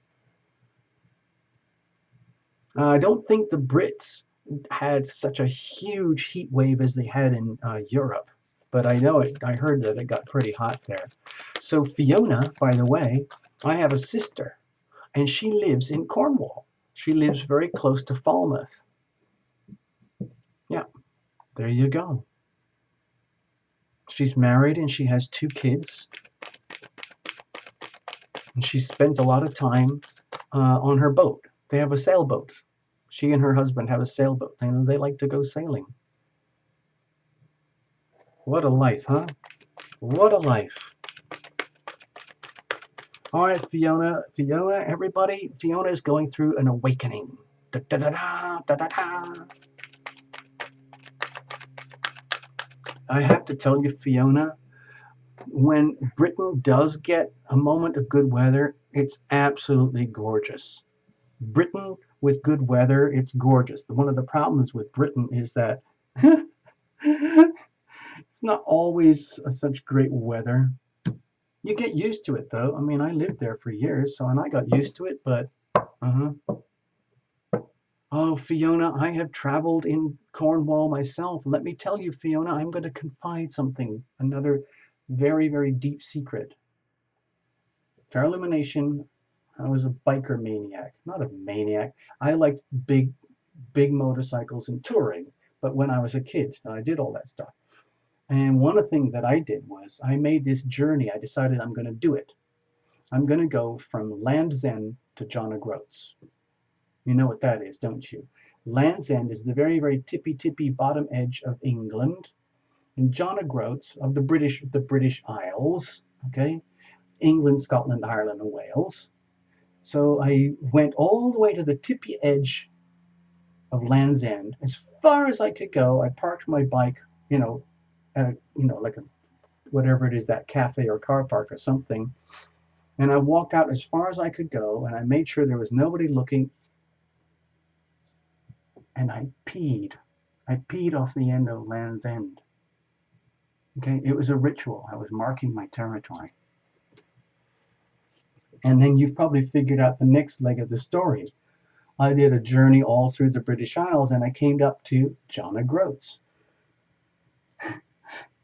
I don't think the Brits had such a huge heat wave as they had in Europe, but I know it. I heard that it got pretty hot there. So Fiona, by the way, I have a sister, and she lives in Cornwall. She lives very close to Falmouth. Yeah, there you go. She's married and she has 2 kids, and she spends a lot of time on her boat. They have a sailboat. She and her husband have a sailboat, and they like to go sailing. What a life, huh? What a life. All right, Fiona, everybody, Fiona is going through an awakening. Da, da, da, da, da, da, da. I have to tell you, Fiona, when Britain does get a moment of good weather, it's absolutely gorgeous. Britain with good weather, it's gorgeous. One of the problems with Britain is that it's not always such great weather. You get used to it, though. I mean, I lived there for years, so and I got used to it, but oh, Fiona, I have traveled in Cornwall myself. Let me tell you, Fiona, I'm going to confide something, another very, very deep secret. For Illumination, I was a biker maniac. Not a maniac. I liked big motorcycles and touring, but when I was a kid, I did all that stuff. And one of the things that I did was I made this journey. I decided I'm going to do it. I'm going to go from Land's End to John O'Groats. You know what that is, don't you? Land's End is the very, very tippy bottom edge of England, and John O'Groats of the British Isles, okay? England, Scotland, Ireland, and Wales. So I went all the way to the tippy edge of Land's End, as far as I could go. I parked my bike, at like a whatever it is, that cafe or car park or something, and I walked out as far as I could go, and I made sure there was nobody looking, and I peed. I peed off the end of Land's End. Okay, it was a ritual. I was marking my territory. And then you've probably figured out the next leg of the story. I did a journey all through the British Isles, and I came up to John O'Groats.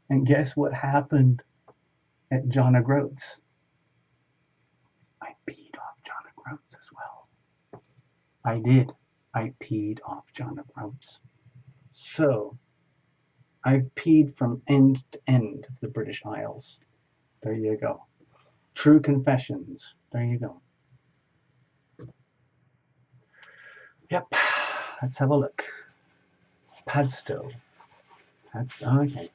And guess what happened at John O'Groats? I peed off John O'Groats as well. I did. I peed off John O'Groats. So I've peed from end to end of the British Isles. There you go. True confessions. There you go. Yep. Let's have a look. Padstow. Okay.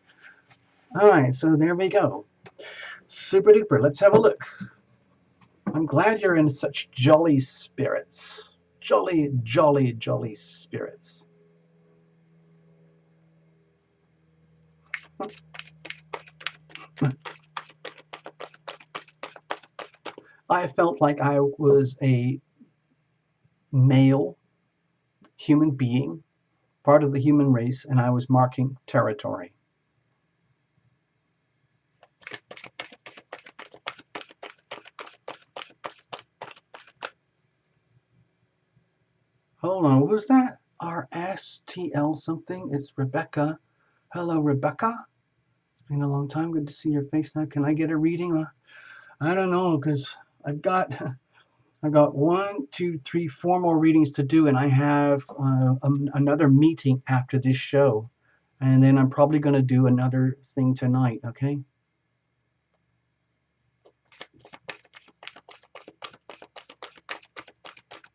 All right, so there we go. Super duper. Let's have a look. I'm glad you're in such jolly spirits. Jolly, jolly, jolly spirits. I felt like I was a male human being, part of the human race, and I was marking territory. Hold on, what was that? RSTL something? It's Rebecca. Hello, Rebecca. It's been a long time. Good to see your face now. Can I get a reading? I don't know, because I've got 1, 2, 3, 4 more readings to do, and I have another meeting after this show, and then I'm probably going to do another thing tonight. Okay.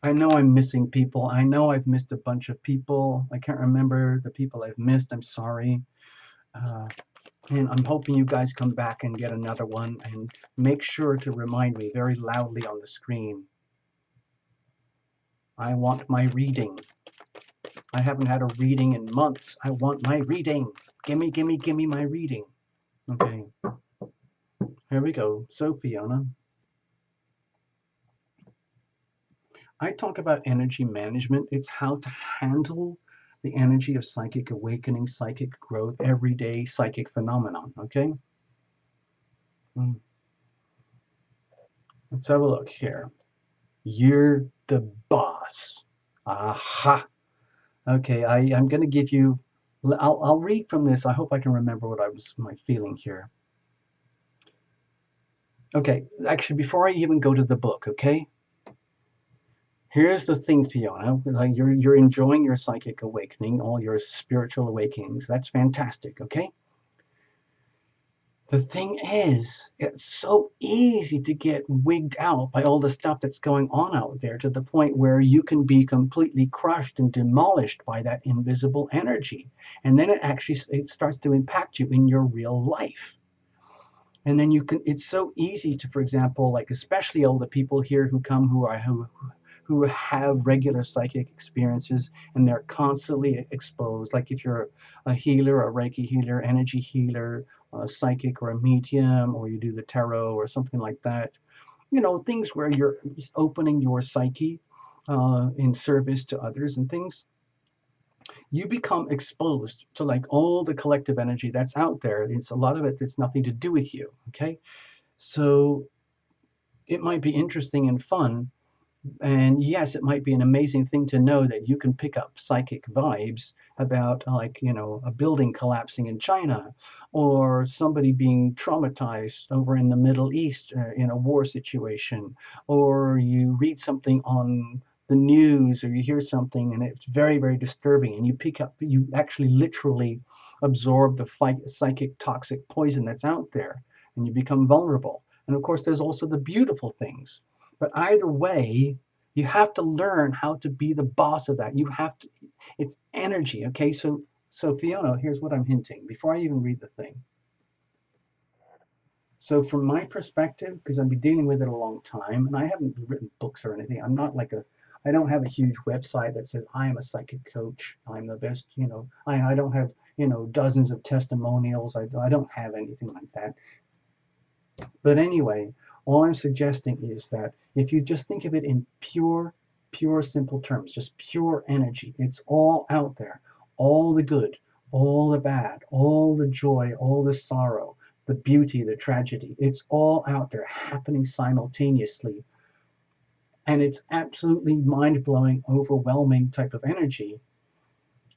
I know I'm missing people. I know I've missed a bunch of people. I can't remember the people I've missed. I'm sorry. And I'm hoping you guys come back and get another one, and make sure to remind me very loudly on the screen. I want my reading. I haven't had a reading in months. I want my reading. Gimme, gimme, gimme my reading. Okay. Here we go. So, Fiona. I talk about energy management. It's how to handle the energy of psychic awakening, psychic growth, everyday psychic phenomenon. Okay? Mm. Let's have a look here. You're the boss. Aha. Okay, I'm going to give you, I'll read from this. I hope I can remember what I was, my feeling here. Okay, actually, before I even go to the book, okay? Here's the thing, Fiona. Like you're enjoying your psychic awakening, all your spiritual awakenings. That's fantastic, okay? The thing is, it's so easy to get wigged out by all the stuff that's going on out there to the point where you can be completely crushed and demolished by that invisible energy. And then it starts to impact you in your real life. And then it's so easy to, for example, like especially all the people here who come who have regular psychic experiences and they're constantly exposed. Like if you're a healer, a Reiki healer, energy healer, a psychic or a medium, or you do the tarot or something like that, things where you're opening your psyche in service to others and things, you become exposed to like all the collective energy that's out there. It's a lot of it that's nothing to do with you. Okay. So it might be interesting and fun. And yes, it might be an amazing thing to know that you can pick up psychic vibes about, like, a building collapsing in China or somebody being traumatized over in the Middle East in a war situation, or you read something on the news or you hear something and it's very, very disturbing and you actually literally absorb the psychic toxic poison that's out there and you become vulnerable. And of course, there's also the beautiful things. But either way, you have to learn how to be the boss of that. You have to, it's energy. Okay. So Fiona, here's what I'm hinting before I even read the thing. So from my perspective, because I've been dealing with it a long time and I haven't written books or anything, I don't have a huge website that says I am a psychic coach. I'm the best, I don't have, dozens of testimonials. I don't have anything like that. But anyway, all I'm suggesting is that if you just think of it in pure, simple terms, just pure energy, it's all out there. All the good, all the bad, all the joy, all the sorrow, the beauty, the tragedy, it's all out there happening simultaneously. And it's absolutely mind blowing, overwhelming type of energy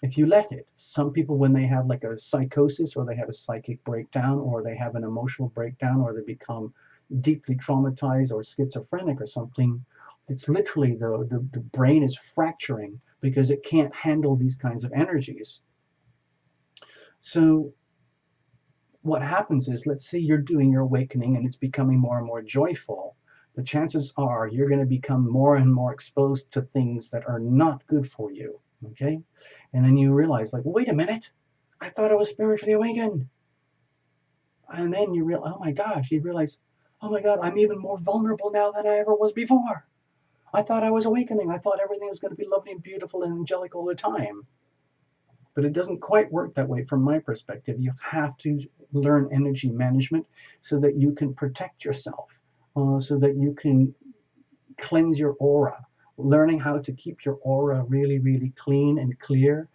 if you let it. Some people, when they have like a psychosis or they have a psychic breakdown or they have an emotional breakdown or they become deeply traumatized or schizophrenic or something, it's literally the brain is fracturing because it can't handle these kinds of energies. So what happens is, let's say you're doing your awakening and it's becoming more and more joyful. The chances are you're going to become more and more exposed to things that are not good for you. Okay. And then you realize, like, wait a minute, I thought I was spiritually awakened. And then you realize, oh my gosh, you realize, oh my God, I'm even more vulnerable now than I ever was before. I thought I was awakening. I thought everything was going to be lovely and beautiful and angelic all the time. But it doesn't quite work that way from my perspective. You have to learn energy management so that you can protect yourself, so that you can cleanse your aura, learning how to keep your aura really, really clean and clear,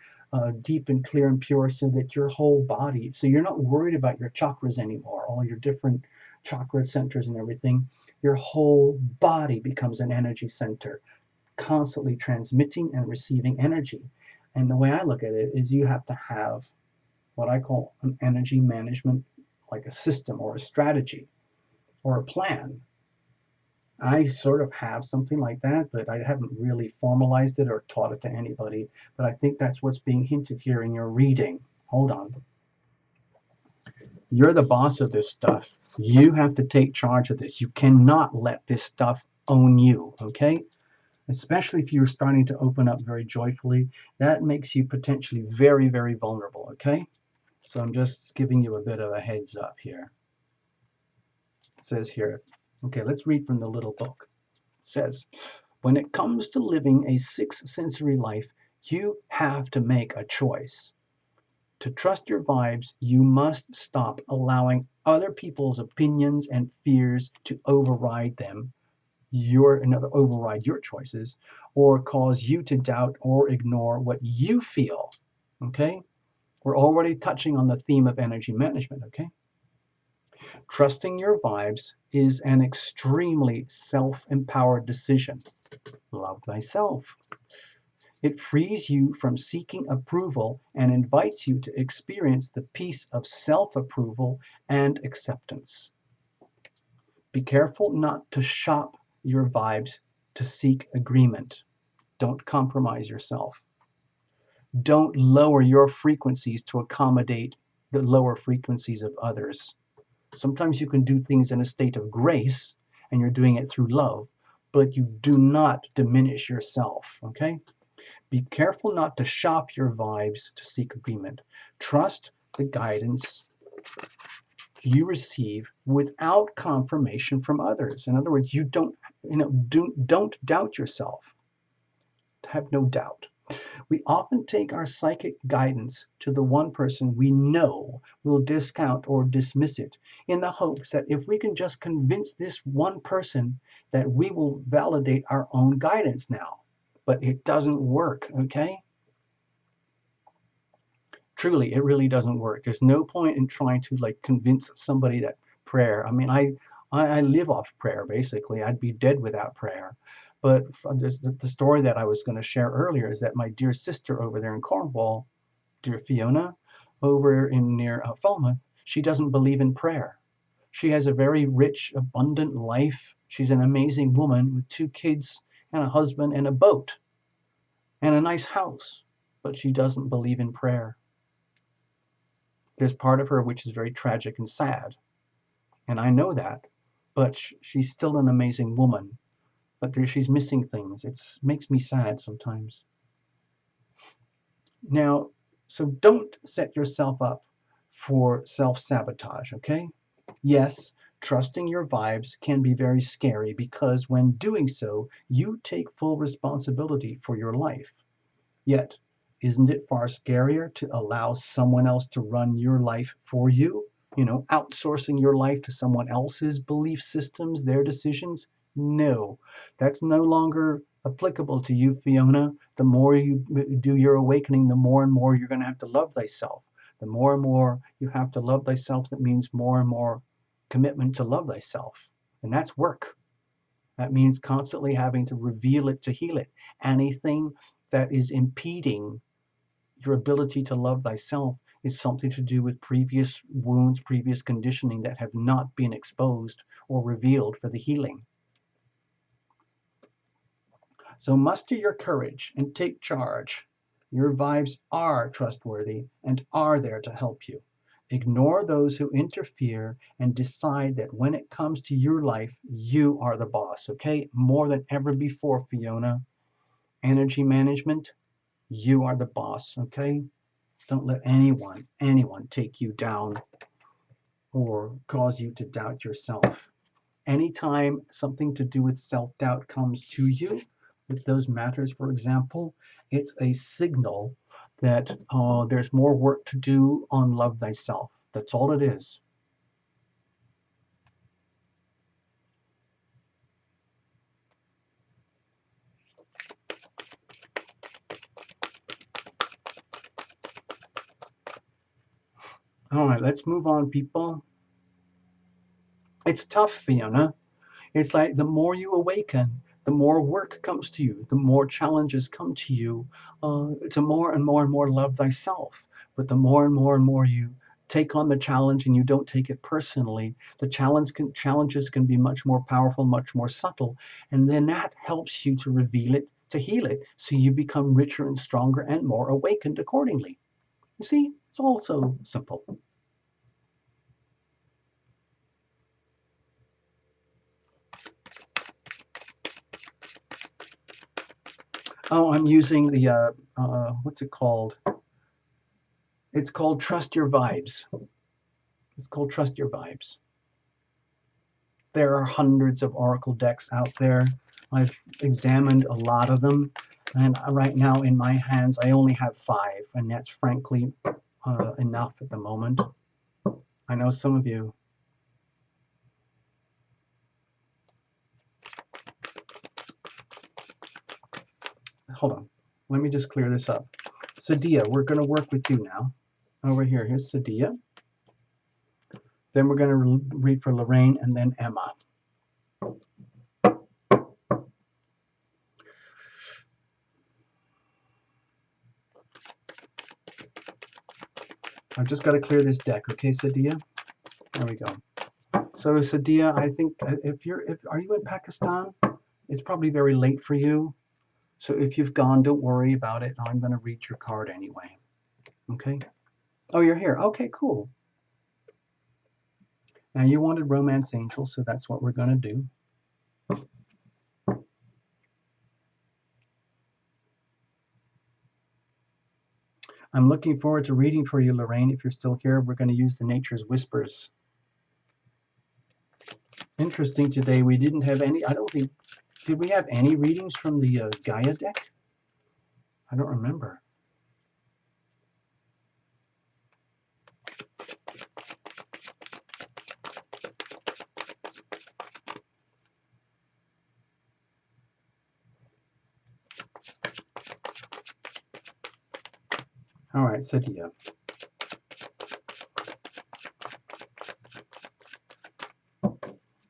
deep and clear and pure, so that your whole body, so you're not worried about your chakras anymore, all your different chakra centers and everything. Your whole body becomes an energy center, constantly transmitting and receiving energy. And the way I look at it is you have to have what I call an energy management, like a system or a strategy or a plan. I sort of have something like that, but I haven't really formalized it or taught it to anybody. But I think that's what's being hinted here in your reading. Hold on. You're the boss of this stuff. You have to take charge of this. You cannot let this stuff own you, okay? Especially if you're starting to open up very joyfully. That makes you potentially very, very vulnerable, okay? So I'm just giving you a bit of a heads up here. It says here, okay, let's read from the little book. It says, when it comes to living a sixth sensory life, you have to make a choice. To trust your vibes, you must stop allowing other people's opinions and fears to override them. override your choices, or cause you to doubt or ignore what you feel. Okay? We're already touching on the theme of energy management, okay? Trusting your vibes is an extremely self-empowered decision. Love thyself. It frees you from seeking approval and invites you to experience the peace of self-approval and acceptance. Be careful not to shop your vibes to seek agreement. Don't compromise yourself. Don't lower your frequencies to accommodate the lower frequencies of others. Sometimes you can do things in a state of grace and you're doing it through love, but you do not diminish yourself, okay? Be careful not to shop your vibes to seek agreement. Trust the guidance you receive without confirmation from others. In other words, don't doubt yourself. Have no doubt. We often take our psychic guidance to the one person we know will discount or dismiss it in the hopes that if we can just convince this one person that we will validate our own guidance now. But it doesn't work, okay? Truly, it really doesn't work. There's no point in trying to like convince somebody that prayer. I mean, I live off prayer basically. I'd be dead without prayer. But the story that I was going to share earlier is that my dear sister over there in Cornwall, dear Fiona, over in near Falmouth, she doesn't believe in prayer. She has a very rich, abundant life. She's an amazing woman with 2 kids and a husband and a boat and a nice house, but she doesn't believe in prayer. There's part of her which is very tragic and sad, and I know that, but she's still an amazing woman. But she's missing things. It makes me sad sometimes. Now, so don't set yourself up for self-sabotage, okay? Yes, trusting your vibes can be very scary because when doing so, you take full responsibility for your life. Yet, isn't it far scarier to allow someone else to run your life for you? Outsourcing your life to someone else's belief systems, their decisions? No, that's no longer applicable to you, Fiona. The more you do your awakening, the more and more you're going to have to love thyself. The more and more you have to love thyself, that means more and more commitment to love thyself. And that's work. That means constantly having to reveal it to heal it. Anything that is impeding your ability to love thyself is something to do with previous wounds, previous conditioning that have not been exposed or revealed for the healing. So muster your courage and take charge. Your vibes are trustworthy and are there to help you. Ignore those who interfere and decide that when it comes to your life, you are the boss, okay? More than ever before, Fiona. Energy management, you are the boss, okay? Don't let anyone take you down or cause you to doubt yourself. Anytime something to do with self-doubt comes to you, with those matters, for example, it's a signal that there's more work to do on love thyself. That's all it is. All right, let's move on, people. It's tough, Fiona. It's like the more you awaken, the more work comes to you, the more challenges come to you, to more and more and more love thyself. But the more and more you take on the challenge and you don't take it personally, the challenges can be much more powerful, much more subtle. And then that helps you to reveal it, to heal it, so you become richer and stronger and more awakened accordingly. You see, it's all so simple. Oh, I'm using the, what's it called? It's called Trust Your Vibes. It's called Trust Your Vibes. There are hundreds of Oracle decks out there. I've examined a lot of them. And right now in my hands, I only have 5. And that's frankly enough at the moment. I know some of you. hold on. Let me just clear this up. Sadia, we're going to work with you now. Over here, here's Sadia. Then we're going to read for Lorraine and then Emma. I've just got to clear this deck, okay, Sadia? There we go. So Sadia, I think are you in Pakistan? It's probably very late for you. So if you've gone, don't worry about it. I'm going to read your card anyway. Okay? Oh, you're here. Okay, cool. Now you wanted Romance Angel, so that's what we're going to do. I'm looking forward to reading for you, Lorraine. If you're still here, we're going to use the Nature's Whispers. Interesting today, we didn't have any, I don't think, did we have any readings from the Gaia deck? I don't remember. All right, Sadia.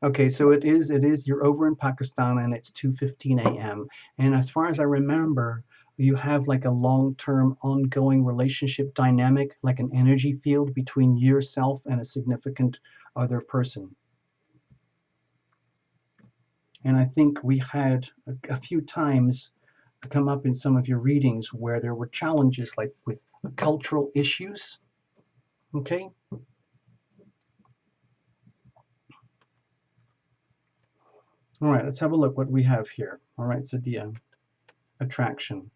Okay, so it is, you're over in Pakistan and it's 2:15 a.m. And as far as I remember, you have like a long-term ongoing relationship dynamic, like an energy field between yourself and a significant other person. And I think we had a few times come up in some of your readings where there were challenges like with cultural issues. Okay. All right, let's have a look what we have here. All right, Sadia, attraction.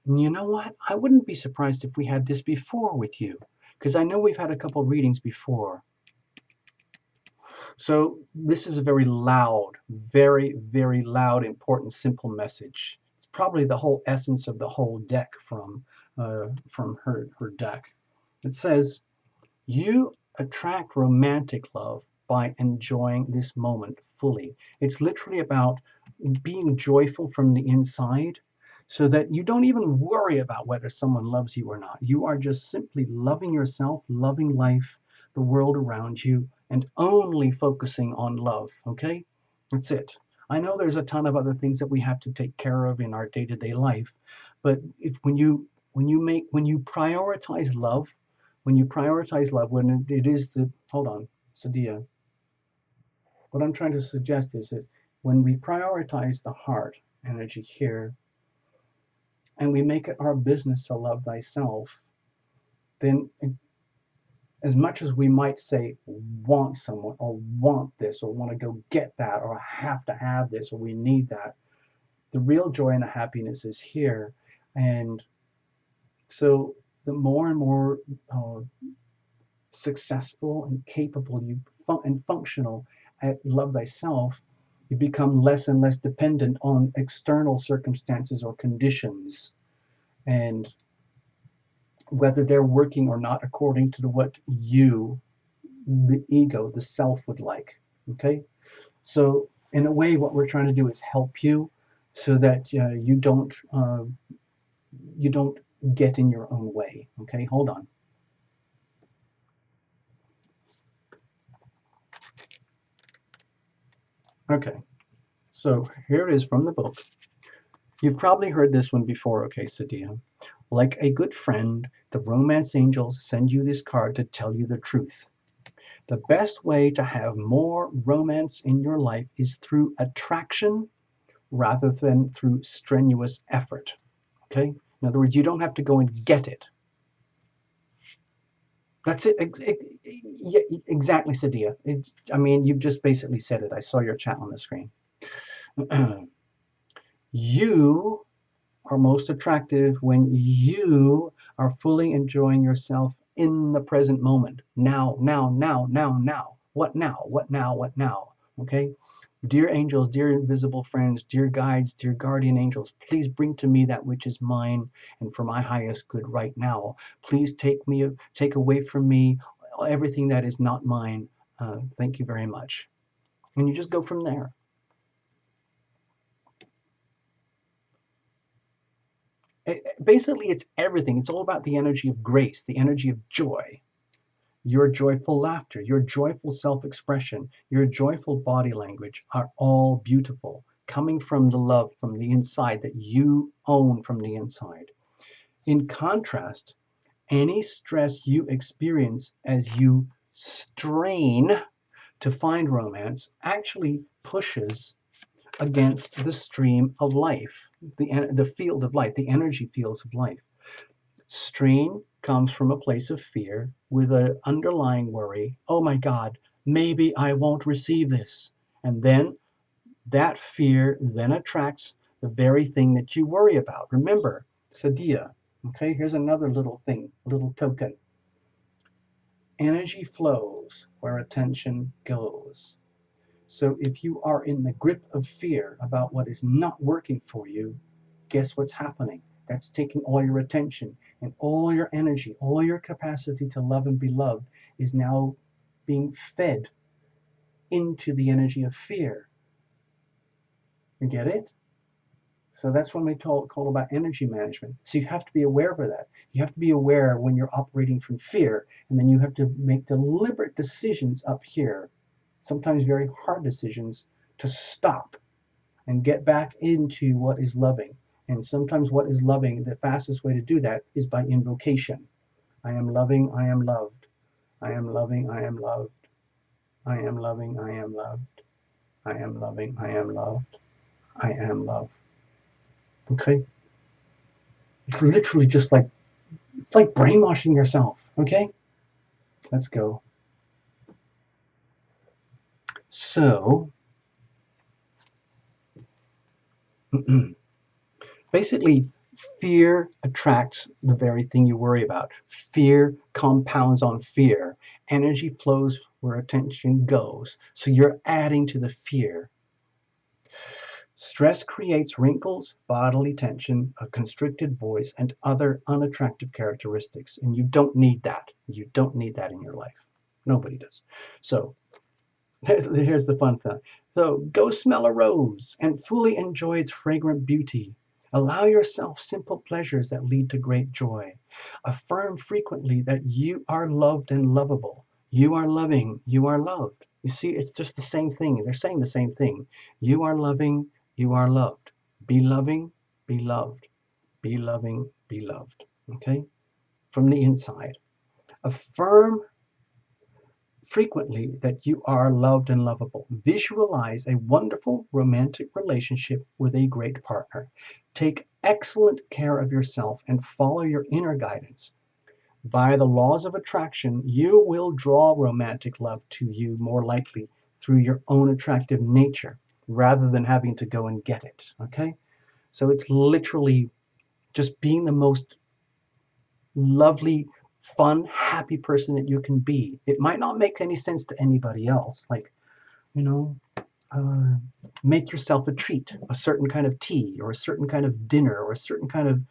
And you know what? I wouldn't be surprised if we had this before with you, because I know we've had a couple readings before. So this is a very loud, very, very loud, important, simple message. It's probably the whole essence of the whole deck from her deck. It says, you attract romantic love by enjoying this moment fully. It's literally about being joyful from the inside so that you don't even worry about whether someone loves you or not. You are just simply loving yourself, loving life, the world around you, and only focusing on love, okay? That's it. I know there's a ton of other things that we have to take care of in our day-to-day life, but when you prioritize love, when it is the, hold on, Sadia, what I'm trying to suggest is that when we prioritize the heart energy here, and we make it our business to love thyself, then as much as we might say want someone or want this or want to go get that or have to have this or we need that, the real joy and the happiness is here. And so the more and more successful and capable and functional at love thyself, you become less and less dependent on external circumstances or conditions, and whether they're working or not according to what you, the ego, the self, would like. Okay, so in a way, what we're trying to do is help you so that you don't get in your own way. Okay, hold on. Okay, so here it is from the book. You've probably heard this one before, okay, Sadia. Like a good friend, the romance angels send you this card to tell you the truth. The best way to have more romance in your life is through attraction rather than through strenuous effort. Okay? In other words, you don't have to go and get it. That's it. Yeah, exactly, Sadia. I mean, you've just basically said it. I saw your chat on the screen. You are most attractive when you are fully enjoying yourself in the present moment. Now, now, now, now, now. What now? What now? What now? Okay? Dear angels, dear invisible friends, dear guides, dear guardian angels, please bring to me that which is mine and for my highest good right now. Please take away from me everything that is not mine. Thank you very much. And you just go from there. Basically, it's everything. It's all about the energy of grace, the energy of joy, your joyful laughter, your joyful self-expression, your joyful body language are all beautiful, coming from the love from the inside that you own from the inside. In contrast, any stress you experience as you strain to find romance actually pushes against the stream of life, the field of life, the energy fields of life. Strain comes from a place of fear with an underlying worry. Oh my God, maybe I won't receive this. And then that fear then attracts the very thing that you worry about. Remember, Sadia. Okay, here's another little thing, a little token. Energy flows where attention goes. So if you are in the grip of fear about what is not working for you, guess what's happening? That's taking all your attention and all your energy, all your capacity to love and be loved is now being fed into the energy of fear. You get it? So that's when we call about energy management. So you have to be aware of that. You have to be aware when you're operating from fear, and then you have to make deliberate decisions up here, sometimes very hard decisions, to stop and get back into what is loving. And sometimes what is loving, the fastest way to do that is by invocation. I am loving, I am loved. I am loving, I am loved. I am loving, I am loved. I am loving, I am loved. I am love. Okay? It's literally just like it's like brainwashing yourself. Okay? Let's go. So basically, fear attracts the very thing you worry about. Fear compounds on fear. Energy flows where attention goes. So you're adding to the fear. Stress creates wrinkles, bodily tension, a constricted voice, and other unattractive characteristics. And you don't need that. You don't need that in your life. Nobody does. So here's the fun thing. So go smell a rose and fully enjoy its fragrant beauty. Allow yourself simple pleasures that lead to great joy. Affirm frequently that you are loved and lovable. You are loving, you are loved. You see, it's just the same thing. They're saying the same thing. You are loving, you are loved. Be loving, be loved. Be loving, be loved. Okay? From the inside. Affirm frequently that you are loved and lovable. Visualize a wonderful romantic relationship with a great partner. Take excellent care of yourself and follow your inner guidance. By the laws of attraction, you will draw romantic love to you more likely through your own attractive nature rather than having to go and get it. Okay? So it's literally just being the most lovely, fun, happy person that you can be. It might not make any sense to anybody else. Like, you know, uh, make yourself a treat, a certain kind of tea, or a certain kind of dinner, or a certain kind of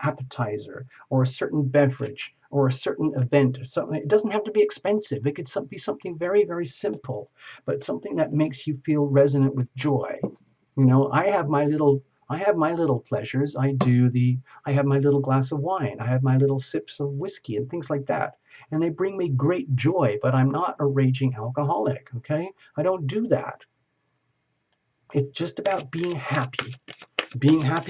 appetizer, or a certain beverage, or a certain event. Or something. It doesn't have to be expensive. It could be something very, very simple, but something that makes you feel resonant with joy. You know, I have my little pleasures. I have my little glass of wine. I have my little sips of whiskey and things like that. And they bring me great joy, but I'm not a raging alcoholic, okay? I don't do that. It's just about being happy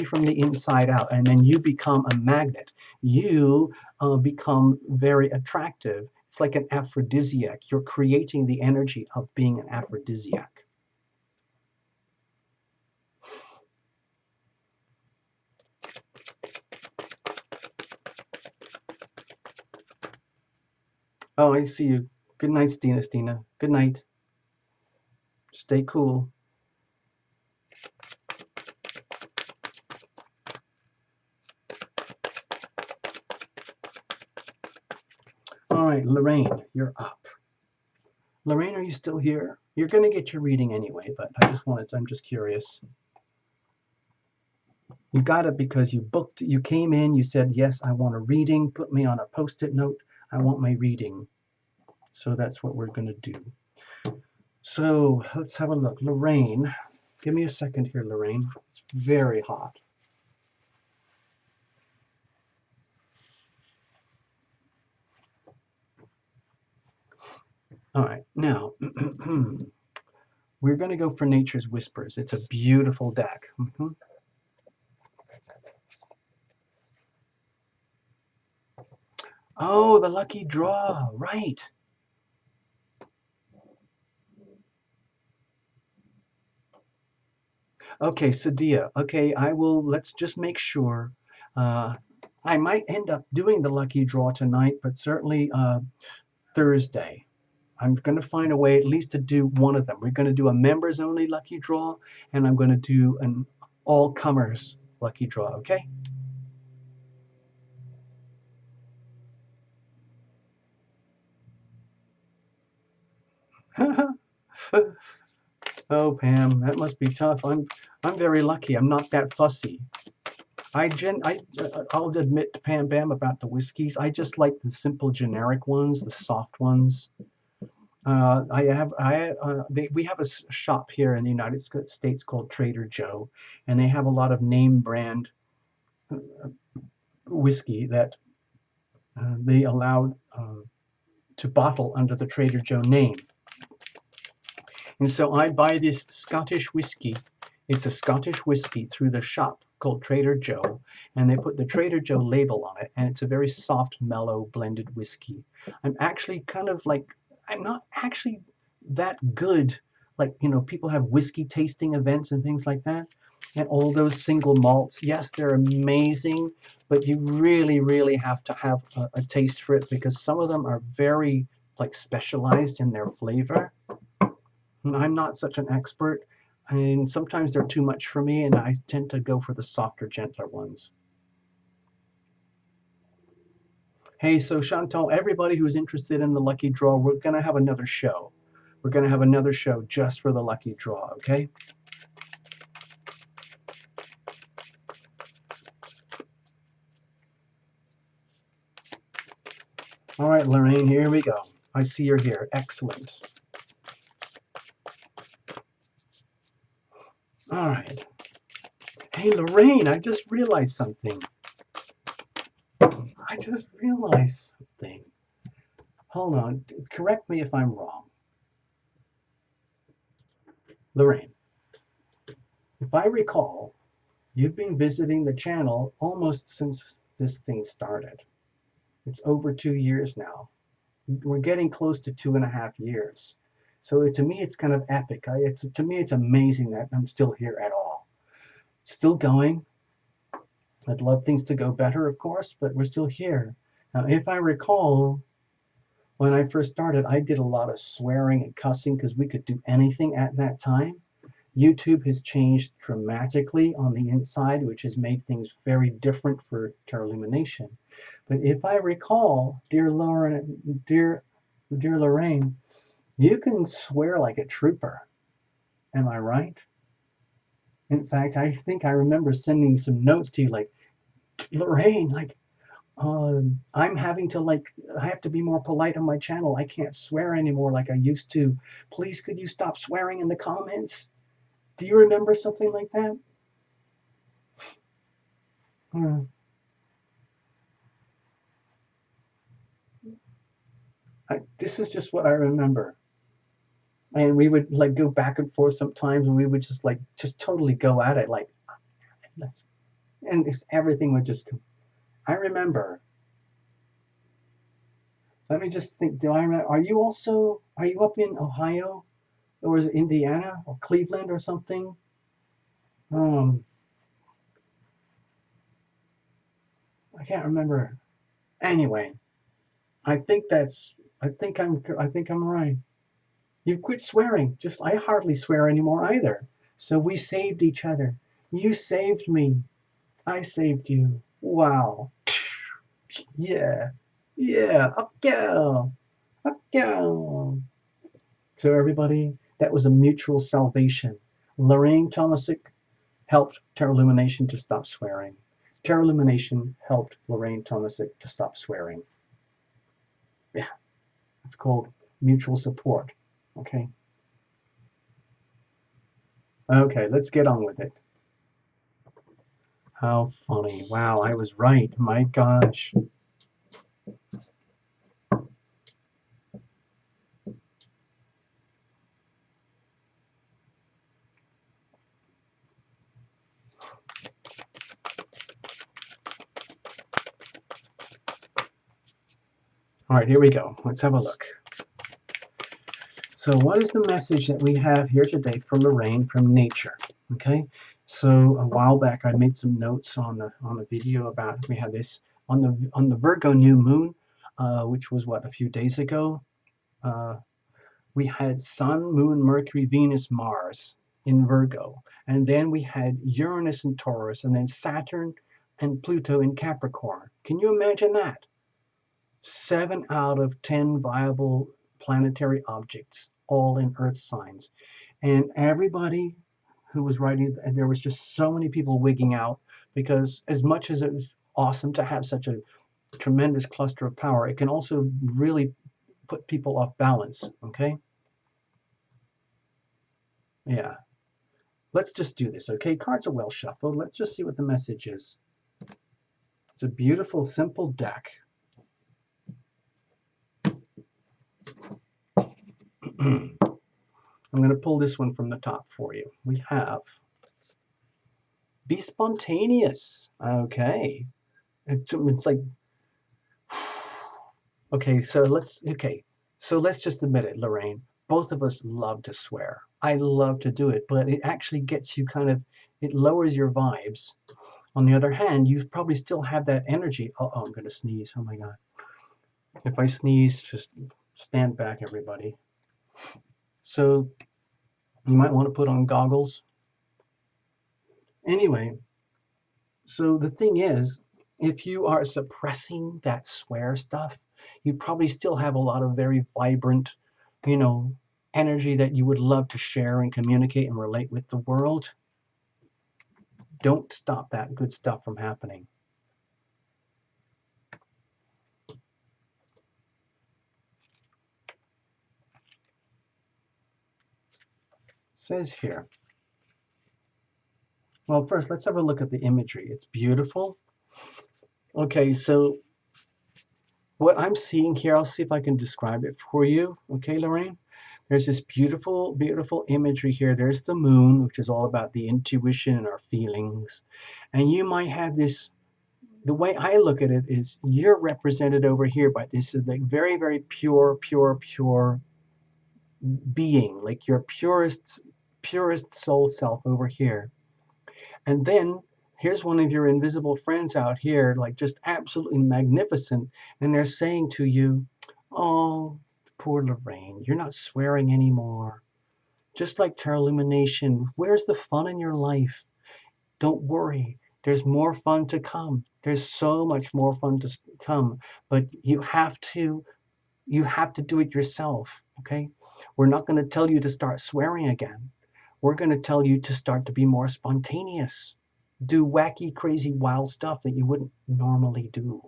from the inside out, and then you become a magnet. You become very attractive. It's like an aphrodisiac. You're creating the energy of being an aphrodisiac. Oh, I see you. Good night, Stina. Good night. Stay cool. All right, Lorraine, you're up. Lorraine, are you still here? You're going to get your reading anyway, but I'm just curious. You got it because you came in, you said, yes, I want a reading, put me on a post-it note. I want my reading. So that's what we're going to do. So let's have a look. Lorraine, give me a second here, Lorraine. It's very hot. All right, now we're going to go for Nature's Whispers. It's a beautiful deck. Oh, the lucky draw, right. Okay, Sadia. Okay, let's just make sure. Uh, I might end up doing the lucky draw tonight, but certainly Thursday. I'm going to find a way at least to do one of them. We're going to do a members only lucky draw, and I'm going to do an all comers lucky draw, okay? Oh, Pam, that must be tough. I'm very lucky. I'm not that fussy. I'll admit to Pam Bam about the whiskeys. I just like the simple generic ones, the soft ones. We have a shop here in the United States called Trader Joe, and they have a lot of name brand whiskey that they allowed to bottle under the Trader Joe name. And so I buy this Scottish whiskey. It's a Scottish whiskey through the shop called Trader Joe, and they put the Trader Joe label on it, and it's a very soft, mellow, blended whiskey. I'm actually kind of like, I'm not actually that good. Like, people have whiskey tasting events and things like that. And all those single malts, yes, they're amazing, but you really, really have to have a taste for it because some of them are very like specialized in their flavor. And I'm not such an expert, and sometimes they're too much for me, and I tend to go for the softer, gentler ones. Hey, so Chantal, everybody who's interested in the lucky draw, we're going to have another show. We're going to have another show just for the lucky draw, okay? All right, Lorraine, here we go. I see you're here. Excellent. All right. Hey, Lorraine, I just realized something. I just realized something. Hold on. Correct me if I'm wrong. Lorraine, if I recall, you've been visiting the channel almost since this thing started. It's over 2 years now. We're getting close to 2.5 years. So to me, it's kind of epic. To me, it's amazing that I'm still here at all. Still going. I'd love things to go better, of course, but we're still here. Now, if I recall, when I first started, I did a lot of swearing and cussing because we could do anything at that time. YouTube has changed dramatically on the inside, which has made things very different for Terralumination. But if I recall, dear Lorraine, you can swear like a trooper. Am I right? In fact, I think I remember sending some notes to you like, Lorraine, like, I'm having to I have to be more polite on my channel. I can't swear anymore like I used to. Please, could you stop swearing in the comments? Do you remember something like that? Hmm. This is just what I remember. And we would like go back and forth sometimes, and we would just totally go at it, like, and everything would just. I remember. Let me just think. Do I remember? Are you up in Ohio, or is it Indiana or Cleveland or something? Um, I can't remember. Anyway, I think that's. I think I'm right. You quit swearing. Just I hardly swear anymore either. So we saved each other. You saved me. I saved you. Wow. Yeah. Yeah. Up go. Up go. So everybody, that was a mutual salvation. Lorraine Tomasic helped Terralumination to stop swearing. Terralumination helped Lorraine Tomasic to stop swearing. Yeah, it's called mutual support. Okay. Okay, let's get on with it. How funny. Wow, I was right. My gosh. All right, here we go. Let's have a look. So what is the message that we have here today for Lorraine from nature? Okay, so a while back I made some notes on the video about we had this on the Virgo new moon, which was what, a few days ago. Uh, we had Sun, Moon, Mercury, Venus, Mars in Virgo, and then we had Uranus in Taurus, and then Saturn and Pluto in Capricorn. Can you imagine that? 7 out of 10 viable planetary objects, all in Earth signs. And everybody who was writing, and there was just so many people wigging out because as much as it was awesome to have such a tremendous cluster of power, it can also really put people off balance. Okay. Yeah. Let's just do this. Okay. Cards are well shuffled. Let's just see what the message is. It's a beautiful, simple deck. I'm going to pull this one from the top for you. We have be spontaneous. Okay. It's like, okay, so let's just admit it, Lorraine. Both of us love to swear. I love to do it, but it actually gets you kind of, it lowers your vibes. On the other hand, you probably still have that energy. Oh, I'm going to sneeze. Oh my God. If I sneeze, just stand back, everybody. So you might want to put on goggles. Anyway, so the thing is, if you are suppressing that swear stuff, you probably still have a lot of very vibrant, you know, energy that you would love to share and communicate and relate with the world. Don't stop that good stuff from happening. It says here, well, first let's have a look at the imagery. It's beautiful. Okay, so what I'm seeing here, I'll see if I can describe it for you. Okay, Lorraine? There's this beautiful, beautiful imagery here. There's the moon, which is all about the intuition and our feelings. And you might have this, the way I look at it is you're represented over here by this is like very, very pure, pure, pure being, like your purest soul self over here. And then here's one of your invisible friends out here, like just absolutely magnificent. And they're saying to you, oh, poor Lorraine, you're not swearing anymore. Just like Tarot Illumination, where's the fun in your life? Don't worry. There's more fun to come. There's so much more fun to come, but you have to do it yourself, okay? We're not going to tell you to start swearing again. We're going to tell you to start to be more spontaneous. Do wacky, crazy, wild stuff that you wouldn't normally do.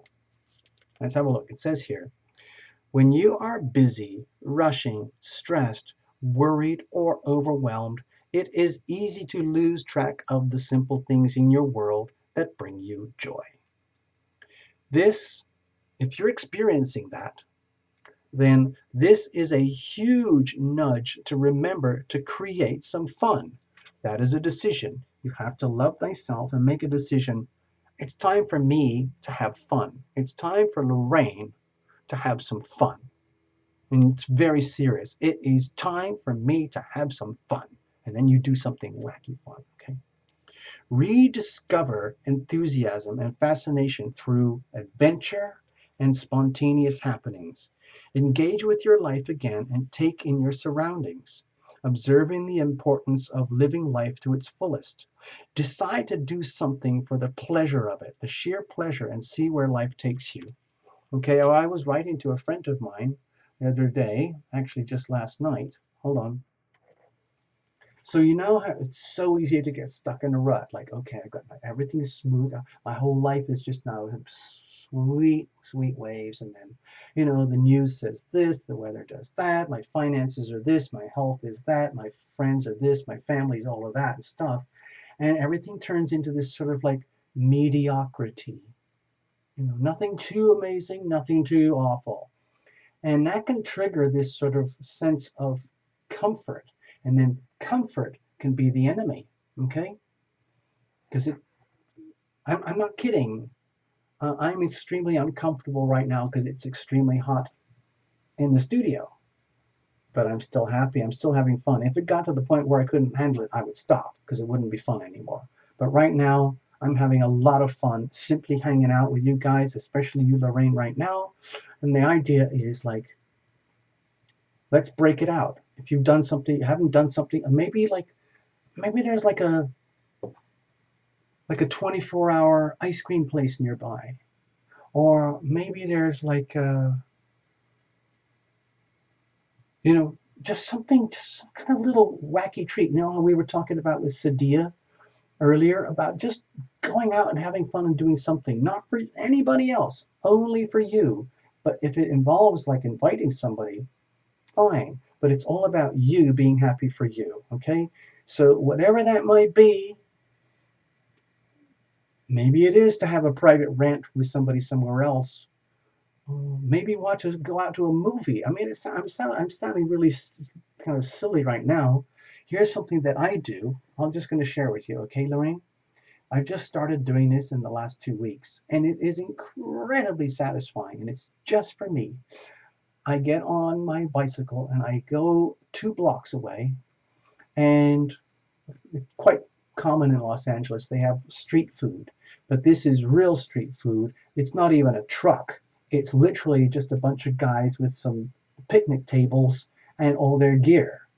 Let's have a look. It says here, when you are busy, rushing, stressed, worried, or overwhelmed, it is easy to lose track of the simple things in your world that bring you joy. This, if you're experiencing that, then this is a huge nudge to remember to create some fun. That is a decision. You have to love thyself and make a decision. It's time for me to have fun. It's time for Lorraine to have some fun. And it's very serious. It is time for me to have some fun. And then you do something wacky fun, okay? Rediscover enthusiasm and fascination through adventure and spontaneous happenings. Engage with your life again and take in your surroundings, observing the importance of living life to its fullest. Decide to do something for the pleasure of it, the sheer pleasure, and see where life takes you. Okay, I was writing to a friend of mine the other day, actually just last night. Hold on. So you know how it's so easy to get stuck in a rut. Like, okay, I got everything's smooth. My whole life is just now sweet, sweet waves. And then, you know, the news says this, the weather does that, my finances are this, my health is that, my friends are this, my family's all of that and stuff. And everything turns into this sort of like mediocrity. You know, nothing too amazing, nothing too awful. And that can trigger this sort of sense of comfort. And then comfort can be the enemy, okay? Because I'm not kidding. I'm extremely uncomfortable right now because it's extremely hot in the studio. But I'm still happy. I'm still having fun. If it got to the point where I couldn't handle it, I would stop because it wouldn't be fun anymore. But right now, I'm having a lot of fun simply hanging out with you guys, especially you, Lorraine, right now. And the idea is like, let's break it out. If you've done something, you haven't done something, maybe there's like a 24-hour ice cream place nearby, or maybe there's like just something, just some kind of little wacky treat. You know how we were talking about with Sadia earlier about just going out and having fun and doing something, not for anybody else, only for you. But if it involves like inviting somebody, fine. But it's all about you being happy for you, okay? So whatever that might be, maybe it is to have a private rant with somebody somewhere else. Maybe go out to a movie. I mean, I'm sounding really kind of silly right now. Here's something that I do. I'm just going to share with you, okay, Lorraine? I've just started doing this in the last 2 weeks, and it is incredibly satisfying, and it's just for me. I get on my bicycle and I go 2 blocks away, and it's quite common in Los Angeles. They have street food, but this is real street food. It's not even a truck. It's literally just a bunch of guys with some picnic tables and all their gear.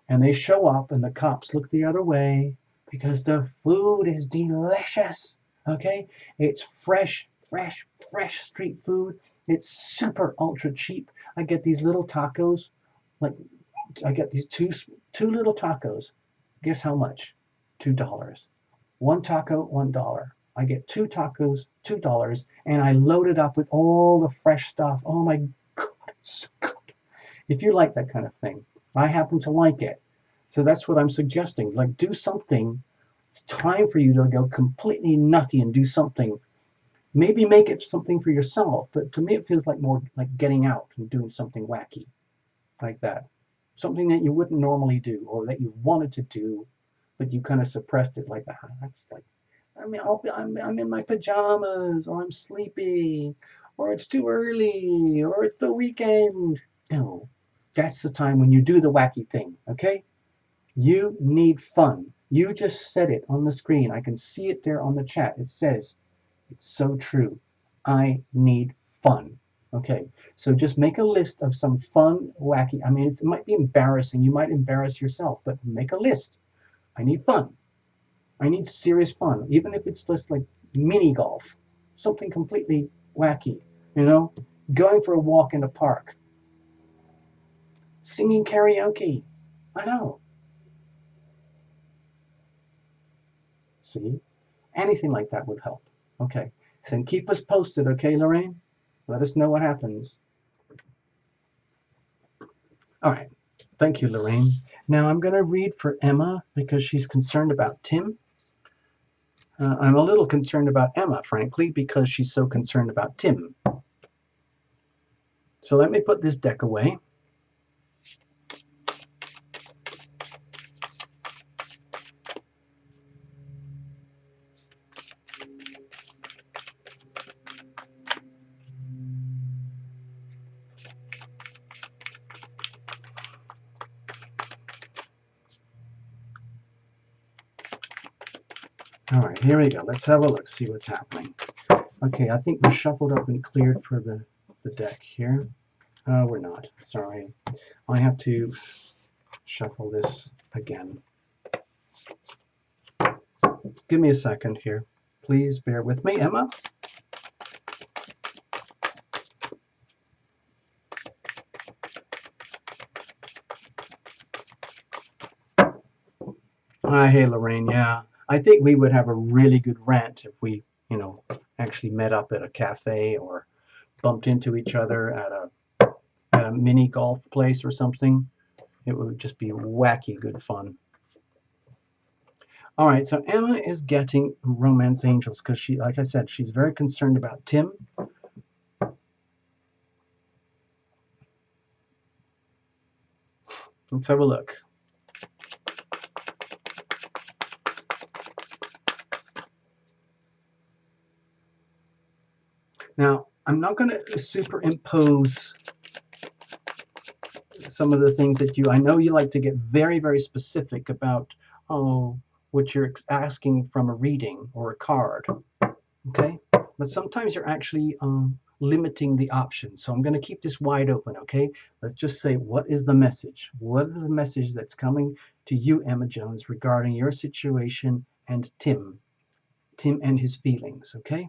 And they show up, and the cops look the other way because the food is delicious. Okay? It's fresh, fresh, fresh street food. It's super ultra cheap. I get these little tacos, like I get these two little tacos. Guess how much? $2. One taco, $1. I get 2 tacos, $2, and I load it up with all the fresh stuff. Oh my God, it's so good. If you like that kind of thing, I happen to like it. So that's what I'm suggesting. Like, do something. It's time for you to go completely nutty and do something. Maybe make it something for yourself, but to me, it feels like more like getting out and doing something wacky like that. Something that you wouldn't normally do or that you wanted to do, but you kind of suppressed it. Like, that's like, I mean, I'm in my pajamas, or I'm sleepy, or it's too early, or it's the weekend. No, that's the time when you do the wacky thing, okay? You need fun. You just said it on the screen. I can see it there on the chat. It says, it's so true. I need fun. Okay, so just make a list of some fun, wacky. I mean, it might be embarrassing. You might embarrass yourself, but make a list. I need fun. I need serious fun, even if it's just like mini golf, something completely wacky, you know? Going for a walk in the park, singing karaoke. I know. See? Anything like that would help. Okay. So keep us posted, okay, Lorraine? Let us know what happens. All right. Thank you, Lorraine. Now I'm going to read for Emma because she's concerned about Tim. I'm a little concerned about Emma, frankly, because she's so concerned about Tim. So let me put this deck away. All right, here we go. Let's have a look, see what's happening. Okay, I think we're shuffled up and cleared for the deck here. We're not, sorry. I have to shuffle this again. Give me a second here. Please bear with me, Emma. Hey, Lorraine, yeah. I think we would have a really good rant if we, actually met up at a cafe or bumped into each other at a mini golf place or something. It would just be wacky good fun. All right, so Emma is getting Romance Angels because she, like I said, she's very concerned about Tim. Let's have a look. Now, I'm not going to superimpose some of the things that I know you like to get very, very specific about, oh, what you're asking from a reading or a card, okay? But sometimes you're actually limiting the options. So I'm going to keep this wide open, okay? Let's just say, what is the message? What is the message that's coming to you, Emma Jones, regarding your situation and Tim and his feelings, okay?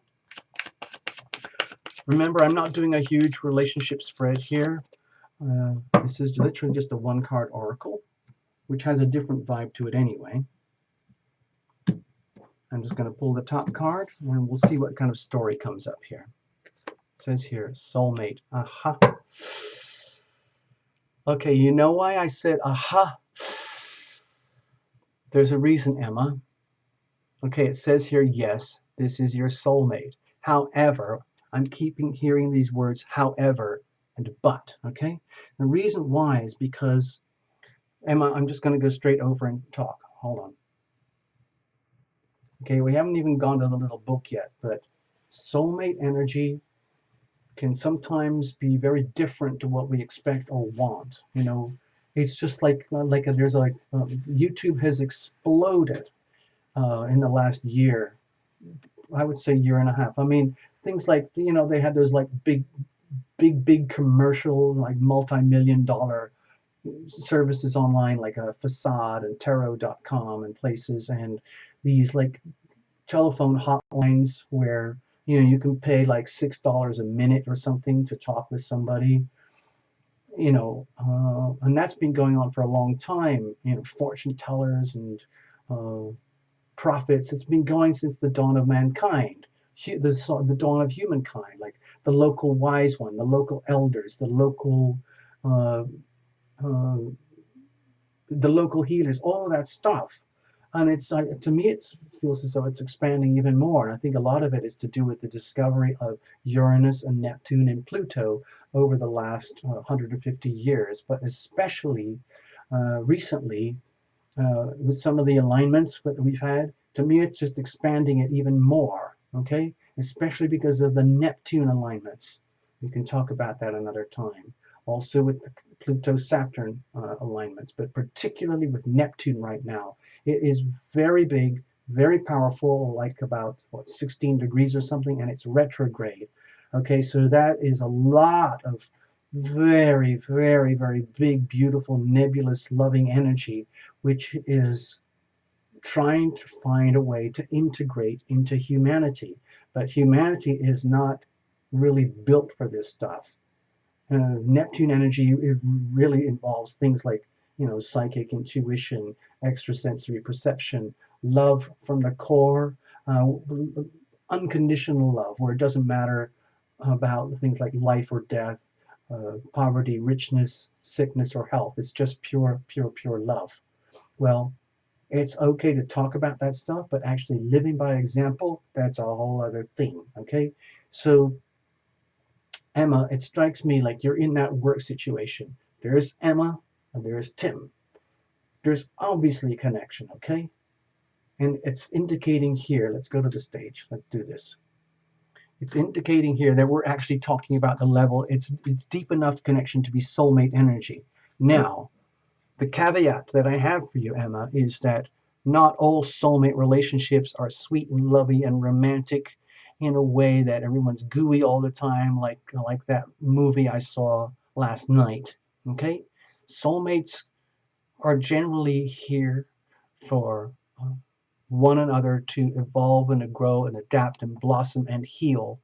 Remember, I'm not doing a huge relationship spread here. This is literally just a one card oracle, which has a different vibe to it anyway. I'm just going to pull the top card and we'll see what kind of story comes up here. It says here, soulmate. Aha. Okay, you know why I said aha? There's a reason, Emma. Okay, it says here, yes, this is your soulmate. However, I'm hearing these words, however, and but, okay? The reason why is because, Emma, I'm just going to go straight over and talk. Hold on. Okay, we haven't even gone to the little book yet, but soulmate energy can sometimes be very different to what we expect or want. You know, it's just YouTube has exploded in the last year. I would say year and a half. I mean, things like, you know, they had those like big commercial, like multi-million-dollar services online, like a Facade and Tarot.com and places, and these like telephone hotlines where, you know, you can pay like $6 a minute or something to talk with somebody, you know, and that's been going on for a long time. You know, fortune tellers and uh, prophets. It's been going since the dawn of mankind, the dawn of humankind, like the local wise one, the local elders, uh, uh, the local healers, all that stuff. And it's to me, it feels as though it's expanding even more. And I think a lot of it is to do with the discovery of Uranus and Neptune and Pluto over the last 150 years, but especially recently with some of the alignments that we've had. To me, it's just expanding it even more. Okay, especially because of the Neptune alignments. We can talk about that another time. Also with the Pluto-Saturn alignments, but particularly with Neptune right now. It is very big, very powerful, like about, what, 16 degrees or something, and it's retrograde. Okay, so that is a lot of very, very, very big, beautiful, nebulous, loving energy, which is trying to find a way to integrate into humanity. But humanity is not really built for this stuff. Neptune energy, it really involves things like, you know, psychic intuition, extrasensory perception, love from the core, uh, unconditional love, where it doesn't matter about things like life or death, poverty, richness, sickness, or health. It's just pure, pure, pure love. Well, it's okay to talk about that stuff, but actually living by example, that's a whole other thing. Okay. So Emma, it strikes me like you're in that work situation. There's Emma and there's Tim. There's obviously a connection, okay? And it's indicating here, let's go to the stage. Let's do this. It's indicating here that we're actually talking about the level. It's deep enough connection to be soulmate energy. Now, the caveat that I have for you, Emma, is that not all soulmate relationships are sweet and lovey and romantic in a way that everyone's gooey all the time, like that movie I saw last night. Okay, soulmates are generally here for one another to evolve and to grow and adapt and blossom and heal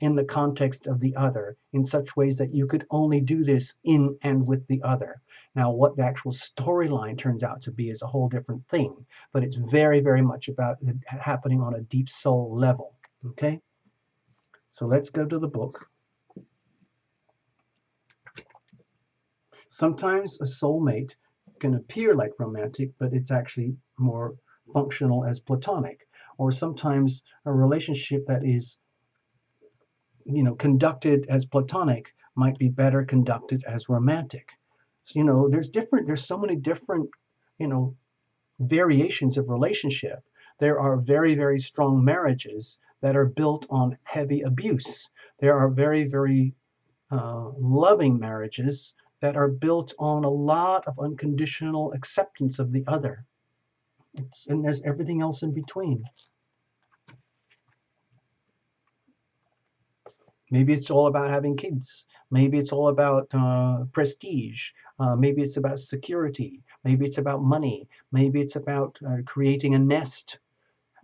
in the context of the other in such ways that you could only do this in and with the other. Now, what the actual storyline turns out to be is a whole different thing, but it's very, very much about it happening on a deep soul level. Okay? So let's go to the book. Sometimes a soulmate can appear like romantic, but it's actually more functional as platonic. Or sometimes a relationship that is, you know, conducted as platonic might be better conducted as romantic. So, you know, there's so many different, you know, variations of relationship. There are very, very strong marriages that are built on heavy abuse. There are very, very loving marriages that are built on a lot of unconditional acceptance of the other. And there's everything else in between. Maybe it's all about having kids. Maybe it's all about prestige. Maybe it's about security. Maybe it's about money. Maybe it's about creating a nest.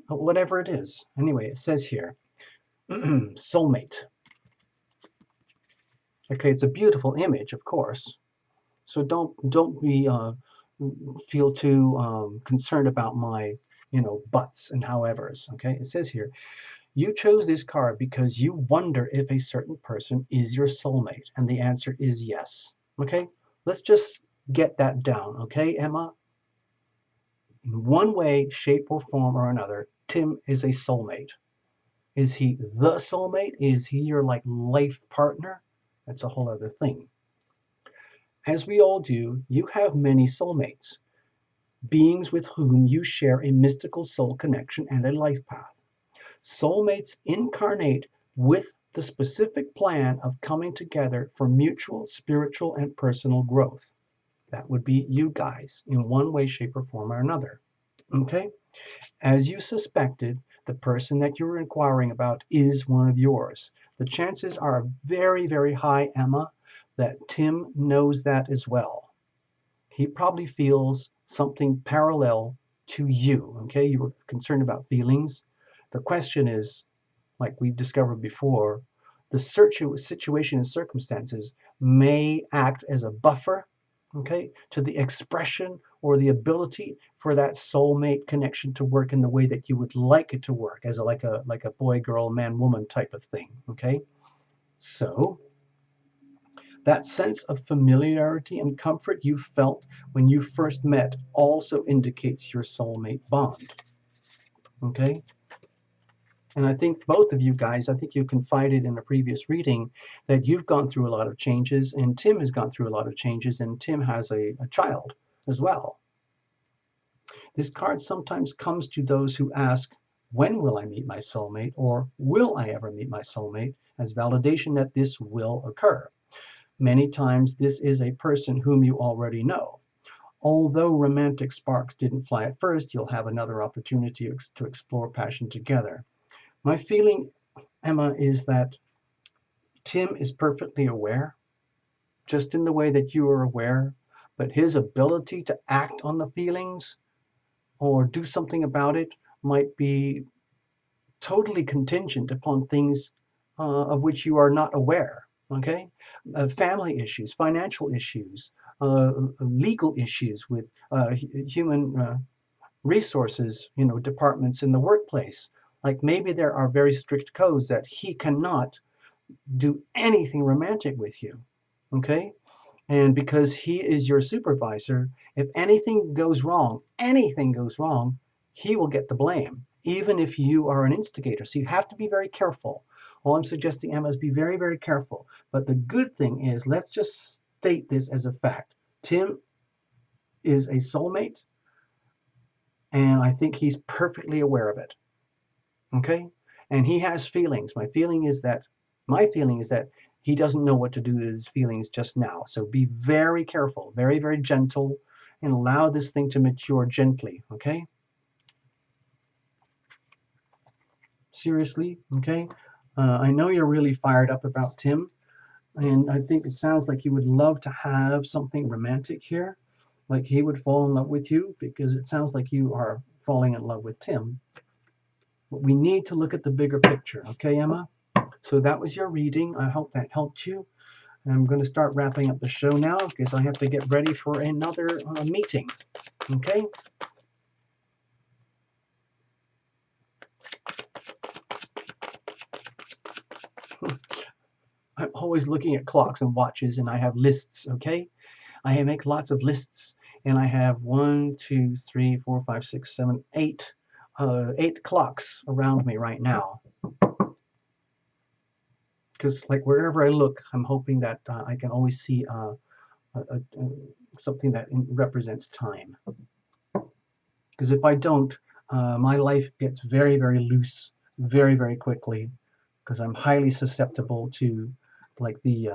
Whatever it is. Anyway, it says here, soulmate. Okay, it's a beautiful image, of course. So don't be feel too concerned about my buts and howevers. Okay, it says here, you chose this card because you wonder if a certain person is your soulmate, and the answer is yes. Okay, let's just get that down. Okay, Emma. In one way, shape, or form or another, Tim is a soulmate. Is he the soulmate? Is he your like life partner? That's a whole other thing. As we all do, you have many soulmates, beings with whom you share a mystical soul connection and a life path. Soulmates incarnate with the specific plan of coming together for mutual spiritual and personal growth. That would be you guys in one way, shape, or form or another. Okay? As you suspected, the person that you're inquiring about is one of yours. The chances are very, very high, Emma, that Tim knows that as well. He probably feels something parallel to you. Okay? You were concerned about feelings. The question is, like we've discovered before, the situation and circumstances may act as a buffer, okay, to the expression or the ability for that soulmate connection to work in the way that you would like it to work, as like a boy, girl, man, woman type of thing. Okay, so that sense of familiarity and comfort you felt when you first met also indicates your soulmate bond. Okay. And I think both of you guys, I think you confided in a previous reading that you've gone through a lot of changes, and Tim has gone through a lot of changes, and Tim has a child as well. This card sometimes comes to those who ask, when will I meet my soulmate? Or will I ever meet my soulmate? As validation that this will occur. Many times this is a person whom you already know. Although romantic sparks didn't fly at first, you'll have another opportunity to explore passion together. My feeling, Emma, is that Tim is perfectly aware, just in the way that you are aware, but his ability to act on the feelings or do something about it might be totally contingent upon things of which you are not aware. Okay, family issues, financial issues, legal issues with human resources, departments in the workplace. Like maybe there are very strict codes that he cannot do anything romantic with you. Okay, and because he is your supervisor, if anything goes wrong, he will get the blame, even if you are an instigator. So you have to be very careful. All I'm suggesting, Emma, is be very, very careful. But the good thing is, let's just state this as a fact. Tim is a soulmate, and I think he's perfectly aware of it. Okay? And he has feelings. My feeling is that he doesn't know what to do with his feelings just now. So be very careful, very, very gentle, and allow this thing to mature gently. Okay? Seriously, okay? I know you're really fired up about Tim, and I think it sounds like you would love to have something romantic here. Like he would fall in love with you, because it sounds like you are falling in love with Tim. But we need to look at the bigger picture, okay, Emma? So that was your reading. I hope that helped you. I'm going to start wrapping up the show now because I have to get ready for another meeting. Okay? I'm always looking at clocks and watches, and I have lists. Okay? I make lots of lists, and I have 1, 2, 3, 4, 5, 6, 7, 8, 8 clocks around me right now. Because like wherever I look, I'm hoping that I can always see something that represents time. Because if I don't, my life gets very, very loose very, very quickly. because I'm highly susceptible to like the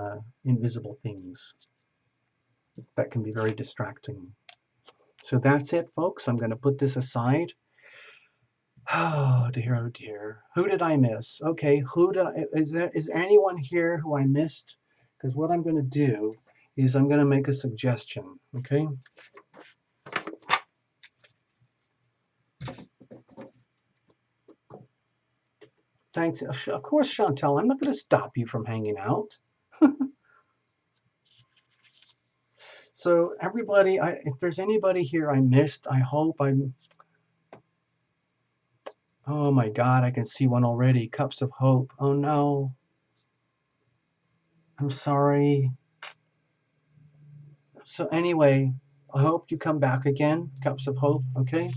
invisible things that can be very distracting. So that's it, folks. I'm going to put this aside. Oh dear, oh dear. Who did I miss? Okay, is there anyone here who I missed? Because what I'm going to do is I'm going to make a suggestion. Okay. Thanks. Of course, Chantel, I'm not going to stop you from hanging out. So everybody, if there's anybody here I missed, I hope I'm. Oh my God, I can see one already. Cups of Hope. Oh no. I'm sorry. So anyway, I hope you come back again, Cups of Hope, okay?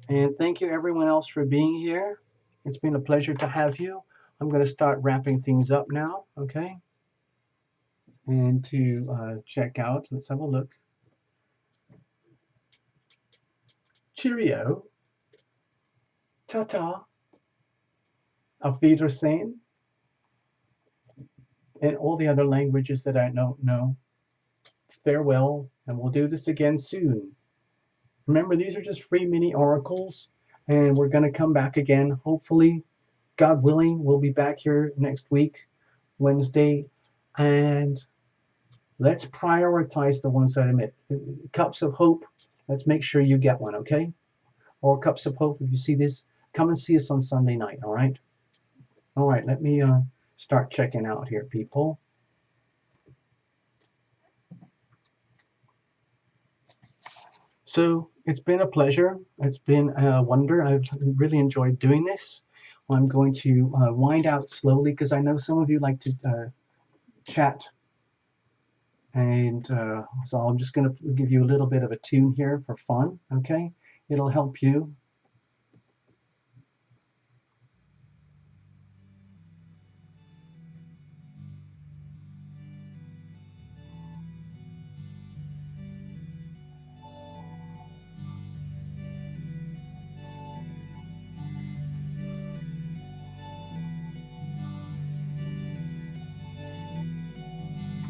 And thank you everyone else for being here. It's been a pleasure to have you. I'm going to start wrapping things up now, okay? And to check out, let's have a look. Cheerio. Ta-ta. Auf Wiedersehen. And all the other languages that I don't know. Farewell, and we'll do this again soon. Remember, these are just free mini oracles, and we're going to come back again. Hopefully, God willing, we'll be back here next week, Wednesday, and let's prioritize the ones that I emit. Cups of Hope, let's make sure you get one, okay? Or Cups of Hope, if you see this, come and see us on Sunday night, all right? All right, let me start checking out here, people. So it's been a pleasure. It's been a wonder. I've really enjoyed doing this. I'm going to wind out slowly because I know some of you like to chat. And so I'm just going to give you a little bit of a tune here for fun, okay? It'll help you.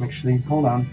Actually, hold on.